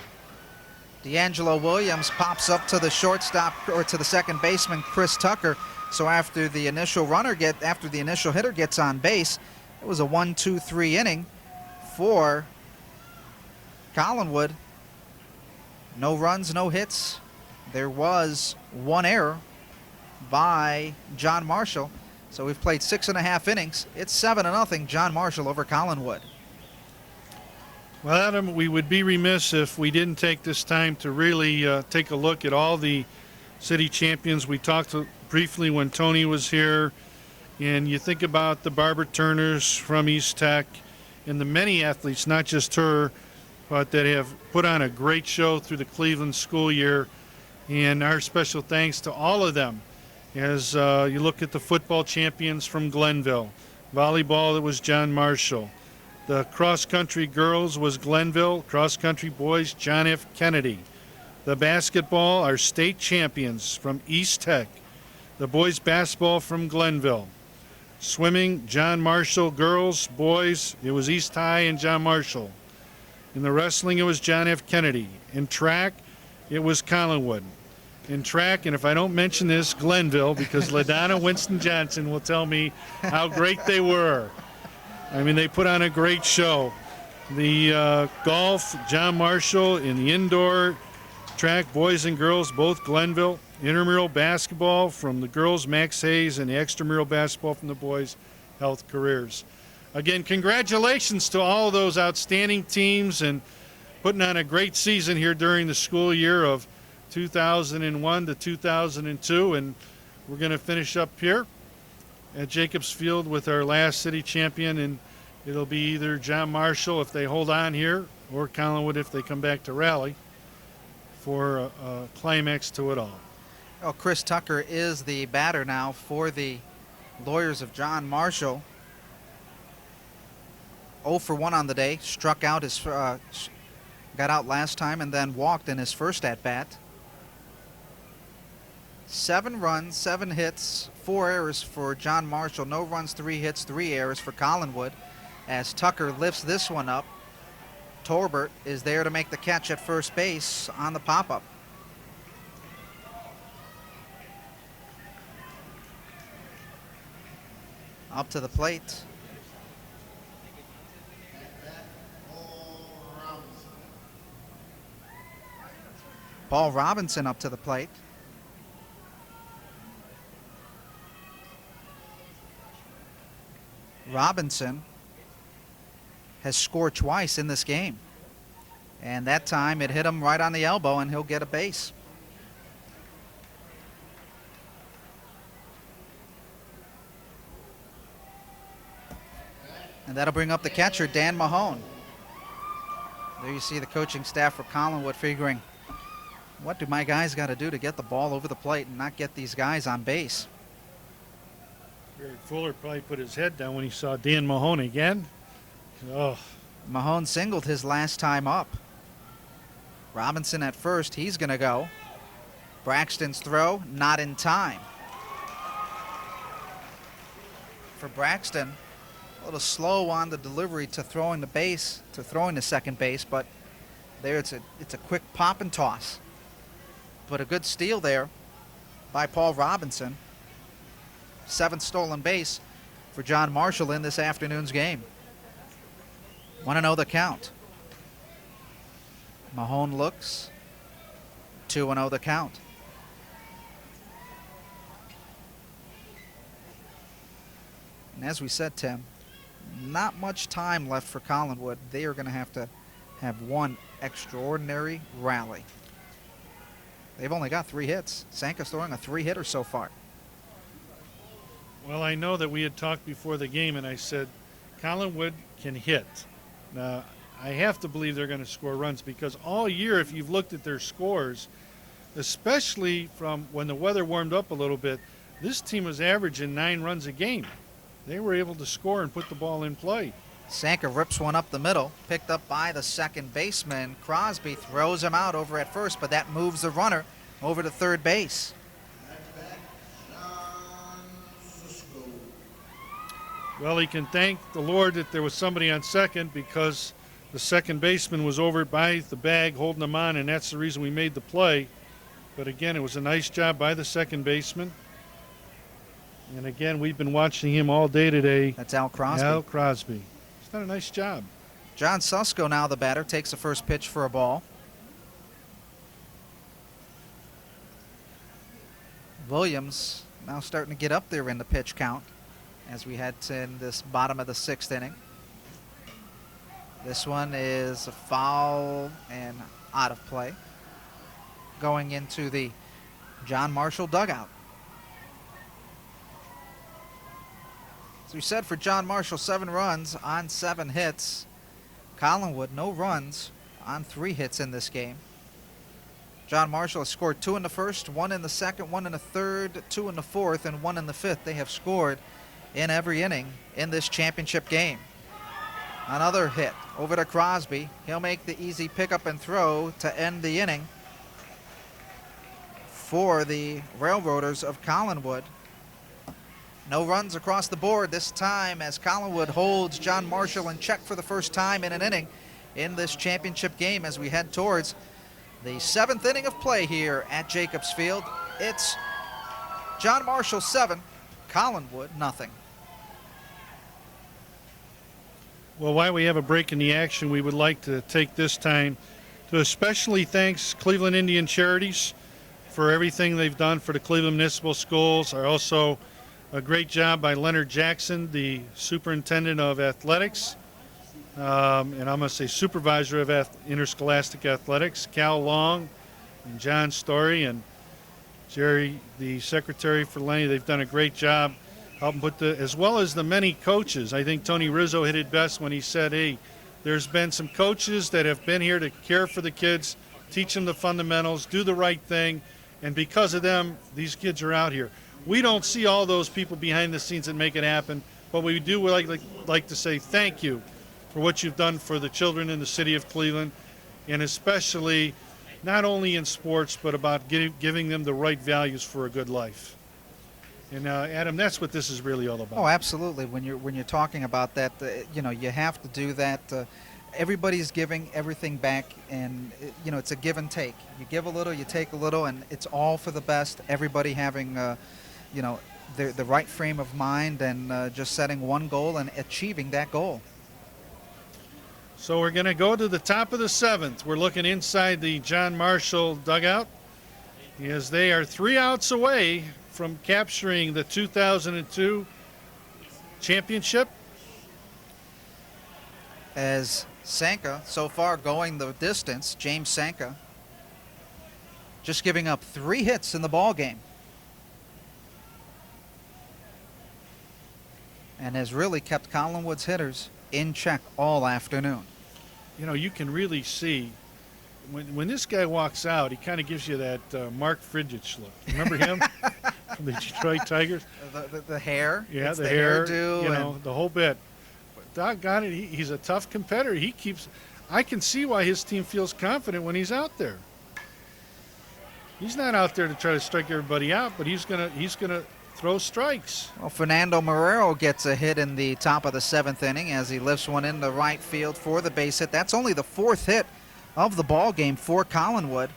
D'Angelo Williams pops up to the shortstop, or to the second baseman, Chris Tucker. So after the initial hitter gets on base, it was a 1-2-3 inning for Collinwood. No runs, no hits. There was one error by John Marshall. So we've played 6.5 innings. It's 7-0, John Marshall over Collinwood. Well, Adam, we would be remiss if we didn't take this time to really take a look at all the city champions. We talked briefly when Tony was here, and you think about the Barbara Turners from East Tech and the many athletes, not just her, but that have put on a great show through the Cleveland school year. And our special thanks to all of them. As you look at the football champions from Glenville, volleyball, it was John Marshall. The cross-country girls was Glenville, cross-country boys, John F. Kennedy. The basketball, our state champions from East Tech. The boys basketball from Glenville. Swimming, John Marshall, girls, boys, it was East High and John Marshall. In the wrestling, it was John F. Kennedy. In track, it was Collinwood. In track, and if I don't mention this, Glenville, because LaDonna Winston Johnson will tell me how great they were. I mean, they put on a great show. The golf, John Marshall. In the indoor track, boys and girls, both Glenville. Intramural basketball from the girls, Max Hayes, and the extramural basketball from the boys, Health Careers. Again, congratulations to all of those outstanding teams and putting on a great season here during the school year of 2001 to 2002, and we're going to finish up here at Jacobs Field with our last city champion, and it'll be either John Marshall if they hold on here or Collinwood if they come back to Raleigh for a climax to it all. Well, Chris Tucker is the batter now for the Lawyers of John Marshall. 0 for 1 on the day, struck out his got out last time and then walked in his first at bat. 7 runs, 7 hits, 4 errors for John Marshall. No runs, 3 hits, 3 errors for Collinwood. As Tucker lifts this one up, Torbert is there to make the catch at first base on the pop-up. Up to the plate. Paul Robinson up to the plate. Robinson has scored twice in this game. And that time it hit him right on the elbow and he'll get a base. And that'll bring up the catcher, Dan Mahone. There you see the coaching staff for Collinwood figuring, what do my guys got to do to get the ball over the plate and not get these guys on base? Eric Fuller probably put his head down when he saw Dan Mahone again. Oh. Mahone singled his last time up. Robinson at first, he's going to go. Braxton's throw, not in time. For Braxton, a little slow on the delivery to throwing to second base, but there it's a quick pop and toss. But a good steal there by Paul Robinson. 7th stolen base for John Marshall in this afternoon's game. 1-0 the count. Mahone looks. 2-0 the count. And as we said, Tim, not much time left for Collinwood. They are going to have one extraordinary rally. They've only got 3 hits. Sanka's throwing a 3-hitter so far. Well, I know that we had talked before the game, and I said Collinwood can hit. Now, I have to believe they're going to score runs because all year, if you've looked at their scores, especially from when the weather warmed up a little bit, this team was averaging 9 runs a game. They were able to score and put the ball in play. Sanka rips one up the middle, picked up by the second baseman. Crosby throws him out over at first, but that moves the runner over to third base. Well, he can thank the Lord that there was somebody on second because the second baseman was over by the bag holding him on, and that's the reason we made the play. But again, it was a nice job by the second baseman. And again, we've been watching him all day today. That's Al Crosby. Al Crosby. He's done a nice job. John Susko now the batter, takes the first pitch for a ball. Williams now starting to get up there in the pitch count as we head to in this bottom of the 6th inning. This one is a foul and out of play. Going into the John Marshall dugout. As we said, for John Marshall, 7 runs on 7 hits. Collinwood, no runs on 3 hits in this game. John Marshall has scored 2 in the first, 1 in the second, 1 in the third, 2 in the fourth, and 1 in the fifth. They have scored in every inning in this championship game. Another hit over to Crosby. He'll make the easy pickup and throw to end the inning for the Railroaders of Collinwood. No runs across the board this time as Collinwood holds John Marshall in check for the first time in an inning in this championship game as we head towards the 7th inning of play here at Jacobs Field. It's John Marshall 7, Collinwood nothing. Well, while we have a break in the action, we would like to take this time to especially thank Cleveland Indian Charities for everything they've done for the Cleveland Municipal Schools. Also, a great job by Leonard Jackson, the superintendent of athletics, and I'm going to say supervisor of interscholastic athletics, Cal Long and John Story and Jerry, the secretary for Lenny. They've done a great job helping put as well as the many coaches. I think Tony Rizzo hit it best when he said, hey, there's been some coaches that have been here to care for the kids, teach them the fundamentals, do the right thing, and because of them, these kids are out here. We don't see all those people behind the scenes that make it happen, but we do like to say thank you for what you've done for the children in the city of Cleveland, and especially not only in sports, but about giving them the right values for a good life. And Adam, that's what this is really all about. Oh, absolutely. When you're talking about that, you have to do that. Everybody's giving everything back, and it's a give and take. You give a little, you take a little, and it's all for the best. Everybody having the right frame of mind and just setting one goal and achieving that goal. So we're going to go to the top of the 7th. We're looking inside the John Marshall dugout as they are 3 outs away from capturing the 2002 championship. As Sanka so far going the distance, James Sanka just giving up 3 hits in the ball game. and has really kept Collinwood's hitters in check all afternoon. You know, you can really see when this guy walks out, he kind of gives you that Mark Fridgich look. Remember him from the Detroit Tigers? The hair. Yeah, it's the hair. hairdo, you know, the whole bit. But doggone it, he's a tough competitor. I can see why his team feels confident when he's out there. He's not out there to try to strike everybody out, but he's gonna throw strikes. Well, Fernando Marrero gets a hit in the top of the 7th inning as he lifts one into right field for the base hit. That's only the 4th hit of the ball game for Collinwood,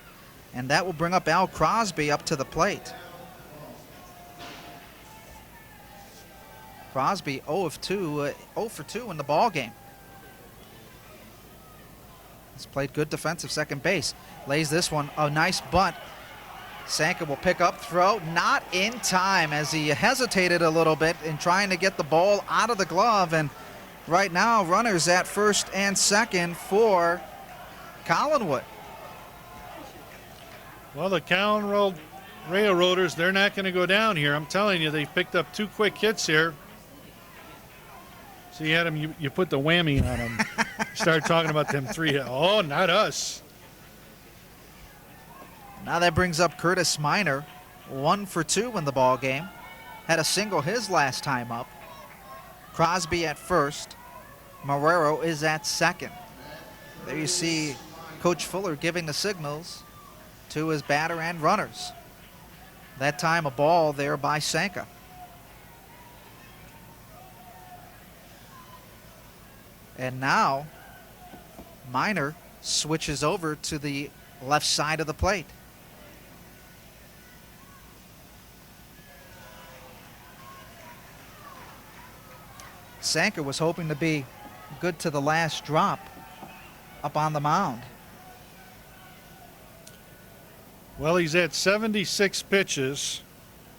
and that will bring up Al Crosby up to the plate. Crosby 0 for 2 in the ball game. He's played good defensive second base. Lays this one, a nice bunt. Sanka will pick up, throw, not in time as he hesitated a little bit in trying to get the ball out of the glove. And right now, runners at first and second for Collinwood. Well, the Collinwood Railroaders, they're not going to go down here. I'm telling you, they've picked up 2 quick hits here. So you had them, you put the whammy on them. Start talking about them 3. Oh, not us. Now that brings up Curtis Minor, 1 for 2 in the ball game. Had a single his last time up. Crosby at first. Marrero is at second. There you see Coach Fuller giving the signals to his batter and runners. That time a ball there by Sanka. And now Minor switches over to the left side of the plate. Sanka was hoping to be good to the last drop up on the mound. Well, he's had 76 pitches.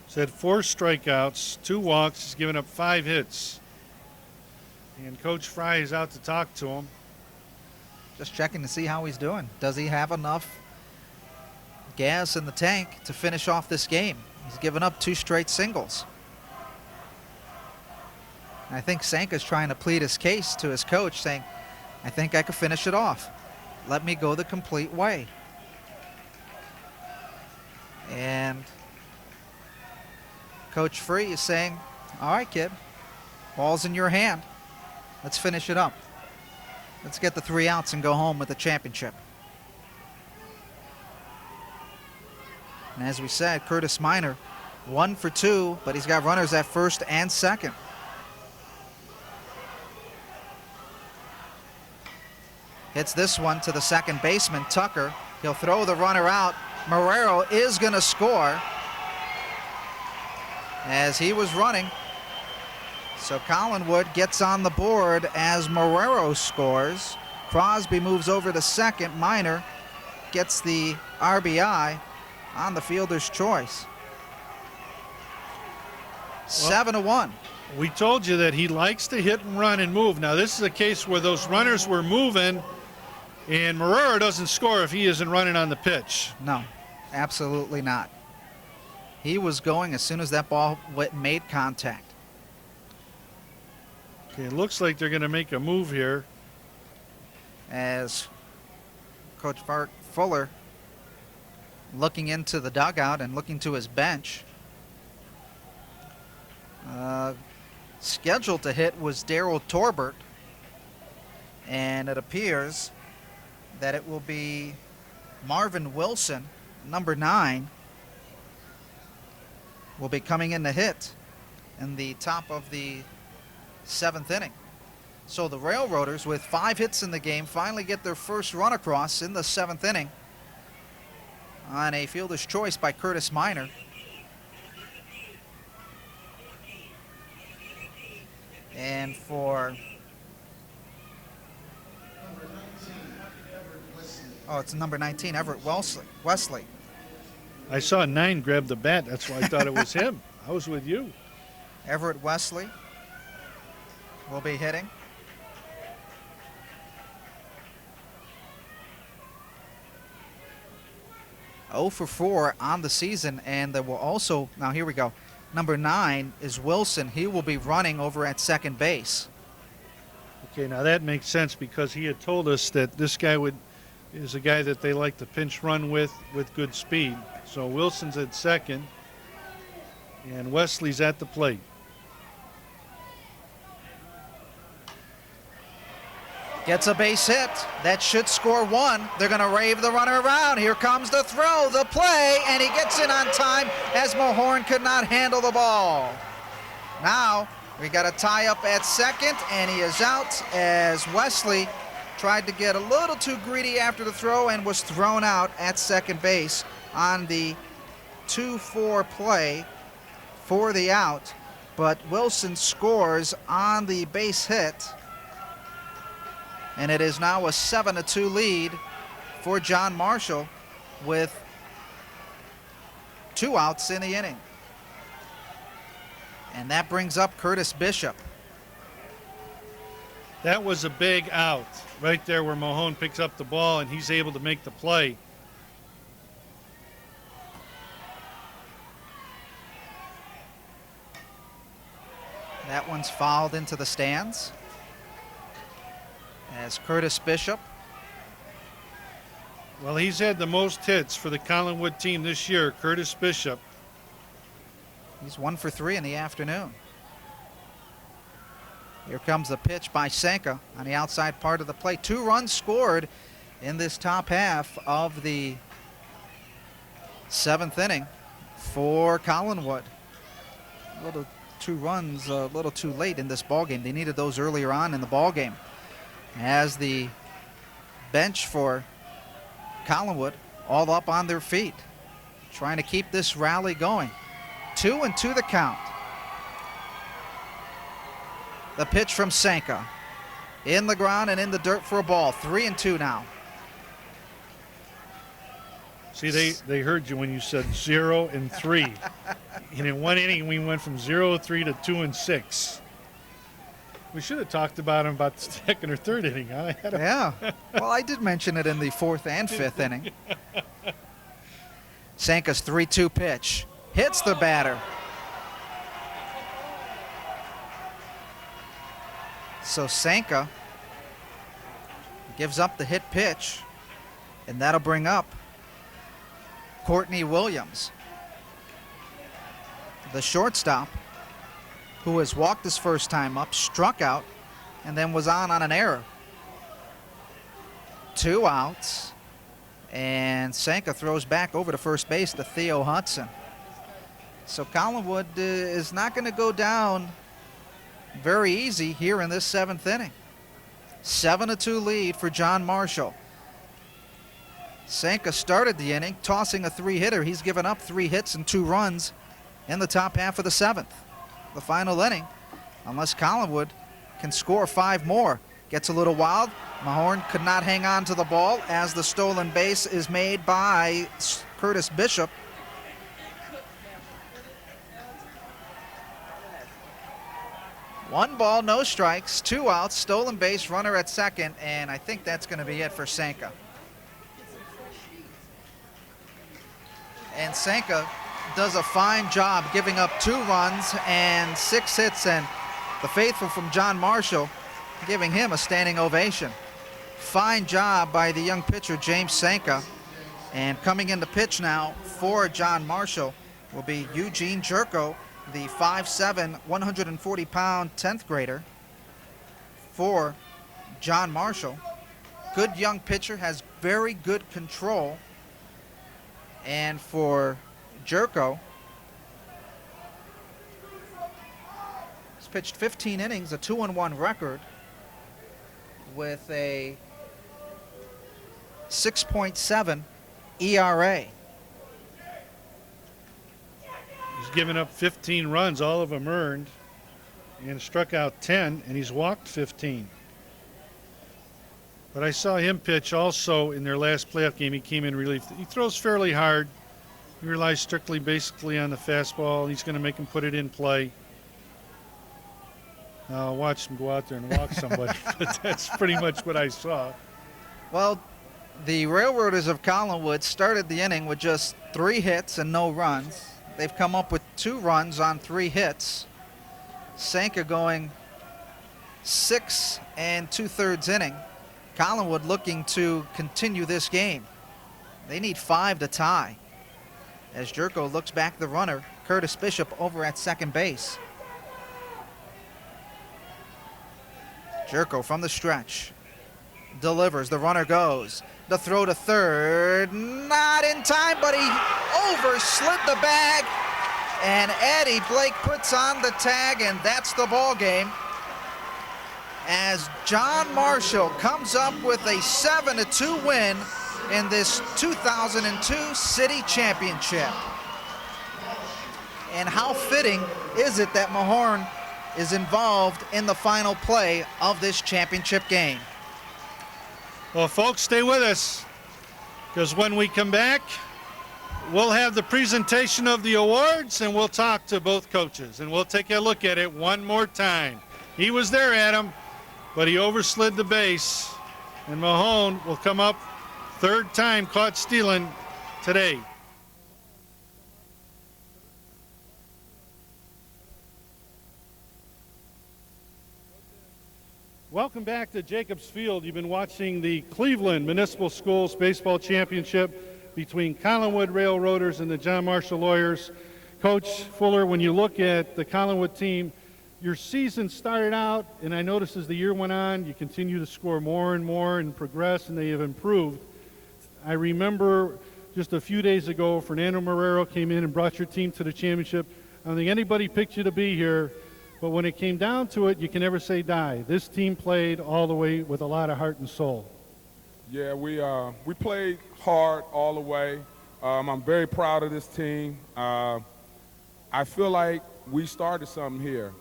He's had 4 strikeouts, 2 walks. He's given up 5 hits. And Coach Fry is out to talk to him. Just checking to see how he's doing. Does he have enough gas in the tank to finish off this game? He's given up 2 straight singles. I think Sanka's trying to plead his case to his coach, saying, I think I could finish it off. Let me go the complete way. And Coach Free is saying, all right, kid, ball's in your hand. Let's finish it up. Let's get the 3 outs and go home with the championship. And as we said, Curtis Minor, 1 for 2, but he's got runners at first and second. Hits this one to the second baseman, Tucker. He'll throw the runner out. Marrero is going to score as he was running. So Collinwood gets on the board as Marrero scores. Crosby moves over to second. Minor gets the RBI on the fielder's choice. 7-1. We told you that he likes to hit and run and move. Now, this is a case where those runners were moving, and Marrero doesn't score if he isn't running on the pitch. No, absolutely not. He was going as soon as that ball made contact. Okay, it looks like they're going to make a move here. As Coach Fuller looking into the dugout and looking to his bench. Scheduled to hit was Darryl Torbert, and it appears that it will be Marvin Wilson, number 9, will be coming in to hit in the top of the 7th inning. So the Railroaders, with 5 hits in the game, finally get their first run across in the 7th inning on a fielder's choice by Curtis Minor. And for, it's number 19, Everett Wesley. I saw 9 grab the bat. That's why I thought it was him. I was with you. Everett Wesley will be hitting. Oh for 4 on the season, and there will also, now here we go, number 9 is Wilson. He will be running over at second base. Okay, now that makes sense because he had told us that this guy is a guy that they like to pinch run with good speed. So Wilson's at second, and Wesley's at the plate. Gets a base hit. That should score 1. They're going to rave the runner around. Here comes the throw, the play, and he gets in on time as Mahorn could not handle the ball. Now we got a tie up at second, and he is out as Wesley tried to get a little too greedy after the throw and was thrown out at second base on the 2-4 play for the out. But Wilson scores on the base hit. And it is now a 7-2 lead for John Marshall with 2 outs in the inning. And that brings up Curtis Bishop. That was a big out right there where Mahone picks up the ball and he's able to make the play. That one's fouled into the stands. As Curtis Bishop. Well, he's had the most hits for the Collinwood team this year, Curtis Bishop. He's 1 for 3 in the afternoon. Here comes the pitch by Sanka on the outside part of the plate. 2 runs scored in this top half of the 7th inning for Collinwood. Little 2 runs a little too late in this ballgame. They needed those earlier on in the ballgame. As the bench for Collinwood all up on their feet, trying to keep this rally going. 2-2 the count. The pitch from Sanka. In the ground and in the dirt for a ball. 3-2 now. See, they heard you when you said 0 and 3. And in one inning, we went from 0-3 to 2-6. We should have talked about him about the second or third inning. Huh? Yeah. Well, I did mention it in the 4th and 5th inning. Sanka's 3-2 pitch. Hits the batter. So Sanka gives up the hit pitch, and that'll bring up Courtney Williams, the shortstop, who has walked his first time up, struck out, and then was on an error. 2 outs, and Sanka throws back over to first base to Theo Hudson. So Collinwood is not going to go down very easy here in this 7th inning. 7-2 lead for John Marshall. Sanka started the inning tossing a 3-hitter. He's given up 3 hits and 2 runs in the top half of the 7th. The final inning, unless Collinwood can score 5 more. Gets a little wild. Mahorn could not hang on to the ball as the stolen base is made by Curtis Bishop. One ball, no strikes, 2 outs, stolen base, runner at second, and I think that's going to be it for Sanka. And Sanka does a fine job giving up 2 runs and 6 hits, and the faithful from John Marshall giving him a standing ovation. Fine job by the young pitcher James Sanka. And coming in to pitch now for John Marshall will be Eugene Jerko, the 5'7", 140-pound 10th grader for John Marshall. Good young pitcher, has very good control. And for Jerko, he's pitched 15 innings, a 2-1 record with a 6.7 ERA. He's given up 15 runs, all of them earned, and struck out 10, and he's walked 15. But I saw him pitch also in their last playoff game. He came in relief. He throws fairly hard. He relies strictly basically on the fastball. He's going to make him put it in play. Now I'll watch him go out there and walk somebody, but that's pretty much what I saw. Well, the Railroaders of Collinwood started the inning with just 3 hits and no runs. They've come up with 2 runs on 3 hits. Sanka going 6 2/3 inning. Collinwood looking to continue this game. They need 5 to tie. As Jerko looks back the runner, Curtis Bishop over at second base. Jerko from the stretch. Delivers, the runner goes. The throw to third, not in time, but he overslid the bag. And Eddie Blake puts on the tag, and that's the ball game. As John Marshall comes up with a 7-2 win in this 2002 City Championship. And how fitting is it that Mahorn is involved in the final play of this championship game? Well, folks, stay with us, because when we come back, we'll have the presentation of the awards, and we'll talk to both coaches, and we'll take a look at it one more time. He was there, Adam, but he overslid the base, and Mahone will come up third time caught stealing today. Welcome back to Jacobs Field. You've been watching the Cleveland Municipal Schools Baseball Championship between Collinwood Railroaders and the John Marshall Lawyers. Coach Fuller, when you look at the Collinwood team, your season started out, and I noticed as the year went on, you continue to score more and more and progress, and they have improved. I remember just a few days ago, Fernando Marrero came in and brought your team to the championship. I don't think anybody picked you to be here, but when it came down to it, you can never say die. This team played all the way with a lot of heart and soul. Yeah, we played hard all the way. I'm very proud of this team. I feel like we started something here.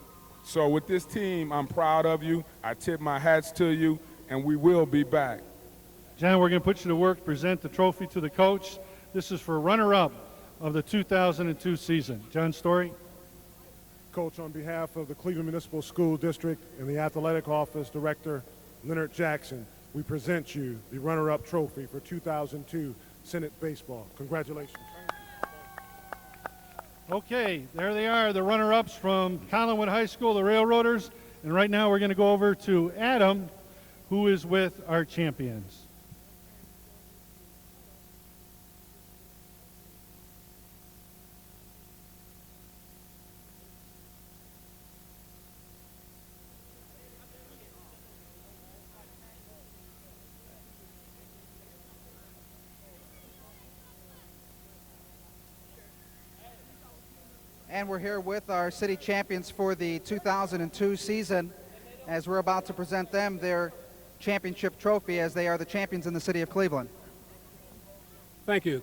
So with this team, I'm proud of you. I tip my hats to you, and we will be back. John, we're going to put you to work, present the trophy to the coach. This is for runner-up of the 2002 season. John Story. Coach, on behalf of the Cleveland Municipal School District and the Athletic Office Director, Leonard Jackson, we present you the runner-up trophy for 2002 Senate Baseball. Congratulations. Okay, there they are, the runner-ups from Collinwood High School, the Railroaders. And right now we're going to go over to Adam, who is with our champions. And we're here with our city champions for the 2002 season, as we're about to present them their championship trophy, as they are the champions in the city of Cleveland. Thank you.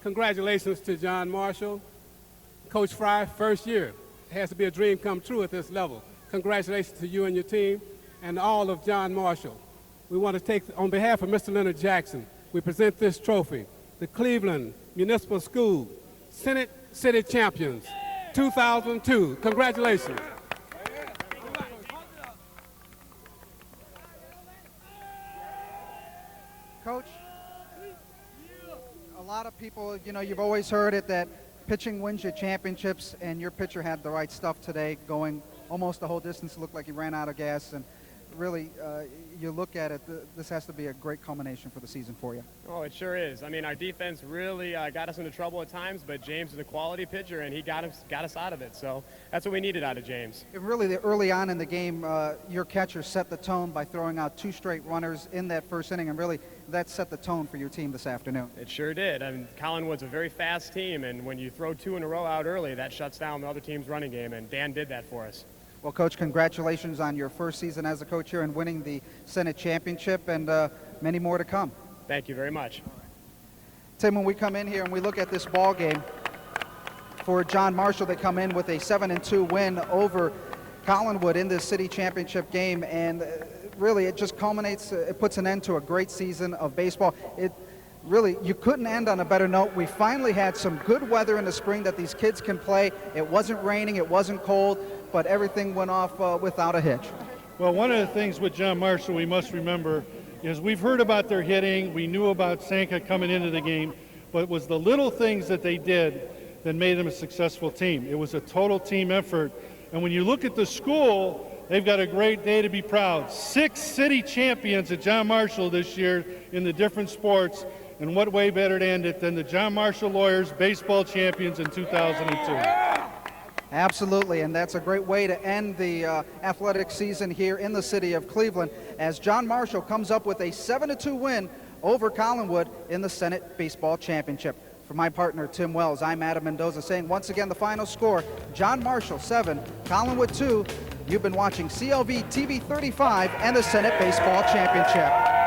Congratulations to John Marshall. Coach Fry, first year. It has to be a dream come true at this level. Congratulations to you and your team and all of John Marshall. We want to take, on behalf of Mr. Leonard Jackson, we present this trophy, the Cleveland Municipal School Senate City Champions 2002. Congratulations. Coach, a lot of people, you've always heard it that pitching wins you championships, and your pitcher had the right stuff today, going almost the whole distance. It looked like he ran out of gas, and really, you look at it, this has to be a great culmination for the season for you. Oh, it sure is. I mean, our defense really got us into trouble at times, but James is a quality pitcher, and he got us out of it. So that's what we needed out of James. And really, early on in the game, your catcher set the tone by throwing out 2 straight runners in that first inning, and really, that set the tone for your team this afternoon. It sure did. I mean, Collinwood's a very fast team, and when you throw 2 in a row out early, that shuts down the other team's running game, and Dan did that for us. Well, Coach, congratulations on your first season as a coach here and winning the Senate Championship, and many more to come. Thank you very much. Tim, when we come in here and we look at this ball game, for John Marshall, they come in with a 7-2 win over Collinwood in this city championship game, and really it just culminates, it puts an end to a great season of baseball. It really, you couldn't end on a better note. We finally had some good weather in the spring that these kids can play. It wasn't raining, it wasn't cold, but everything went off without a hitch. Well, one of the things with John Marshall we must remember is we've heard about their hitting. We knew about Sanka coming into the game, but it was the little things that they did that made them a successful team. It was a total team effort. And when you look at the school, they've got a great day to be proud. 6 city champions at John Marshall this year in the different sports. And what way better to end it than the John Marshall Lawyers baseball champions in 2002. Absolutely, and that's a great way to end the athletic season here in the city of Cleveland as John Marshall comes up with a 7-2 win over Collinwood in the Senate Baseball Championship. For my partner, Tim Wells, I'm Adam Mendoza saying once again the final score, John Marshall 7, Collinwood 2. You've been watching CLV TV 35 and the Senate Baseball Championship.